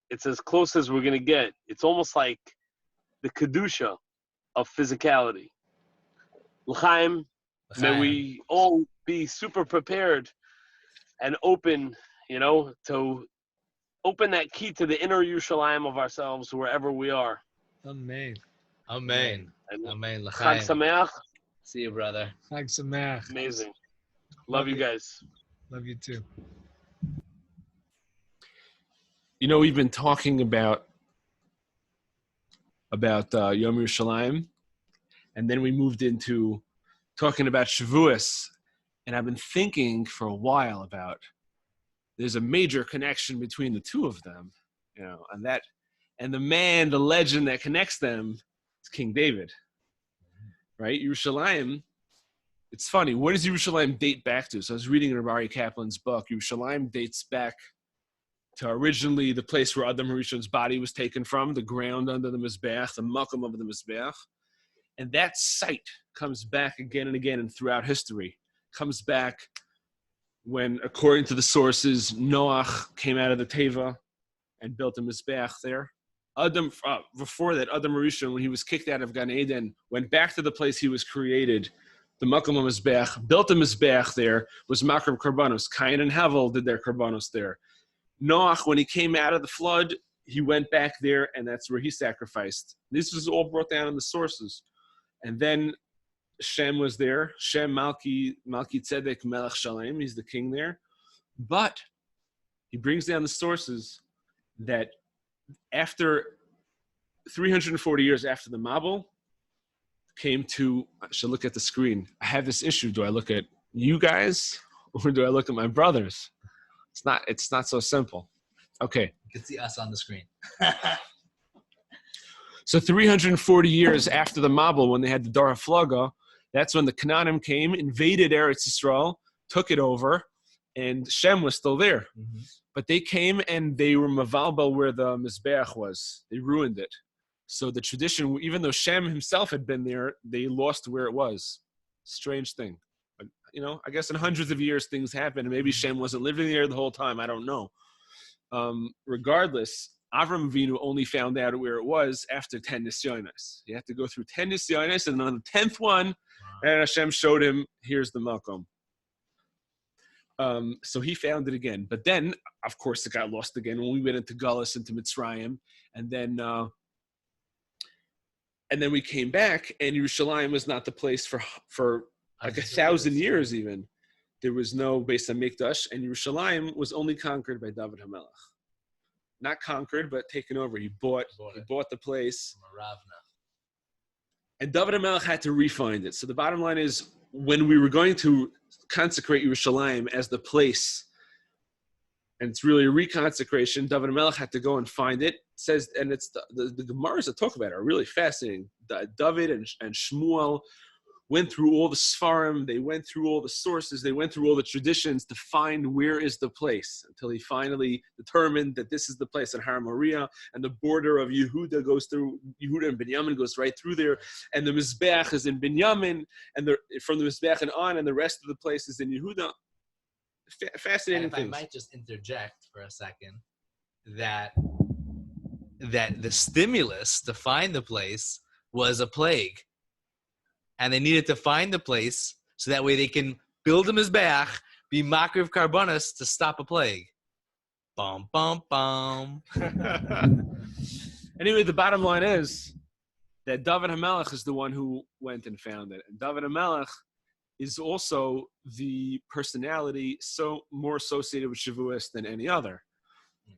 it's as close as we're going to get. It's almost like the Kedusha of physicality. Chaim, may we all be super prepared and open, to open that key to the inner Yerushalayim of ourselves wherever we are. Amen. Amen. And Amen. Chag Sameach. See you, brother. Chag Sameach. Amazing. Love you guys. Love you too. We've been talking about Yom Yerushalayim, and then we moved into talking about Shavuos, and I've been thinking for a while about there's a major connection between the two of them, and the legend that connects them is King David, right? Yerushalayim. It's funny. What does Yerushalayim date back to? So I was reading in Rabbi Kaplan's book. Yerushalayim dates back to originally the place where Adam Harishon's body was taken from, the ground under the Mizbeach, the makom of the Mizbeach. And that site comes back again and again and throughout history. Comes back when, according to the sources, Noach came out of the Teva and built a Mizbeach there. Before that, Adam Harishon, when he was kicked out of Gan Eden, went back to the place he was created, the makom of Mizbeach, built a Mizbeach there, was Makram Karbanos. Cain and Havel did their Karbanos there. Noach, when he came out of the flood, he went back there, and that's where he sacrificed. This was all brought down in the sources. And then Shem was there. Shem Malki Tzedek Melech Shalem. He's the king there. But he brings down the sources that after 340 years after the Mabul came to, I should look at the screen. I have this issue. Do I look at you guys or do I look at my brothers? It's not so simple. Okay. You can see us on the screen. So 340 years after the Mabul, when they had the Dor HaFlaga, that's when the Canaanim came, invaded Eretz Yisrael, took it over, and Shem was still there. Mm-hmm. But they came and they were Mavalbel where the Mizbeach was. They ruined it. So the tradition, even though Shem himself had been there, they lost where it was. Strange thing. But, I guess in hundreds of years things happen, and maybe Shem wasn't living there the whole time. I don't know. Regardless, Avram Avinu only found out where it was after 10 Nisyonos. You have to go through 10 Nisyonos, and on the 10th one, and Hashem showed him, here's the Malcolm. So he found it again. But then, of course, it got lost again when we went into Gullus, into Mitzrayim, and then we came back, and Yerushalayim was not the place for like 1,000 years even. There was no Beis HaMikdash, and Yerushalayim was only conquered by David HaMelech. Not conquered, but taken over. He bought the place. And David HaMelech had to refind it. So the bottom line is, when we were going to consecrate Yerushalayim as the place, and it's really a reconsecration, David HaMelech had to go and find it. It says, and it's the Gemaras that talk about it are really fascinating. David and Shmuel went through all the Sfarim, they went through all the sources, they went through all the traditions to find where is the place, until he finally determined that this is the place in Har Moriah, and the border of Yehuda goes through, Yehuda and Binyamin goes right through there, and the Mizbeach is in Binyamin, and from the Mizbeach and on, and the rest of the place is in Yehuda. Fascinating and if things. I might just interject for a second, that the stimulus to find the place was a plague. And they needed to find the place so that way they can build a mizbeach, be makriv karbonos to stop a plague. Bum, bum, bum. Anyway, the bottom line is that David HaMelech is the one who went and found it. And David HaMelech is also the personality more associated with Shavuos than any other,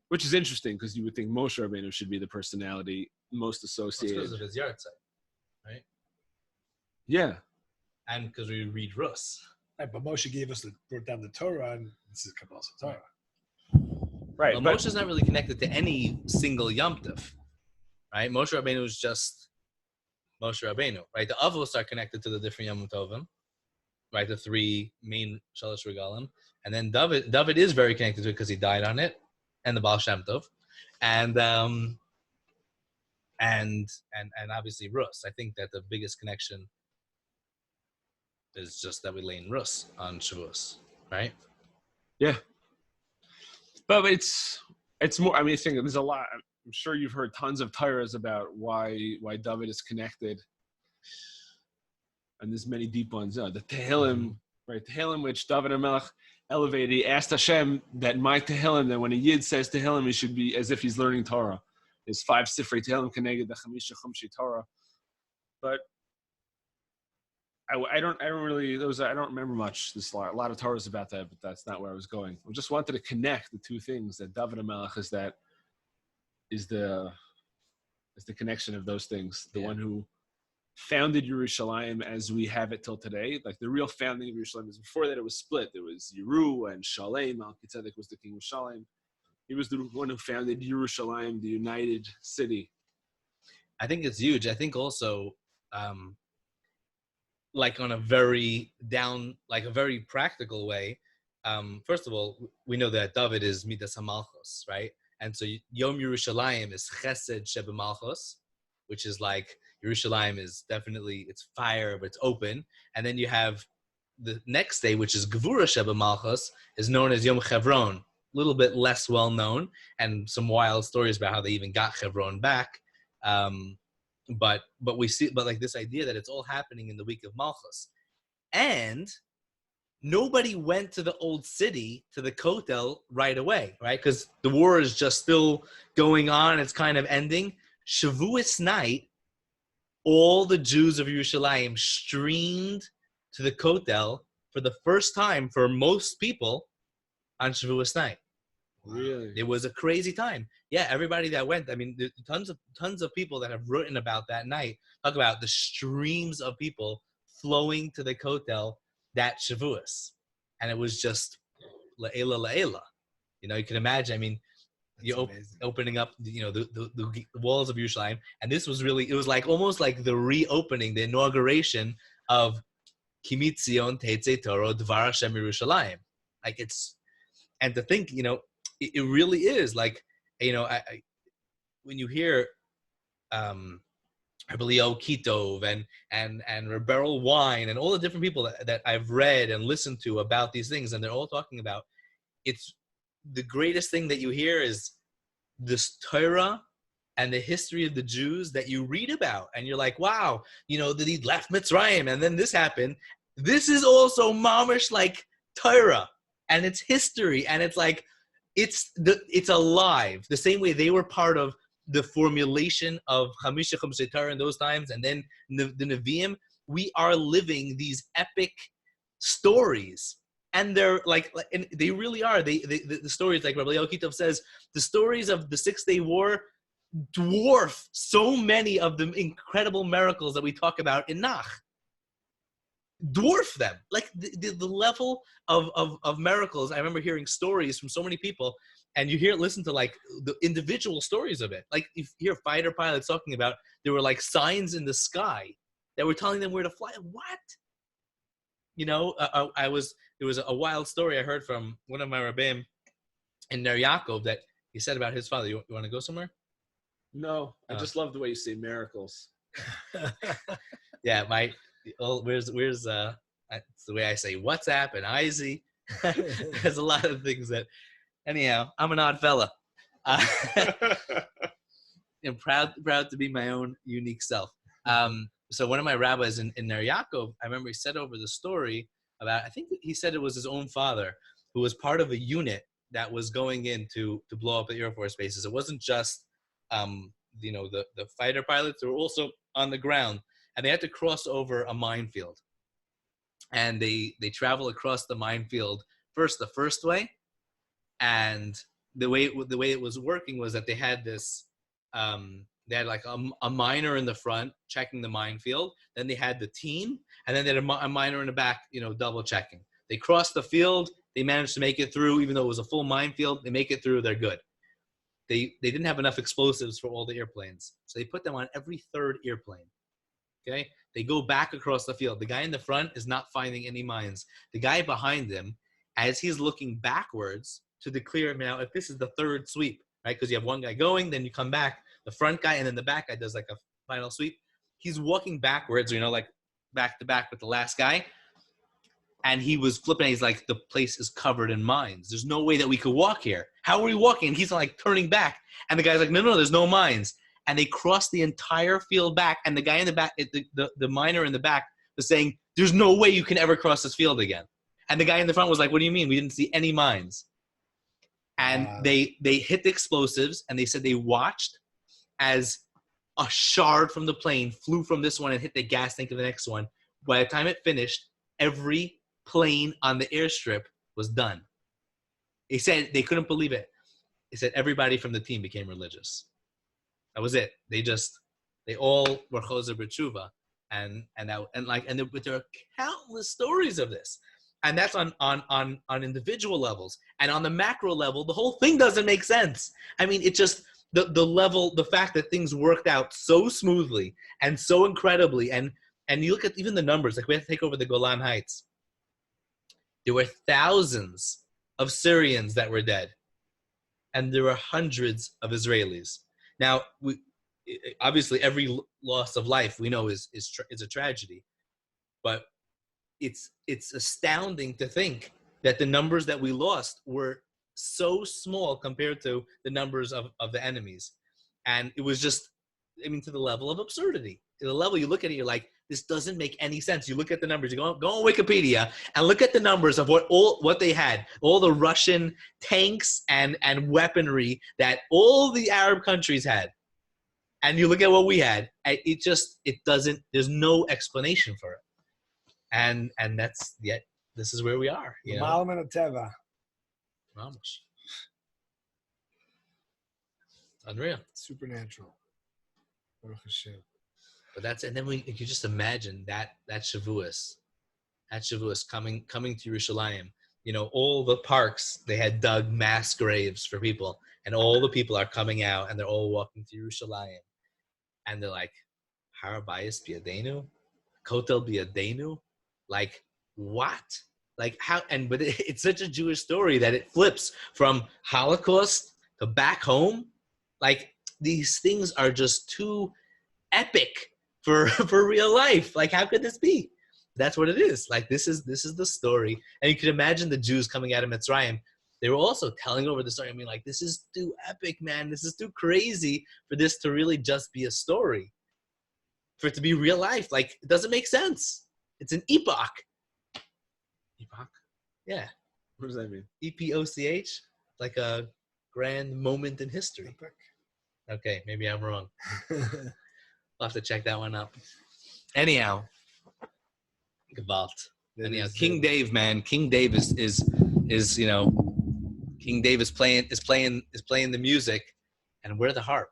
which is interesting because you would think Moshe Rabbeinu should be the personality most associated. That's because of his yahrzeit, right? Yeah. And because we read Rus. Right, but Moshe brought down the Torah, and this is Kabbalah Torah. Right. Well, but Moshe's not really connected to any single Yom Tov, right? Moshe Rabbeinu is just Moshe Rabbeinu, right? The Avos are connected to the different Yom Tovim, right? The three main Shalosh Regalim. And then David is very connected to it because he died on it, and the Baal Shem Tov. And obviously Rus. I think that the biggest connection is just that we lay in Rus on Shavuos, right? Yeah. But it's more, I mean, I think there's a lot, I'm sure you've heard tons of Torahs about why David is connected. And there's many deep ones. The Tehillim, right? Tehillim, which David HaMelech elevated. He asked Hashem that my Tehillim, that when a Yid says Tehillim, he should be as if he's learning Torah. There's 5 Sifrei Tehillim Keneged the Chamisha Chumshi Torah. But I don't remember much. There's a lot of Torahs about that, but that's not where I was going. I just wanted to connect the two things, that David HaMelech is the connection of those things. The one who founded Yerushalayim as we have it till today. Like the real founding of Yerushalayim is before that it was split. There was Yeru and Shalem. Melchizedek was the king of Shalem. He was the one who founded Yerushalayim, the united city. I think it's huge. I think also, like on a very practical way. First of all, we know that David is Midas HaMalchus, right? And so Yom Yerushalayim is Chesed Sheba Malchus, which is like Yerushalayim is definitely, it's fire, but it's open. And then you have the next day, which is Gevura Sheba Malchus, is known as Yom Chevron, a little bit less well known, and some wild stories about how they even got Chevron back. But we see, but like this idea that it's all happening in the week of Malchus. And nobody went to the old city, to the Kotel right away, right? Because the war is just still going on. It's kind of ending. Shavuos night, all the Jews of Yerushalayim streamed to the Kotel for the first time for most people on Shavuos night. Really? It was a crazy time. Yeah, everybody that went, I mean, tons of people that have written about that night, talk about the streams of people flowing to the Kotel that Shavuos. And it was just la'ela. You know, you can imagine, I mean, opening up, the walls of Yerushalayim. And this was really, it was like almost like the reopening, the inauguration of Kimi Tzion Teitze Toro Dvar Hashem Yerushalayim. Like and to think, it really is like, when you hear Abelio Kitov and Rebel Wine and all the different people that I've read and listened to about these things, and they're all talking about, it's the greatest thing that you hear is this Torah and the history of the Jews that you read about, and you're like, wow, that he left Mitzrayim and then this happened. This is also mamish like Torah, and it's history, and it's like it's alive the same way they were part of the formulation of Chamisha Chumsei Torah in those times, and then the Nevi'im. We are living these epic stories, and they're and they really are. The stories, like Rabbi Yokitov says, the stories of the 6-day war dwarf so many of the incredible miracles that we talk about in Nach. Dwarf them, like the level of miracles. I remember hearing stories from so many people, and you listen to like the individual stories of it. Like you hear fighter pilots talking about there were like signs in the sky that were telling them where to fly. What? There was a wild story I heard from one of my rabbim in Ner Yaakov that he said about his father. You want to go somewhere? No, I just love the way you say miracles. Yeah, where's it's the way I say WhatsApp and IZ. There's a lot of things that, anyhow, I'm an odd fella. I'm proud to be my own unique self. So one of my rabbis in Ner Yaakov, I remember he said over the story about, I think he said it was his own father who was part of a unit that was going in to blow up the Air Force bases. It wasn't just the fighter pilots, they were also on the ground, and they had to cross over a minefield. And they travel across the minefield the first way, and the way it was working was that they had this they had like a miner in the front checking the minefield, then they had the team, and then they had a miner in the back, double checking. They crossed the field, they managed to make it through, even though it was a full minefield. They make it through, they're good. They didn't have enough explosives for all the airplanes, so they put them on every third airplane. Okay, they go back across the field. The guy in the front is not finding any mines. The guy behind him, as he's looking backwards to declare, now if this is the third sweep, right? Because you have one guy going, then you come back, the front guy, and then the back guy does like a final sweep. He's walking backwards, like back to back with the last guy. And he was flipping. He's like, the place is covered in mines. There's no way that we could walk here. How are we walking? And he's like turning back. And the guy's like, no, there's no mines. And they crossed the entire field back. And the guy in the back, the miner in the back was saying, there's no way you can ever cross this field again. And the guy in the front was like, what do you mean? We didn't see any mines. And they hit the explosives, and they said they watched as a shard from the plane flew from this one and hit the gas tank of the next one. By the time it finished, every plane on the airstrip was done. He said they couldn't believe it. He said everybody from the team became religious. That was it. They all were choser b'tshuva, but there are countless stories of this, and that's on individual levels, and on the macro level, the whole thing doesn't make sense. I mean, it just the level, the fact that things worked out so smoothly and so incredibly, and you look at even the numbers. Like we had to take over the Golan Heights. There were thousands of Syrians that were dead, and there were hundreds of Israelis. Now, obviously, every loss of life we know is a tragedy, but it's astounding to think that the numbers that we lost were so small compared to the numbers of the enemies, and it was just, to the level of absurdity. To the level you look at it, you're like, this doesn't make any sense. You look at the numbers. You go on Wikipedia and look at the numbers of what they had, all the Russian tanks and weaponry that all the Arab countries had, and you look at what we had. It doesn't. There's no explanation for it, and that's yet. This is where we are. Unreal. Supernatural. Baruch Hashem. But and then you just imagine that Shavuos coming to Yerushalayim, all the parks, they had dug mass graves for people, and all the people are coming out, and they're all walking to Yerushalayim, and they're like, Har Bayis B'Yadenu, Kotel B'Yadenu, like what? Like how? But it's such a Jewish story that it flips from Holocaust to back home. Like these things are just too epic for real life. Like how could this be? That's what it is. Like this is the story, and you can imagine the Jews coming out of Mitzrayim. They were also telling over the story. I mean, like this is too epic, man. This is too crazy for this to really just be a story, for it to be real life. Like it doesn't make sense. It's an epoch. Epoch? Yeah. What does that mean? EPOCH, like a grand moment in history. Epoch. Okay, maybe I'm wrong. I'll have to check that one up. Anyhow, Gewalt. Anyhow, King Dave, man. King Dave is King Dave is playing the music, and we're the harp.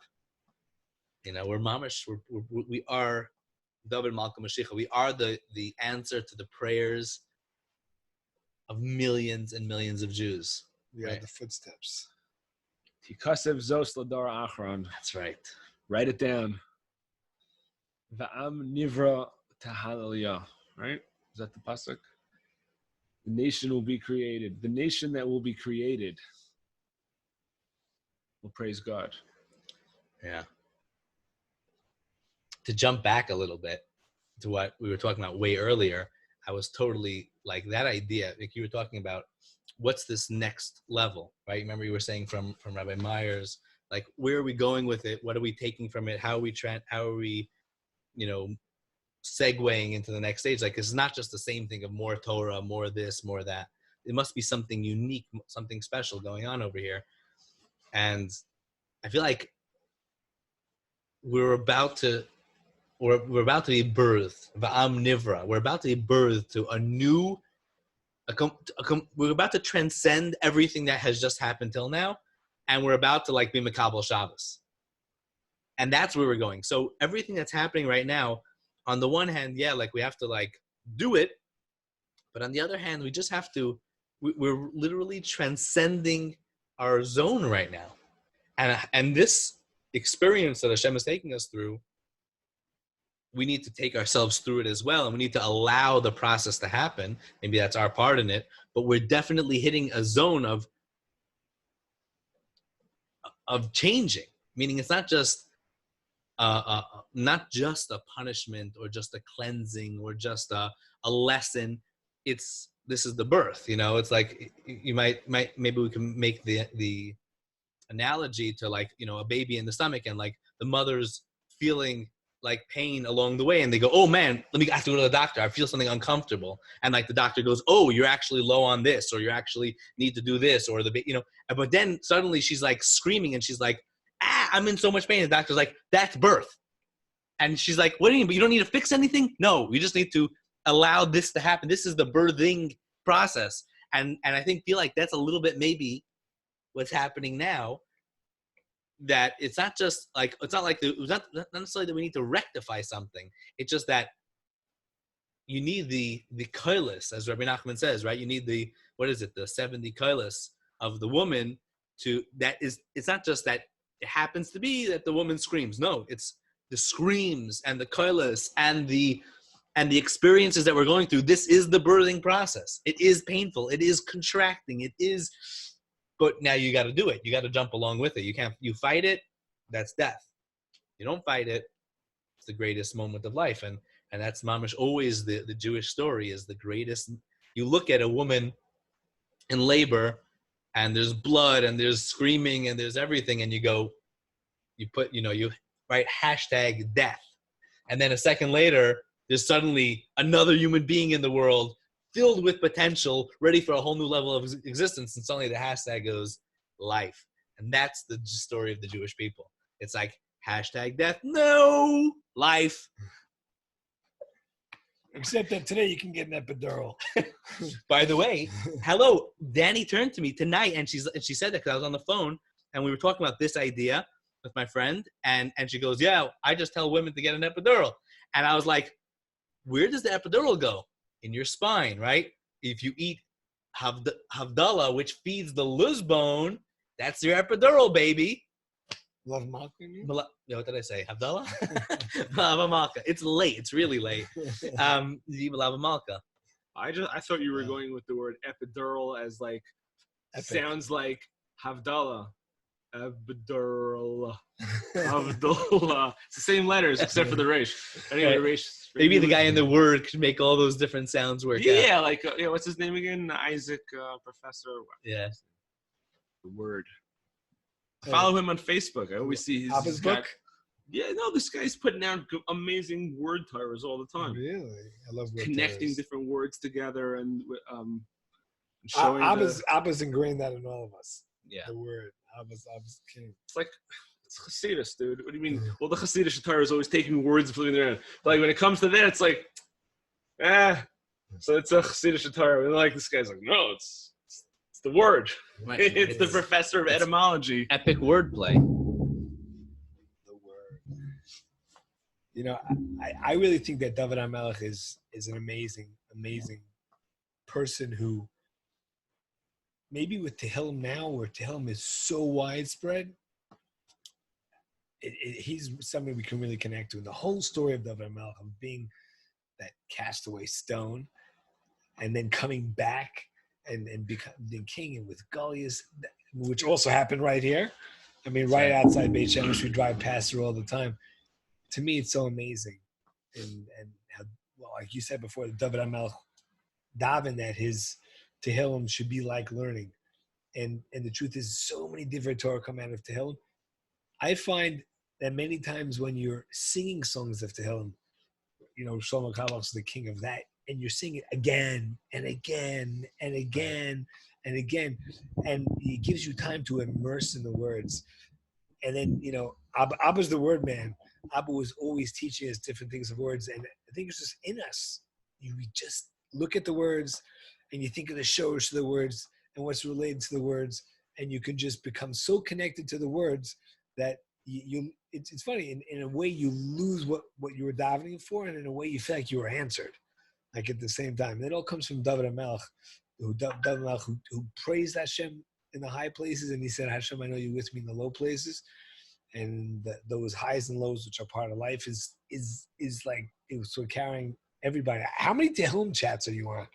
We're mamash. We are David Malka Mashiach. We are the answer to the prayers of millions and millions of Jews. We right? are the footsteps. Tikasev Zos Ladar Achron. That's right. Write it down. Va'am Nivra Tahaliyah. Right? Is that the pasuk? The nation will be created. The nation that will be created will praise God. Yeah. To jump back a little bit to what we were talking about way earlier, I was totally like that idea. Like you were talking about, what's this next level, right? Remember you were saying from Rabbi Myers, like where are we going with it? What are we taking from it? How are we segueing into the next stage? Like it's not just the same thing of more Torah, more this, more that. It must be something unique, something special going on over here. And I feel like we're about to be birthed. Va'am Nivra. We're about to be birthed to a new. We're about to transcend everything that has just happened till now, and we're about to be Makabel Shabbos. And that's where we're going. So everything that's happening right now, on the one hand, yeah, we have to do it, but on the other hand, we just have to. We're literally transcending our zone right now, and this experience that Hashem is taking us through, we need to take ourselves through it as well, and we need to allow the process to happen. Maybe that's our part in it, but we're definitely hitting a zone of changing. Meaning, it's not just a punishment or just a cleansing or just a lesson. This is the birth. It's like you might maybe we can make the analogy to a baby in the stomach, and the mother's feeling pain along the way, and they go, oh man, I have to go to the doctor, I feel something uncomfortable, and the doctor goes, oh, you're actually low on this, or you actually need to do this, or but then suddenly she's screaming, and she's I'm in so much pain, and the doctor's that's birth. And she's what do you mean, but you don't need to fix anything? No, you just need to allow this to happen. This is the birthing process. And I feel that's a little bit maybe what's happening now, that it's not just it's not necessarily that we need to rectify something. It's just that you need the koilis, as Rabbi Nachman says, right? You need the 70 koilis of the woman it's not just that it happens to be that the woman screams. No, it's the screams and the koilis and the experiences that we're going through. This is the birthing process. It is painful. It is contracting. It is. But now you got to do it. You got to jump along with it. You fight it, that's death. You don't fight it, it's the greatest moment of life. And that's mamash always the Jewish story is the greatest. You look at a woman in labor, and there's blood, and there's screaming, and there's everything, and you write hashtag death. And then a second later, there's suddenly another human being in the world filled with potential, ready for a whole new level of existence, and suddenly the hashtag goes life. And that's the story of the Jewish people. It's hashtag death, no, life. Except that today you can get an epidural. By the way, hello, Danny turned to me tonight, and she said that because I was on the phone, and we were talking about this idea with my friend, and she goes, yeah, I just tell women to get an epidural. And I was like, where does the epidural go? In your spine, right? If you eat Havdalah, which feeds the luz bone. That's your epidural, baby. Love Malka, you mean? What did I say? Havdalah? Lava Malka. It's late. It's really late. Lava Malka. I thought you were going with the word epidural as like Epic. sounds like Havdalah. Epidural. Havdalah. It's the same letters except for the Raice. Anyway, Raice. Maybe the guy in the word could make all those different sounds work out. Yeah, like what's his name again? Isaac Professor. Yeah. The word. I follow him on Facebook. I always see his book. Yeah, no, this guy's putting out amazing word tires all the time. Really? I love word Connecting tires. different words together and showing. Abba's ingrained that in all of us. Yeah. The word. Abba's king. It's like it's Hasidus, dude. What do you mean? Well, the Hasidic Torah is always taking words and flipping them around. But like when it comes to that, it's like, so it's a Hasidic Torah. And like this guy's like, no, it's the word. Right. It's the professor of etymology. Epic wordplay. The word. You know, I really think that David HaMelech is an amazing person who maybe with Tehillim now, where Tehillim is so widespread, he's somebody we can really connect to. And the whole story of David HaMelech, of being that castaway stone and then coming back and becoming king, and with Goliath, which also happened right here. I mean, right outside Beit Shemesh, we drive past there all the time. To me, it's so amazing. And how, well, like you said before, David HaMelech davened that his Tehillim should be like learning. And the truth is, so many different Torah come out of Tehillim. I find that many times when you're singing songs of Tehillim, you know, Shlomo Carlebach is the king of that, and you're singing it again and again and again and again, and it gives you time to immerse in the words. And then, you know, Abba's the word man. Abba was always teaching us different things of words, and I think it's just in us. You just look at the words, and you think of the shows to the words and what's related to the words, and you can just become so connected to the words that it's funny, in a way you lose what you were davening for, and in a way you feel like you were answered, like at the same time. And it all comes from David HaMelech, who praised Hashem in the high places, and he said, Hashem, I know you're with me in the low places. And those highs and lows, which are part of life, is like, it was sort of carrying everybody. How many Tehillim chats are you on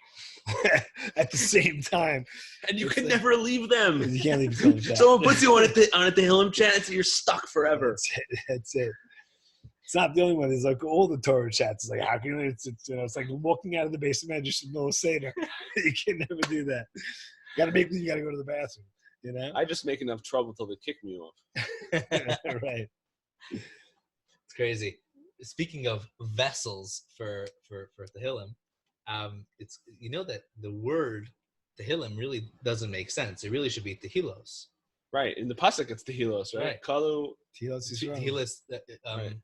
at the same time? And you It's can like, never leave them. you can't leave Tehillim chat. Someone puts you on a Tehillim chat, and so you're stuck forever. That's it. It's not the only one. There's like all the Torah chats. It's like, how can you? It's like walking out of the basement just to know a Seder. You can never do that. You got to go to the bathroom. You know. I just make enough trouble till they kick me off. Right. It's crazy. Speaking of vessels for Tehillim, it's, you know, that the word Tehillim really doesn't make sense. It really should be Tehillos. Right. In the pasuk, it's Tehillos, right? Right. Kalu. Tehillos Yisrael. Tehillos. Right.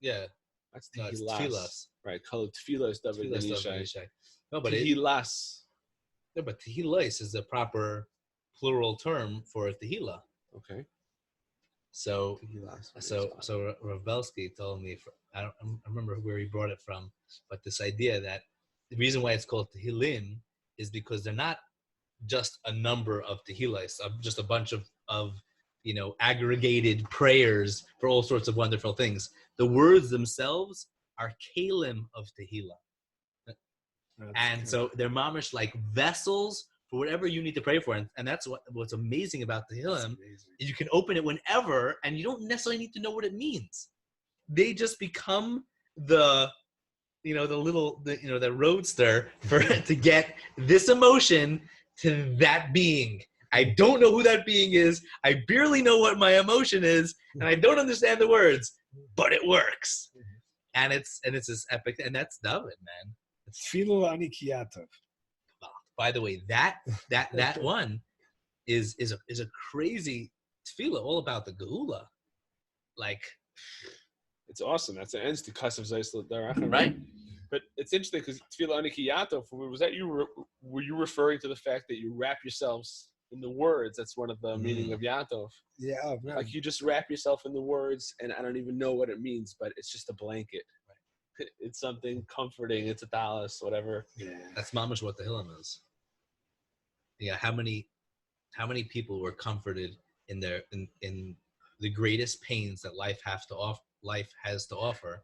Yeah. That's No, it's Tehillas. Tehillas. Right. Kalu Tefillos David Tehillas Yishai. Yishai. No, but Tehillas. but Tehillos is the proper plural term for Tehillah. Okay. So Tehillas. Rav Belsky told me, I remember where he brought it from, but this idea that the reason why it's called Tehillim is because they're not just a number of Tehillas, just a bunch of you know, aggregated prayers for all sorts of wonderful things. The words themselves are kalim of Tehillah. And so they're mamish like vessels for whatever you need to pray for. And that's what's amazing about Tehillim. You can open it whenever, and you don't necessarily need to know what it means. They just become the roadster to get this emotion to that being. I don't know who that being is. I barely know what my emotion is, and I don't understand the words, but it works. And it's this epic, and that's David, man. Tefillah ani kiyatov. By the way, that one is a crazy tefillah, all about the Geulah. Like, It's awesome. That's an ends to Kasav Zeisel Darach. right? But it's interesting because Tefillah Ani Kiyatov, was that were you referring to the fact that you wrap yourselves in the words? That's one of the meaning of Yatov. Yeah, no. Like you just wrap yourself in the words, and I don't even know what it means, but it's just a blanket. Right. It's something comforting. It's a talis, whatever. Yeah. That's mamish what Tehillim is. Yeah, how many people were comforted in their in the greatest pains that life has to offer.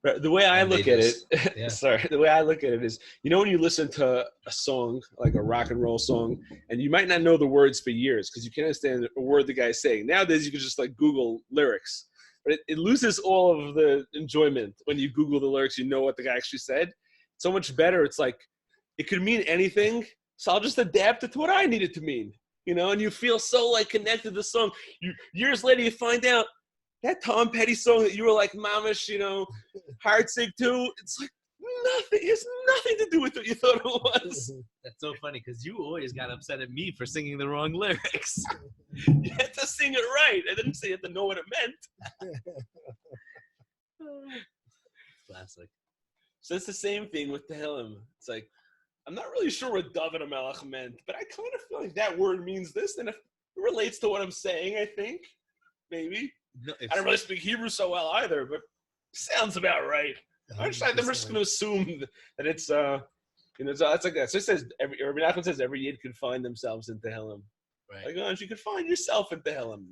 Right. The way I And they look at it, just- yeah. sorry, the way I look at it is, when you listen to a song, like a rock and roll song, and you might not know the words for years because you can't understand a word the guy's saying. Nowadays, you can just like Google lyrics, but it loses all of the enjoyment when you Google the lyrics. You know what the guy actually said. So much better. It's like it could mean anything, so I'll just adapt it to what I need it to mean. And you feel so like connected to the song. Years later, you find out that Tom Petty song that you were like mamish, heartsick to. It's like nothing. It has nothing to do with what you thought it was. That's so funny because you always got upset at me for singing the wrong lyrics. You had to sing it right. I didn't say you had to know what it meant. Classic. So it's the same thing with Tehillim. It's like, I'm not really sure what David HaMelech meant, but I kind of feel like that word means this, and if it relates to what I'm saying, I think. Maybe. No, I don't really speak Hebrew so well either, but sounds about right. I'm just going to assume that it's, it's like that. So it says, Rabbi Nachman says every Yid could find themselves in Tehillim. Right. Like, oh, you could find yourself in Tehillim.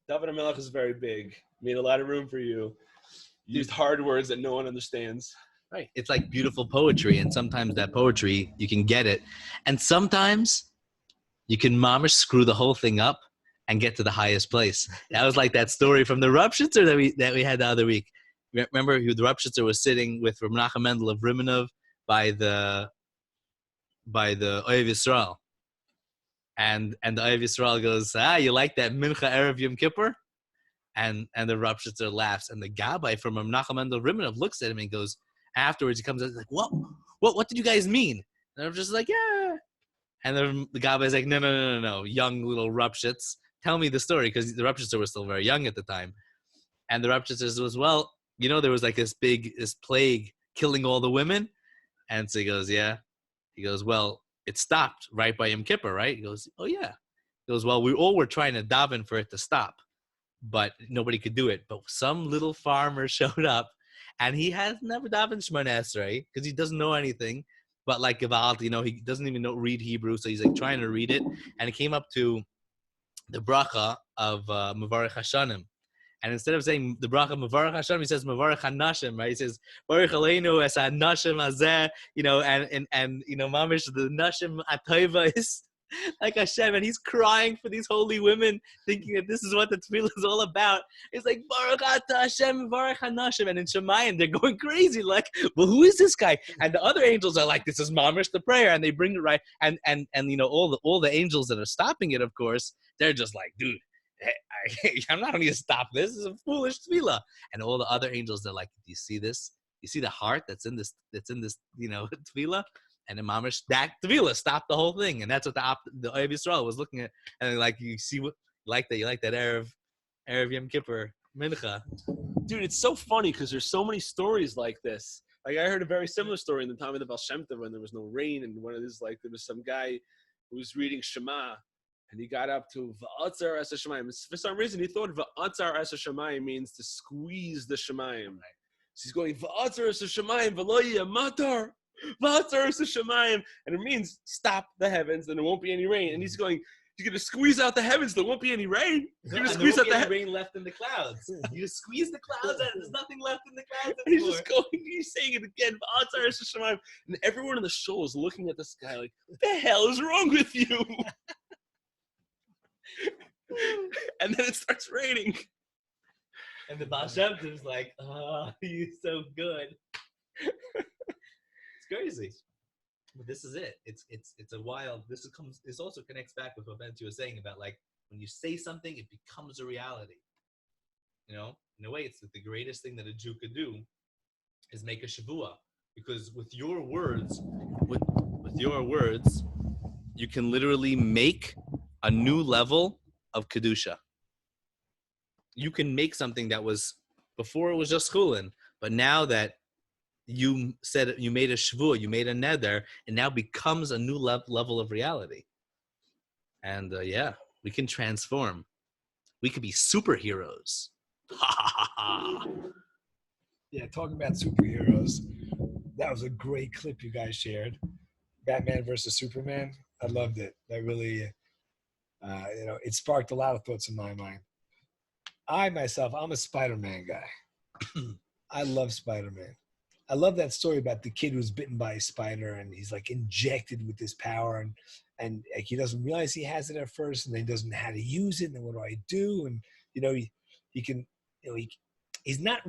David HaMelech is very big. Made a lot of room for you. Used hard words that no one understands. Right. It's like beautiful poetry, and sometimes that poetry, you can get it. And sometimes you can mamish screw the whole thing up and get to the highest place. That was like that story from the Rupshitzer that we had the other week. Remember who the Rupshitzer was sitting with Rav Menachem Mendel of Rimanov by the Oyev Yisrael. And the Oyev Yisrael goes, you like that Mincha Erev Yom Kippur? And the Rupshitzer laughs. And the Gabbai from Rav Menachem Mendel of Rimanov looks at him and goes, afterwards he comes out like, what did you guys mean? And I'm just like, yeah. And the Gabbai's like, no, young little Rupshitz. Tell me the story, because the Rupshitzer was still very young at the time. And the Rupshitzer was, well, there was like this plague killing all the women. And so he goes, yeah. He goes, well, it stopped right by Yom Kippur, right? He goes, oh, yeah. He goes, well, we all were trying to daven for it to stop, but nobody could do it. But some little farmer showed up, and he has never davened Shemona Esrei because he doesn't know anything. But like Gevalt, he doesn't even read Hebrew, so he's like trying to read it. And he came up to the bracha of Mevarech Hashanim. And instead of saying the bracha Mevarech Hashanim, he says Mevarech Hanashim, right? He says Baruch Aleinu es Hanashim Hazeh, and Mamish, the Nashim Atayva is like Hashem, and he's crying for these holy women, thinking that this is what the tefillah is all about. It's like Baruch Ata Hashem, Baruch Hanashim, and in Shemayim they're going crazy, like, well, who is this guy? And the other angels are like, this is Mamish the prayer, and they bring it right, and all the angels that are stopping it, of course, they're just like, dude, I'm not going to stop this. This is a foolish tefillah. And all the other angels, they're like, do you see this? You see the heart that's in this tefillah? And in Mamish, that tefillah stopped the whole thing. And that's what the Oyev Yisrael was looking at. And like, you see what, you like that Erev Yom Kippur Mincha. Dude, it's so funny because there's so many stories like this. Like, I heard a very similar story in the time of the Baal Shem Tov when there was no rain. And one of these, like, there was some guy who was reading Shema. And he got up to V'atzar es Hashemayim. For some reason, he thought V'atzar es Hashemayim means to squeeze the Shemayim. So he's going, V'atzar es Hashemayim, v'lo yeh matar. V'atzar es Hashemayim. And it means stop the heavens, and there won't be any rain. And he's going, you're going to squeeze out the heavens, there won't be any rain. You're going to squeeze out the rain left in the clouds. You just squeeze the clouds out, and there's nothing left in the clouds anymore. And he's just going, he's saying it again, V'atzar es Hashemayim. And everyone in the show is looking at this guy like, what the hell is wrong with you? And then it starts raining. And the Baal Shem Tov is like, oh, you're so good. It's crazy. But this is it. It's a wild, this also connects back with what Bentzi was saying about, like, when you say something, it becomes a reality. In a way, it's the greatest thing that a Jew could do is make a shavua. Because with your words, you can literally make a new level of Kedusha. You can make something that was, before it was just chulin, but now that you said, you made a shvua, you made a neder, it now becomes a new level of reality. And we can transform. We could be superheroes. Yeah, talking about superheroes, that was a great clip you guys shared. Batman versus Superman. I loved it. That really, it sparked a lot of thoughts in my mind. I'm a Spider-Man guy. I love Spider-Man. I love that story about the kid who was bitten by a spider and he's like injected with this power and like he doesn't realize he has it at first and then he doesn't know how to use it and then what do I do? And he can he's not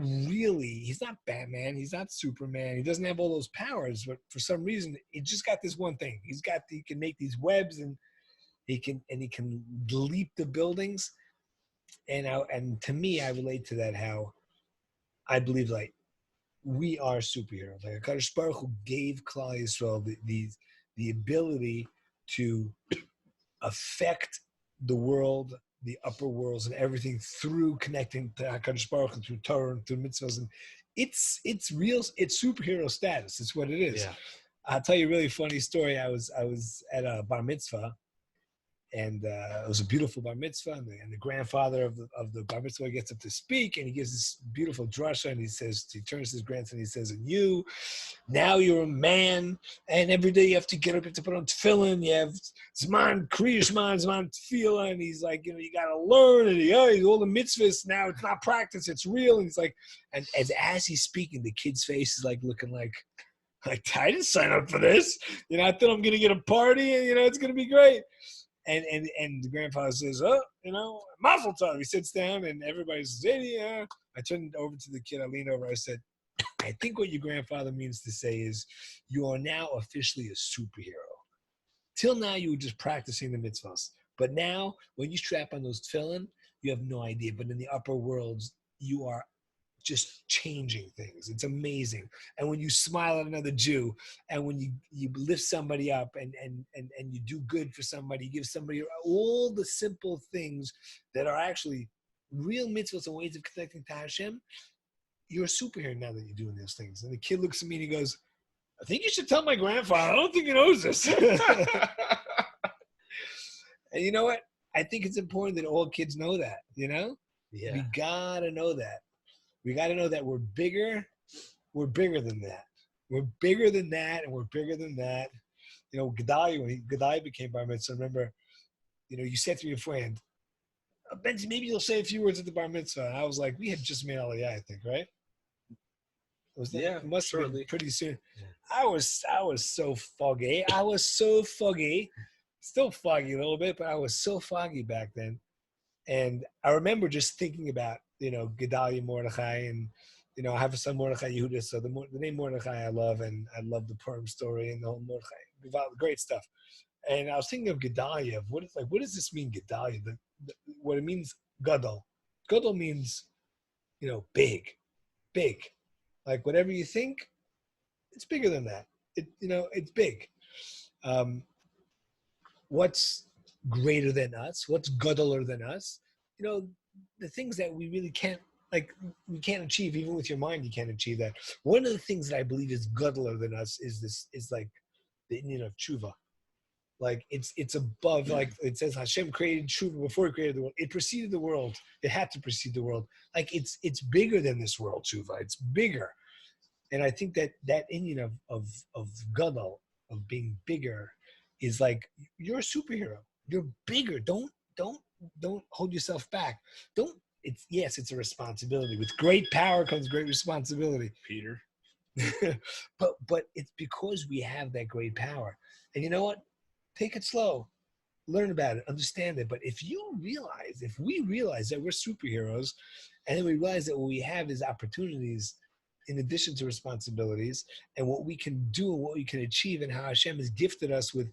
Batman, he's not Superman, he doesn't have all those powers, but for some reason he just got this one thing. He can make these webs and he can leap the buildings. And to me, I relate to that, how I believe like we are superheroes. Like HaKadosh Baruch Hu gave Klal Yisrael the ability to affect the world, the upper worlds, and everything through connecting to HaKadosh Baruch Hu, through Torah and through mitzvahs. And it's superhero status. It's what it is. Yeah. I'll tell you a really funny story. I was at a bar mitzvah. And it was a beautiful bar mitzvah, and the grandfather of the bar mitzvah gets up to speak, and he gives this beautiful drasha, and he turns to his grandson, and he says, and now you're a man, and every day you have to get up, you have to put on tefillin, you have zman kriya shema, zman tefillah, and he's like, you got to learn, and all the mitzvahs, now it's not practice, it's real, and he's like, and as he's speaking, the kid's face is like looking like I didn't sign up for this, I thought I'm going to get a party, and it's going to be great. And the grandfather says, mazel tov. He sits down and everybody says, yeah. I turned over to the kid. I leaned over. I said, I think what your grandfather means to say is you are now officially a superhero. Till now, you were just practicing the mitzvahs. But now, when you strap on those tefillin, you have no idea. But in the upper worlds, you are just changing things. It's amazing. And when you smile at another Jew, and when you lift somebody up and you do good for somebody, you give somebody all the simple things that are actually real mitzvahs and ways of connecting to Hashem, you're a superhero now that you're doing those things. And the kid looks at me and he goes, I think you should tell my grandfather. I don't think he knows this. And you know what? I think it's important that all kids know that, Yeah. We gotta know that. We got to know that we're bigger. We're bigger than that. We're bigger than that, and we're bigger than that. Geulah, when Geulah became bar mitzvah, I remember, you said to me beforehand, Bentzi, maybe you'll say a few words at the bar mitzvah. And I was like, we had just made Aliyah, I think, right? Was that? Yeah, it must have been pretty soon. Yeah. I was so foggy. Still foggy a little bit, but I was so foggy back then. And I remember just thinking about, Gedalia Mordechai, and, I have a son, Mordechai Yehuda, so the name Mordechai I love, and I love the Purim story and the whole Mordechai, great stuff. And I was thinking of Gedalia, what does this mean, Gedalia? What it means, Gadol. Gadol means, big. Like whatever you think, it's bigger than that. It's big. What's greater than us? What's Gadoler than us? The things that we really can't, we can't achieve, even with your mind, you can't achieve that. One of the things that I believe is Gadoler than us is like the Indian of tshuva. Like it's above, like it says Hashem created tshuva before he created the world. It preceded the world. It had to precede the world. Like it's bigger than this world, tshuva. It's bigger. And I think that Indian of Gadol, of being bigger, is like, you're a superhero. You're bigger. Don't hold yourself back. It's a responsibility. With great power comes great responsibility. Peter. but it's because we have that great power. And you know what? Take it slow. Learn about it. Understand it. But if we realize that we're superheroes, and then we realize that what we have is opportunities in addition to responsibilities, and what we can do and what we can achieve, and how Hashem has gifted us with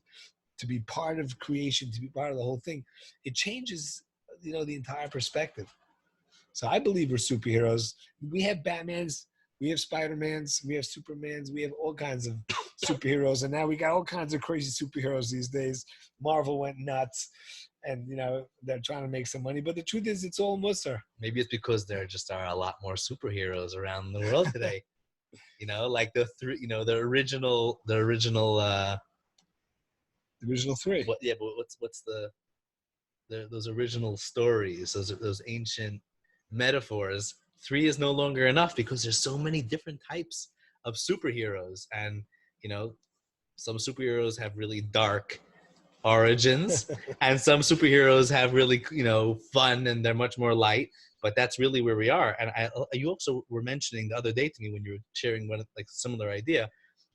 to be part of creation, to be part of the whole thing, it changes, the entire perspective. So I believe we're superheroes. We have Batmans, we have Spider-Mans, we have Supermans, we have all kinds of superheroes, and now we got all kinds of crazy superheroes these days. Marvel went nuts, and they're trying to make some money. But the truth is, it's all Musar. Maybe it's because there just are a lot more superheroes around the world today. Like the original three. But what's those original stories? Those ancient metaphors. 3 is no longer enough because there's so many different types of superheroes, and some superheroes have really dark origins, and some superheroes have really, fun, and they're much more light. But that's really where we are. And you also were mentioning the other day to me when you were sharing one like similar idea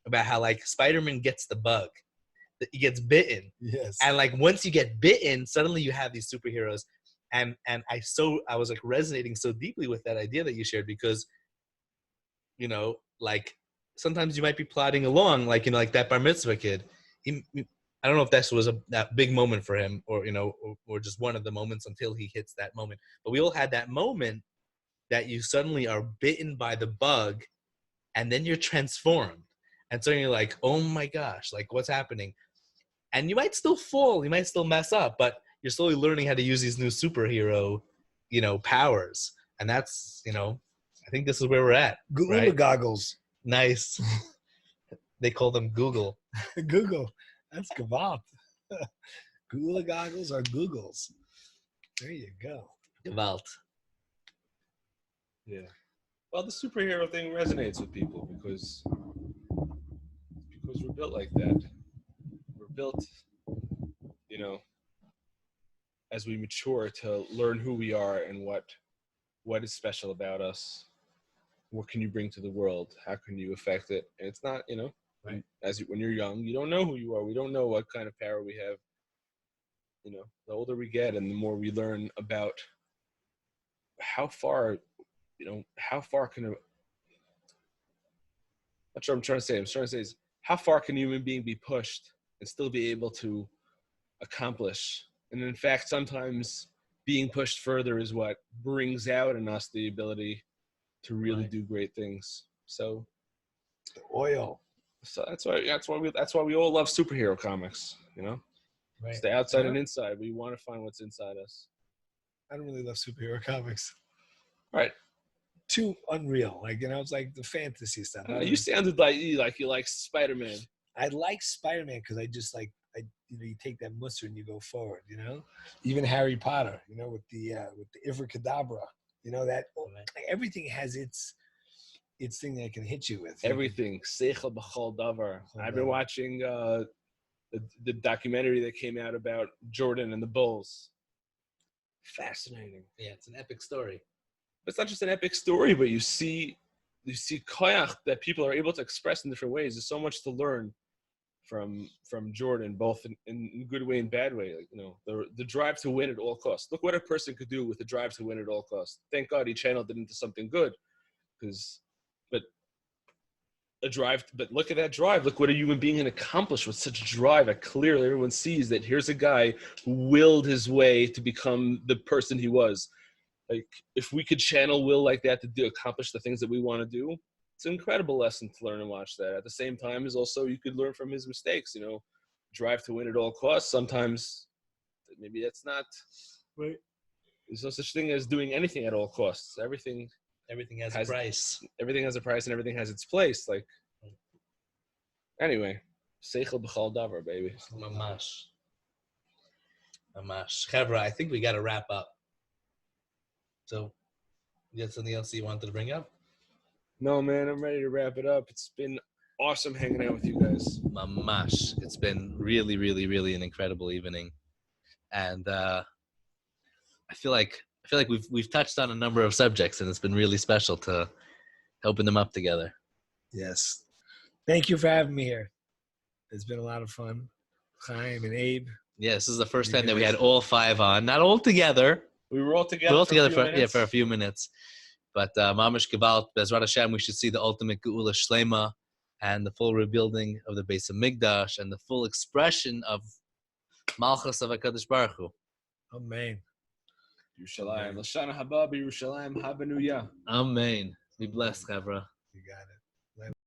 about how like Spider-Man gets the bug, that he gets bitten. Yes. And like once you get bitten, suddenly you have these superheroes. And I was like resonating so deeply with that idea that you shared, because like sometimes you might be plodding along, like like that bar mitzvah kid. I don't know if this was that big moment for him, or or just one of the moments until he hits that moment. But we all had that moment that you suddenly are bitten by the bug, and then you're transformed, and so you're like, oh my gosh, like what's happening? And you might still fall, you might still mess up, but you're slowly learning how to use these new superhero, powers, and that's I think this is where we're at. Geulah right? goggles. Nice. They call them Google. Google. That's Gewalt. Geulah goggles are Googles. There you go. Gewalt. Yeah. Well, the superhero thing resonates with people because we're built like that. We're built, as we mature, to learn who we are and what is special about us. What can you bring to the world? How can you affect it? And it's not, right. When you're young, you don't know who you are. We don't know what kind of power we have. The older we get and the more we learn about how far, can a, not sure I'm trying to say. I'm trying to say is how far can a human being be pushed and still be able to accomplish? And in fact, sometimes being pushed further is what brings out in us the ability to really do great things. So the oil. So that's why we all love superhero comics, Right. It's the outside and inside. We want to find what's inside us. I don't really love superhero comics. Right. Too unreal. Like, it's like the fantasy stuff. You sounded like you like Spider-Man. I like Spider-Man because I just you take that muster and you go forward, Even Harry Potter, with the Ivra Kadabra, that everything has its thing that it can hit you with. Everything. Seichel b'chol davar. I've been watching the documentary that came out about Jordan and the Bulls. Fascinating. Yeah, it's an epic story. But it's not just an epic story, but you see koyach that people are able to express in different ways. There's so much to learn from Jordan, both in good way and bad way. Like, the drive to win at all costs. Look what a person could do with the drive to win at all costs. Thank God he channeled it into something good, but look at that drive. Look what a human being can accomplish with such drive. That clearly everyone sees that here's a guy who willed his way to become the person he was. Like, if we could channel will like that to accomplish the things that we want to do, it's an incredible lesson to learn and watch that. At the same time as also you could learn from his mistakes, drive to win at all costs. Sometimes maybe that's not right. There's no such thing as doing anything at all costs. Everything has a price. Everything has a price and everything has its place. Like, anyway, seichel b'chol davar, baby. Mamash. Chevra, I think we got to wrap up. So, you got something else you wanted to bring up? No, man, I'm ready to wrap it up. It's been awesome hanging out with you guys. Mamash. It's been really, really, really an incredible evening. And I feel like we've touched on a number of subjects, and it's been really special to open them up together. Yes. Thank you for having me here. It's been a lot of fun. Chaim and Abe. Yeah, this is the first time that we had all five on. Not all together. We were all together for a few minutes. But Mamish Gewalt, Bezrat Hashem, we should see the ultimate Geulah Shlema and the full rebuilding of the Beis HaMikdash and the full expression of Malchus of HaKadosh Baruch Hu. Amen. Yerushalayim. Lashana haba b'Yerushalayim habanuya. Amen. Be blessed, Chavra. You got it.